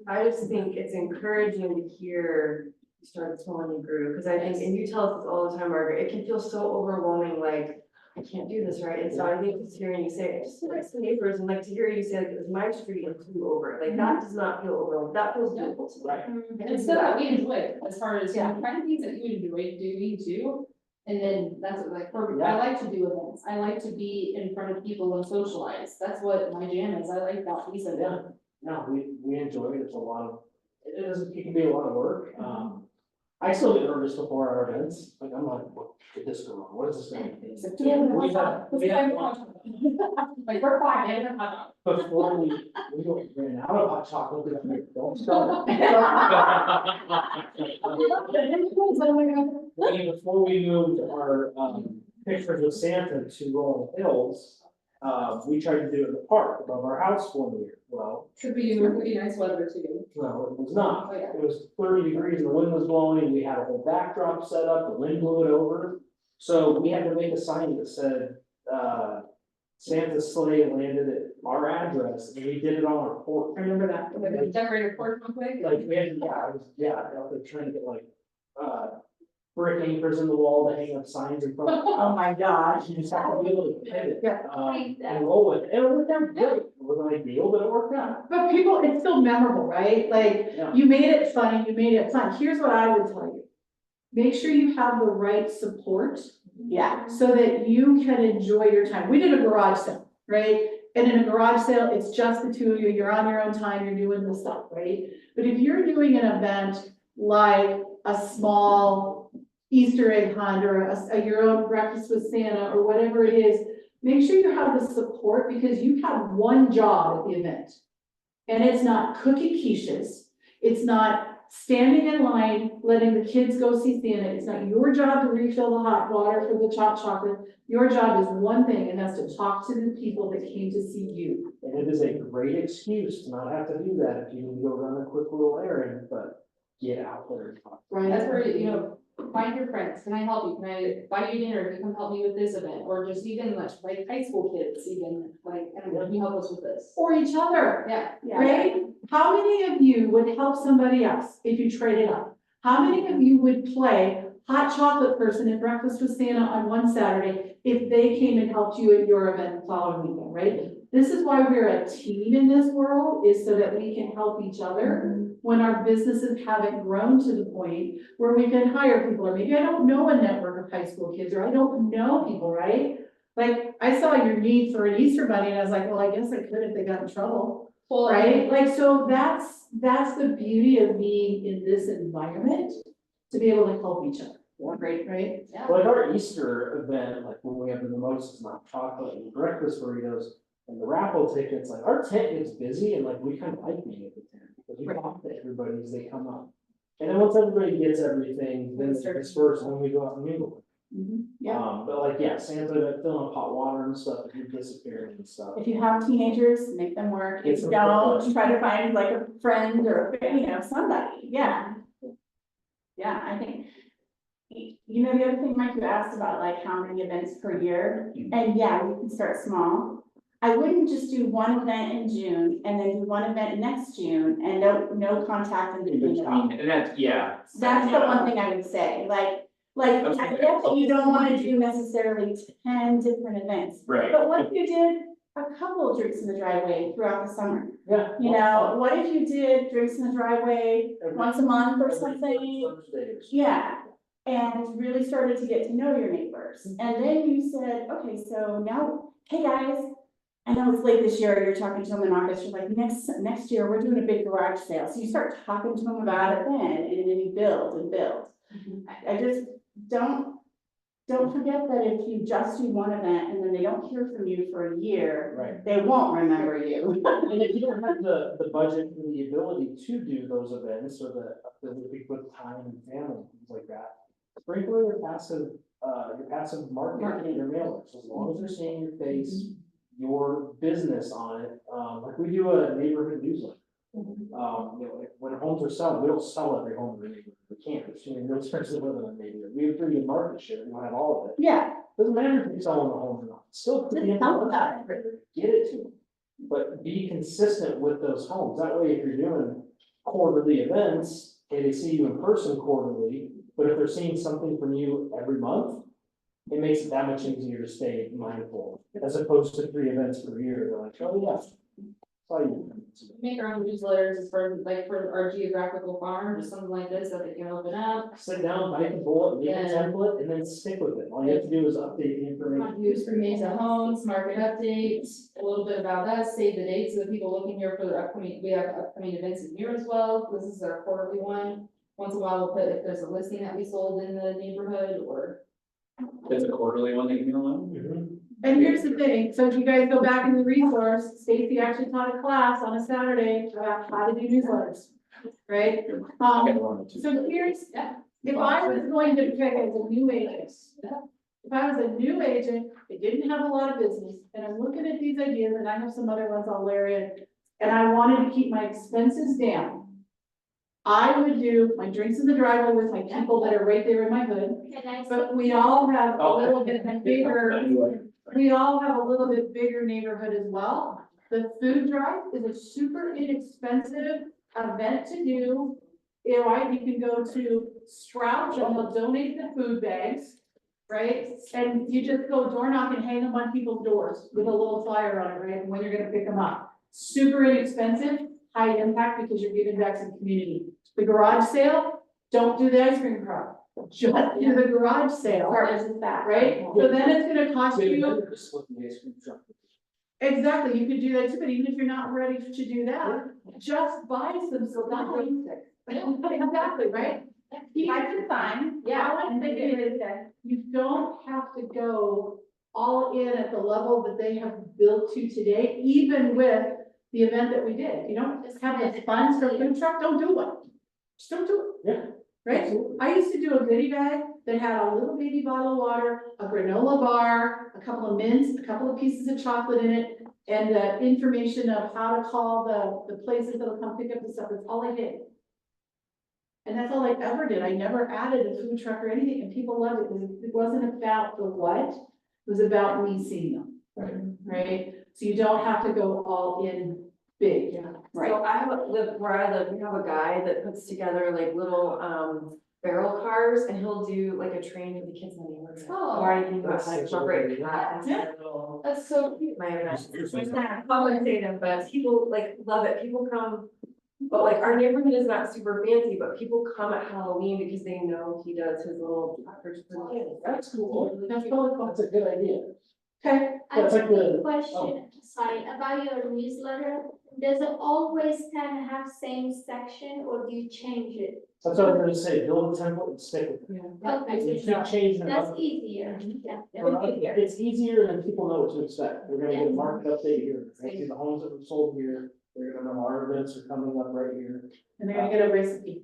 I just think it's encouraging to hear you started small and you grew, because I think, and you tell us this all the time, Margaret, it can feel so overwhelming, like, I can't do this, right? And so I think just hearing you say, just like some neighbors, and like to hear you say, like, it was my street and flew over, like, that does not feel overwhelming, that feels doable to me. Right. And it's stuff that we enjoy, as far as, you know, kind of things that you enjoy doing too. And then that's what, like, perfect, I like to do events, I like to be in front of people and socialize, that's what my jam is, I like that piece of it. Yeah, no, we enjoy it, it's a lot of, it can be a lot of work, I still get nervous before our events, like, I'm like, what did this go wrong, what is this gonna be? We have one- Like, we're fine, man, Before we ran out of hot chocolate, we like, don't start. Before we moved our, pictures of Santa to Rolling Hills, we tried to do it in the park above our house one year, well, Could be really nice weather too. no, it was not. Oh, yeah. It was 30 degrees, the wind was blowing, we had a whole backdrop set up, the wind blew it over. So we had to make a sign that said, Santa's sleigh landed at our address, and we did it on our porch. I remember that. Like, decorate a porch real quick. Like, we had, I was out there trying to get like, brick anchors in the wall to hang up signs in front. Oh my gosh. You just have to be able to pivot, Yeah. and roll with it. And it worked out great. It wasn't ideal, but it worked out. But people, it's still memorable, right? Like, Yeah. you made it funny, you made it fun. Here's what I would tell you. Make sure you have the right support. Yeah. So that you can enjoy your time. We did a garage sale, right? And in a garage sale, it's just the two of you, you're on your own time, you're doing the stuff, right? But if you're doing an event like a small Easter egg hunt or your own breakfast with Santa or whatever it is, make sure you have the support because you have one job at the event. And it's not cookie quiches, it's not standing in line, letting the kids go see Santa. It's not your job to refill the hot water for the chopped chocolate. Your job is one thing, and that's to talk to the people that came to see you. And it is a great excuse to not have to do that if you need to go run a quick little errand, but get out there and talk. Right? That's where, you know, find your friends, can I help you, can I buy you dinner, can you come help me with this event, or just even like high school kids, even, like, can you help us with this? For each other, Yeah. right? How many of you would help somebody else if you traded up? How many of you would play hot chocolate person at Breakfast with Santa on one Saturday if they came and helped you at your event the following weekend, right? This is why we're a team in this world, is so that we can help each other when our businesses haven't grown to the point where we can hire people, or maybe I don't know a network of high school kids, or I don't know people, right? Like, I saw your need for an Easter bunny, and I was like, well, I guess I could if they got in trouble, Well, right? Like, so that's the beauty of being in this environment, to be able to help each other. Great, right? Like our Easter event, like when we have the mimosas, not chocolate and breakfast burritos and the raffle tickets, like our tent gets busy and like we kind of like being at the tent because we talk to everybody as they come up. And then once everybody gets everything, then it's dispersed and we go out and mingle. Yeah. But like, yeah, Santa filling up hot water and stuff, if you disappear and stuff. If you have teenagers, make them work. If It's you a- don't, try to find like a friend or, somebody, yeah. Yeah, I think, you know, the other thing, Mike, you asked about like how many events per year, and yeah, we can start small. I wouldn't just do one event in June and then do one event next June and no contact in between at all. And that's, yeah. That's the one thing I would say, like, I get that you don't wanna do necessarily 10 different events. Right. But what if you did a couple of drinks in the driveway throughout the summer? Yeah. You know, what if you did drinks in the driveway once a month or Every something? Thursday or something. Yeah, and really started to get to know your neighbors. And then you said, okay, so now, hey guys, I know it's late this year, you're talking to them in August, you're like, next year, we're doing a big garage sale. So you start talking to them about it then, and then you build and build. I just don't forget that if you just do one event and then they don't hear from you for a year, Right. they won't remember you. And if you don't have the budget and the ability to do those events or the big with time and family, things like that, sprinkle your passive marketing, your mailers, as long as they're seeing your face, your business on it, like we do a neighborhood newsletter. You know, like when homes are selling, we don't sell every home in the neighborhood, we can't, there's too many realtors that live in a neighborhood, we have pretty good market share, we don't have all of it. Yeah, Doesn't matter if you're selling the home or not, still put the Just tell them about information, get it to them. But be consistent with those homes, that way if you're doing quarterly events, okay, they see you in person quarterly, but if they're seeing something from you every month, it makes it that much easier to stay mindful, as opposed to 3 events per year, they're like, oh yeah. Saw you. Make our own newsletters for our geographical farm, just something like this that they can open up. Sit down, bite the bullet, make a Yeah. template, and then stick with it, all you have to do is update the information. Use for Mesa Homes, market updates, a little bit about us, save the dates, so the people looking here for the upcoming, we have upcoming events in here as well. This is our quarterly one. Once in a while, we'll put if there's a listing that we sold in the neighborhood or. It's a quarterly one that you can allow. and here's the thing, so if you guys go back in the resource, Stacy actually taught a class on a Saturday about how to do newsletters, right? So here's, if I was going to pick as a new agent, if I was a new agent, that didn't have a lot of business, and I'm looking at these ideas, and I have some other ones I'll layer in, and I wanted to keep my expenses down, I would do my drinks in the driveway with my people that are right there in my hood, Can I? but we all have a little bit bigger, we all have a little bit bigger neighborhood as well. The food drive is a super inexpensive event to do. you can go to Sprouts and they'll donate the food bags, right? And you just go door knock and hang them on people's doors with a little flyer on it, right, when you're gonna pick them up. Super inexpensive, high impact because you're giving back to the community. The garage sale, don't do the ice cream truck, just do the garage sale, Garbage is bad. right? So then it's gonna cost Maybe you, vendor just split the ice cream truck. exactly, you could do that too, but even if you're not ready to do that, just buy some supplies. Exactly, right? I can find. Yeah, I'm thinking you don't have to go all in at the level that they have built to today, even with the event that we did. If you don't have the funds for food truck, don't do it. Just don't do it. Yeah. Right? Absolutely. I used to do a goodie bag that had a little baby bottle of water, a granola bar, a couple of mints, a couple of pieces of chocolate in it, and the information of how to call the places that'll come pick up the stuff. That's all I did. And that's all I ever did. I never added a food truck or anything, and people loved it, because it wasn't about the what, it was about me seeing them. Right? So you don't have to go all in big. Right. So where I live, we have a guy that puts together like little, barrel cars, and he'll do like a train for the kids in the neighborhood. Oh. Or anything That's like such a corporate great cat. Yeah. That's so cute. My event. Here's It's something. not compensated, but people like love it. People come. But like our neighborhood is not super fancy, but people come at Halloween because they know he does his little tractors for the kids. That's cool. That's totally cool. That's a good idea. Okay. I That's have like a the- question, sorry, about your newsletter. Does it always kind of have same section or do you change it? That's what I'm gonna say, build a template and stick with it. Okay, You keep changing it that's up. easier, yeah. It's easier and people know what to expect. We're gonna get a market update here. They're gonna see the homes that were sold here. They're gonna know our events are coming up right here. And they're gonna get a recipe.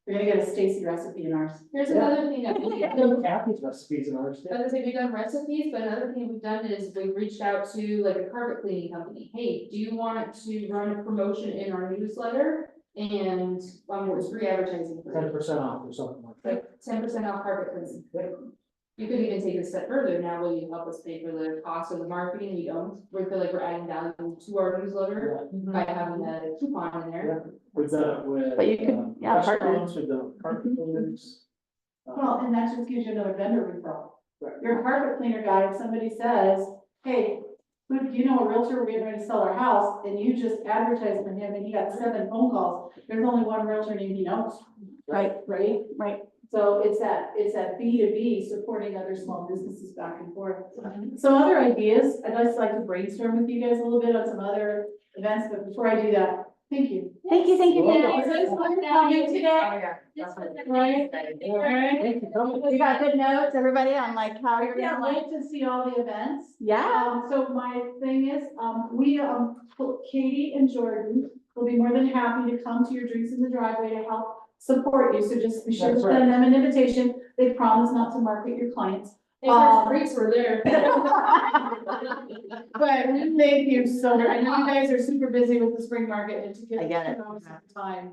They're gonna get a Stacy recipe in ours. Here's Yeah. another thing that we Kathy's recipes in ours. I was gonna say, we've done recipes, but another thing we've done is we've reached out to like a carpet cleaning company. Hey, do you want to run a promotion in our newsletter? And, it's free advertising for 10% off or something like that. like 10% off carpet cleaning. You could even take it a step further. Now, will you help us pay for the cost of the marketing? We don't. We feel like we're adding value to our newsletter by having a coupon in there. We've done it with. But you could, yeah, partner. Restaurants, we've done it with carpet cleaners. Well, and that just gives you another vendor referral. Right. You're a carpet cleaner guy, if somebody says, hey, who, do you know a realtor, we're getting ready to sell our house, and you just advertised for him and he got 7 phone calls, there's only one realtor named he knows. Right. So it's that B2B supporting other small businesses back and forth. Some other ideas, I'd just like to brainstorm with you guys a little bit on some other events, but before I do that, thank you. Thank you, thank you, thank Yeah, you. this was Coming a- today. Yeah. this was a Right. nice- Thank you for coming. You got good notes, everybody, on like how I you're can't gonna like, wait to see all the events. yeah. So my thing is, Katie and Jordan will be more than happy to come to your drinks in the driveway to help support you, so just be sure to That's send them an invitation. They promise not to market your clients. Hey, our freaks were there. But thank you so much. I know you guys are super busy with the spring market and to get I get it. 2 hours of time.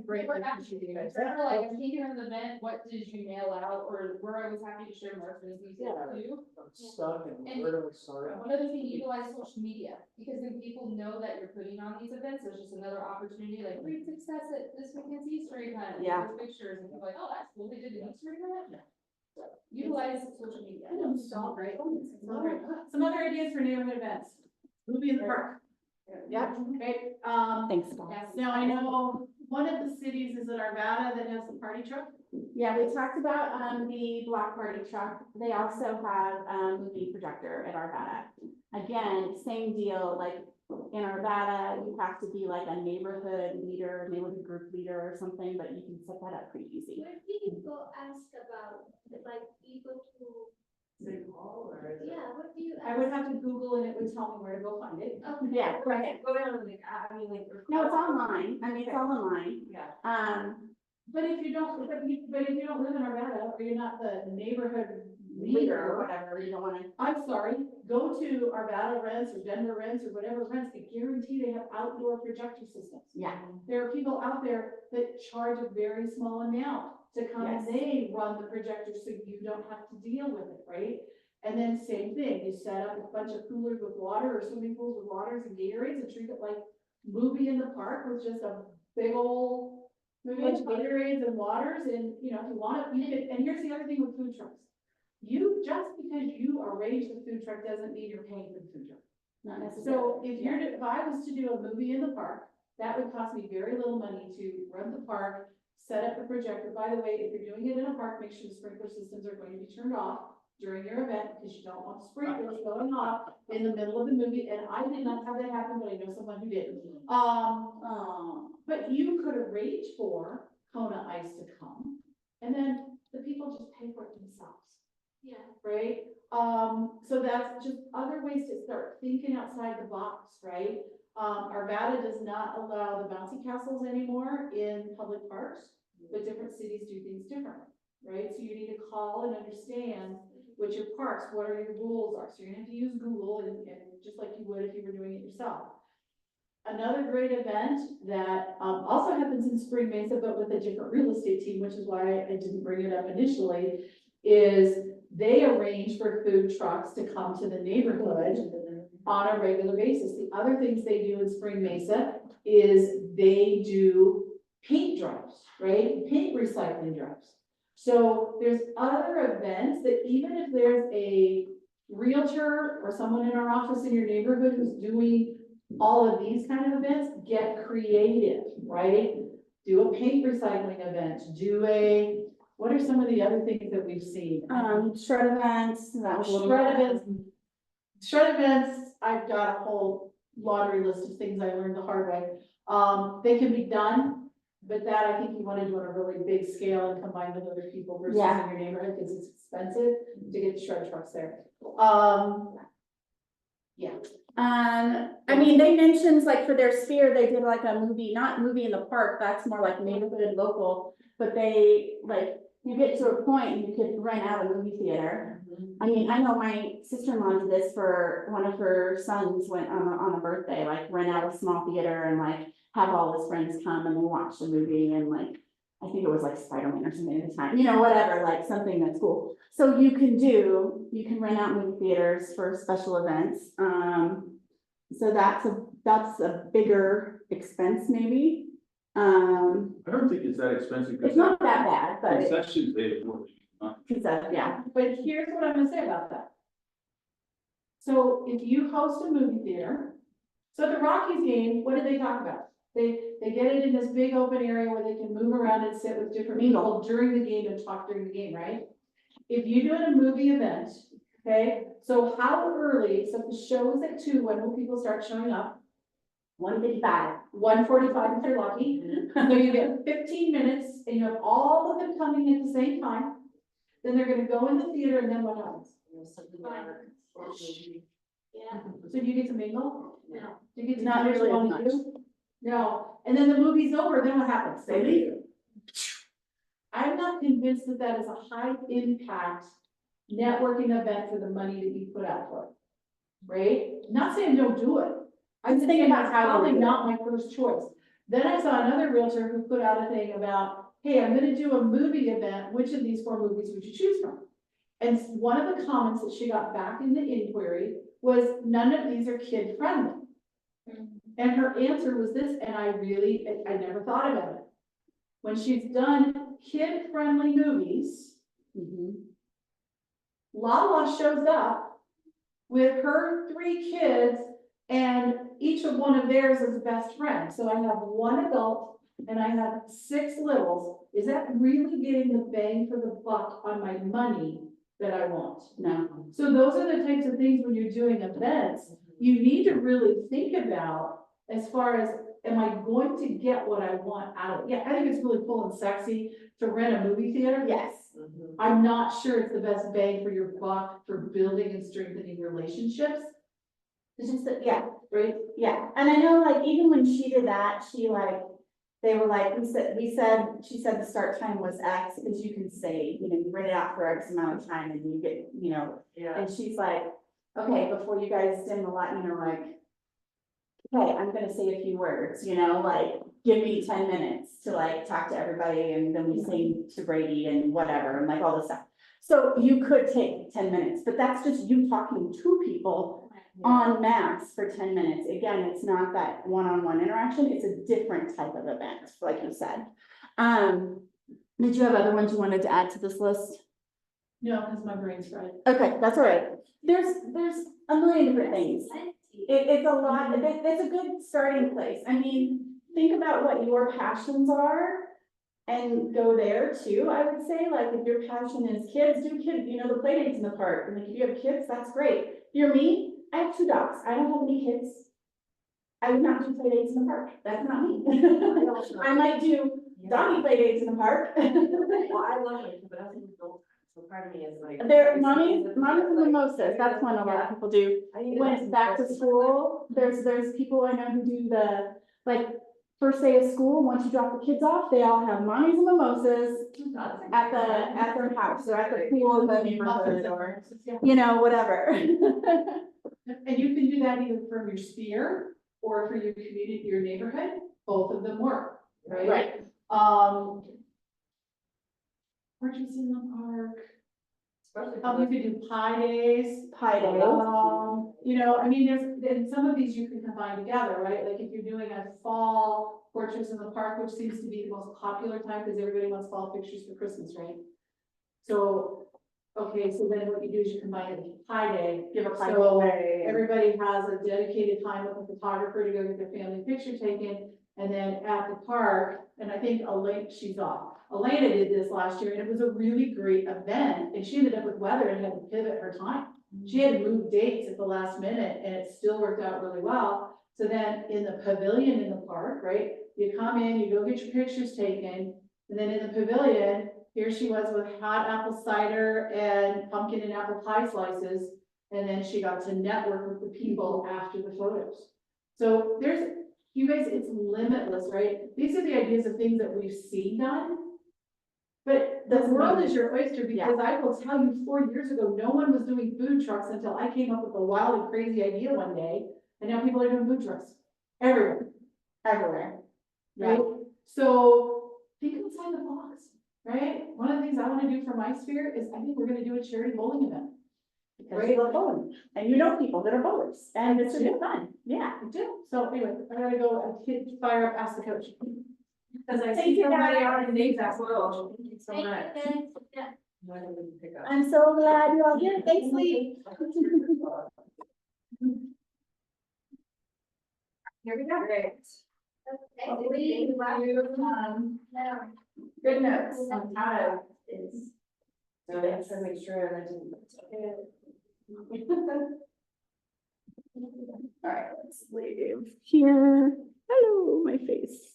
Great, We're appreciate you guys. Remember, like, I'm thinking of the event, what did you mail out, or where I was happy to share more things too. I'm stuck and where do we start? One other thing, utilize social media, because then people know that you're putting on these events, there's just another opportunity, like, great success at this weekend's Easter egg hunt. and Yeah. those Pictures, and people are like, oh, that's cool, they did an Easter egg hunt. So, utilize social media. It's all great. It's all great. Some other ideas for neighborhood events. Movie in the park. Yeah, okay, Thanks, guys. Yes. now I know one of the cities is in Arvada that has the party truck. Yeah, we talked about, the block party truck. They also have, movie projector at Arvada. Again, same deal, like in Arvada, you have to be like a neighborhood leader, neighborhood group leader or something, but you can set that up pretty easy. Where do you go ask about, like, people to, City Hall or? yeah, what do you ask? I would have to Google and it would tell me where to go find it. Okay. Yeah, right. Go down and like, I mean, like. No, it's online. I mean, it's all online. Yeah. But if you don't live in Arvada, or you're not the neighborhood Leader or leader, whatever, you don't wanna, I'm sorry, go to Arvada Rents or Denver Rents or whatever rents, I guarantee they have outdoor projector systems. yeah. There are people out there that charge a very small amount to come and Yes. they run the projector so you don't have to deal with it, right? And then same thing, you set up a bunch of coolers with water or swimming pools with waters and Gatorades and treat it like movie in the park with just a big old bunch of Gatorades and waters, and, you know, if you want it, you can, and here's the other thing with food trucks. Just because you arrange the food truck doesn't mean you're paying for the food truck. Not necessarily. So if I was to do a movie in the park, that would cost me very little money to run the park, set up the projector. By the way, if you're doing it in a park, make sure the sprinkler systems are going to be turned off during your event, because you don't want sprinklers going off in the middle of the movie, and I did not have that happen, but I know someone who did. But you could arrange for Kona Ice to come, and then the people just pay for it themselves. Yeah. Right? So that's just other ways to start thinking outside the box, right? Arvada does not allow the bouncy castles anymore in public parks, but different cities do things differently, right? So you need to call and understand what your parks, what are your rules are. So you're gonna have to use Google and just like you would if you were doing it yourself. Another great event that also happens in Spring Mesa, but with a different real estate team, which is why I didn't bring it up initially, is they arrange for food trucks to come to the neighborhood on a regular basis. The other things they do in Spring Mesa is they do paint drives, right? Paint recycling drives. So there's other events that even if there's a realtor or someone in our office in your neighborhood who's doing all of these kind of events, get creative, right? Do a paint recycling event, what are some of the other things that we've seen? Shred events, that was a little. Shred events, I've got a whole laundry list of things I learned the hard way. They can be done, but that I think you want to do on a really big scale and combine with other people versus Yeah. in your neighborhood, because it's expensive to get shred trucks there. Yeah. I mean, they mentioned like for their sphere, they did like a movie, not movie in the park, that's more like neighborhood and local, but they like, you get to a point and you could rent out a movie theater. I mean, I know my sister-in-law did this for one of her sons went on a birthday, like rent out a small theater and like have all his friends come and we watch the movie and like, I think it was like Spider-Man or something at the time, you know, whatever, like something that's cool. So you can rent out movie theaters for special events. So that's a bigger expense maybe. I don't think it's that expensive. It's not that bad, but Concessions, yeah. But here's what I'm gonna say about that. So if you host a movie theater, so at the Rockies game, what did they talk about? They get it in this big open area where they can move around and sit with different people during the game and talk during the game, right? If you do a movie event, okay, so how early, so if the show is at 2, when will people start showing up? 1:55. 1:45 if you're lucky. So you get 15 minutes and you have all of them coming at the same time. Then they're gonna go in the theater and then what happens? Yeah. So do you get to mingle? No. Do you get to Not do what you really as wanna much. do? No, and then the movie's over, then what happens? They leave. I'm not convinced that that is a high impact networking event for the money that you put out for it. Right? Not saying don't do it. I'm just thinking about how probably not my first choice. Then I saw another realtor who put out a thing about, hey, I'm gonna do a movie event, which of these 4 movies would you choose from? And one of the comments that she got back in the inquiry was, none of these are kid friendly. And her answer was this, and I never thought about it. When she's done kid friendly movies, Lala shows up with her 3 kids and each of one of theirs is best friend. So I have 1 adult and I have 6 littles. Is that really getting the bang for the buck on my money that I want? No. So those are the types of things when you're doing events, you need to really think about as far as, am I going to get what I want out of it? Yeah, I think it's really cool and sexy to rent a movie theater. Yes. I'm not sure it's the best bang for your buck for building and strengthening relationships. It's just that, yeah, Right? yeah. And I know like even when she did that, she like, they were like, she said the start time was X because you can save, you know, you rent it out for X amount of time and you get, you know, and she's like, okay, before you guys dim the light, you know, like, okay, I'm gonna say a few words, you know, like, give me 10 minutes to like talk to everybody and then we sing to Brady and whatever, and like all this stuff. So you could take 10 minutes, but that's just you talking to people en masse for 10 minutes. Again, it's not that one-on-one interaction, it's a different type of event, like you said. Did you have other ones you wanted to add to this list? No, because my brain's fried. Okay, that's all right. There's a million different things. It's a lot, it's a good starting place. I mean, think about what your passions are and go there too, I would say. Like, if your passion is kids, do kids, the play dates in the park. And like, if you have kids, that's great. If you're me, I have 2 dogs. I don't have any kids. I would not do play dates in the park. That's not me. I might do doggy play dates in the park. Well, I love it, but that's an adult, so part of me is like. There, mommy's and mimosas, that's one a lot of people do. When it's back to school, there's people I know who do the, like, first day of school, once you drop the kids off, they all have mommies and mimosas at their house, or at the pool in the neighborhood, or, whatever. And you can do that either from your sphere or for your community, your neighborhood, both of them work, right? Right. Portraits in the park. Especially You could do pie days. Pie days. And some of these you can combine together, right? Like if you're doing a fall portraits in the park, which seems to be the most popular time because everybody wants fall pictures for Christmas, right? So, okay, so then what you do is you combine it with pie day. Give a pie So day. everybody has a dedicated time with a photographer to go get their family picture taken. And then at the park, and I think she's off. Elena did this last year and it was a really great event and she ended up with weather and had to pivot her time. She had to move dates at the last minute and it still worked out really well. So then in the pavilion in the park, right? You come in, you go get your pictures taken, and then in the pavilion, here she was with hot apple cider and pumpkin and apple pie slices. And then she got to network with the people after the photos. So you guys, it's limitless, right? These are the ideas of things that we've seen done. But the world is your oyster because I will tell you 4 years ago, no one was doing food trucks until I came up with a wild and crazy idea one day. And now people are doing food trucks everywhere, right? So think outside the box, right? One of the things I want to do for my sphere is I think we're going to do a charity bowling event. Because you love bowling, and you know people that are bowlers, and it's really fun, yeah. I do. So anyway, I gotta go fire up, ask the coach. Because I Thank see you, somebody guys. on the name that well. Thank you so Thank much. you, guys. Yeah. Why didn't we pick up? I'm so glad you're all here, thanks, Lee. Here we go. Great. Okay. No. Good notes. I'm proud of this. So I'm trying to make sure I didn't. All right, let's leave here. Hello, my face.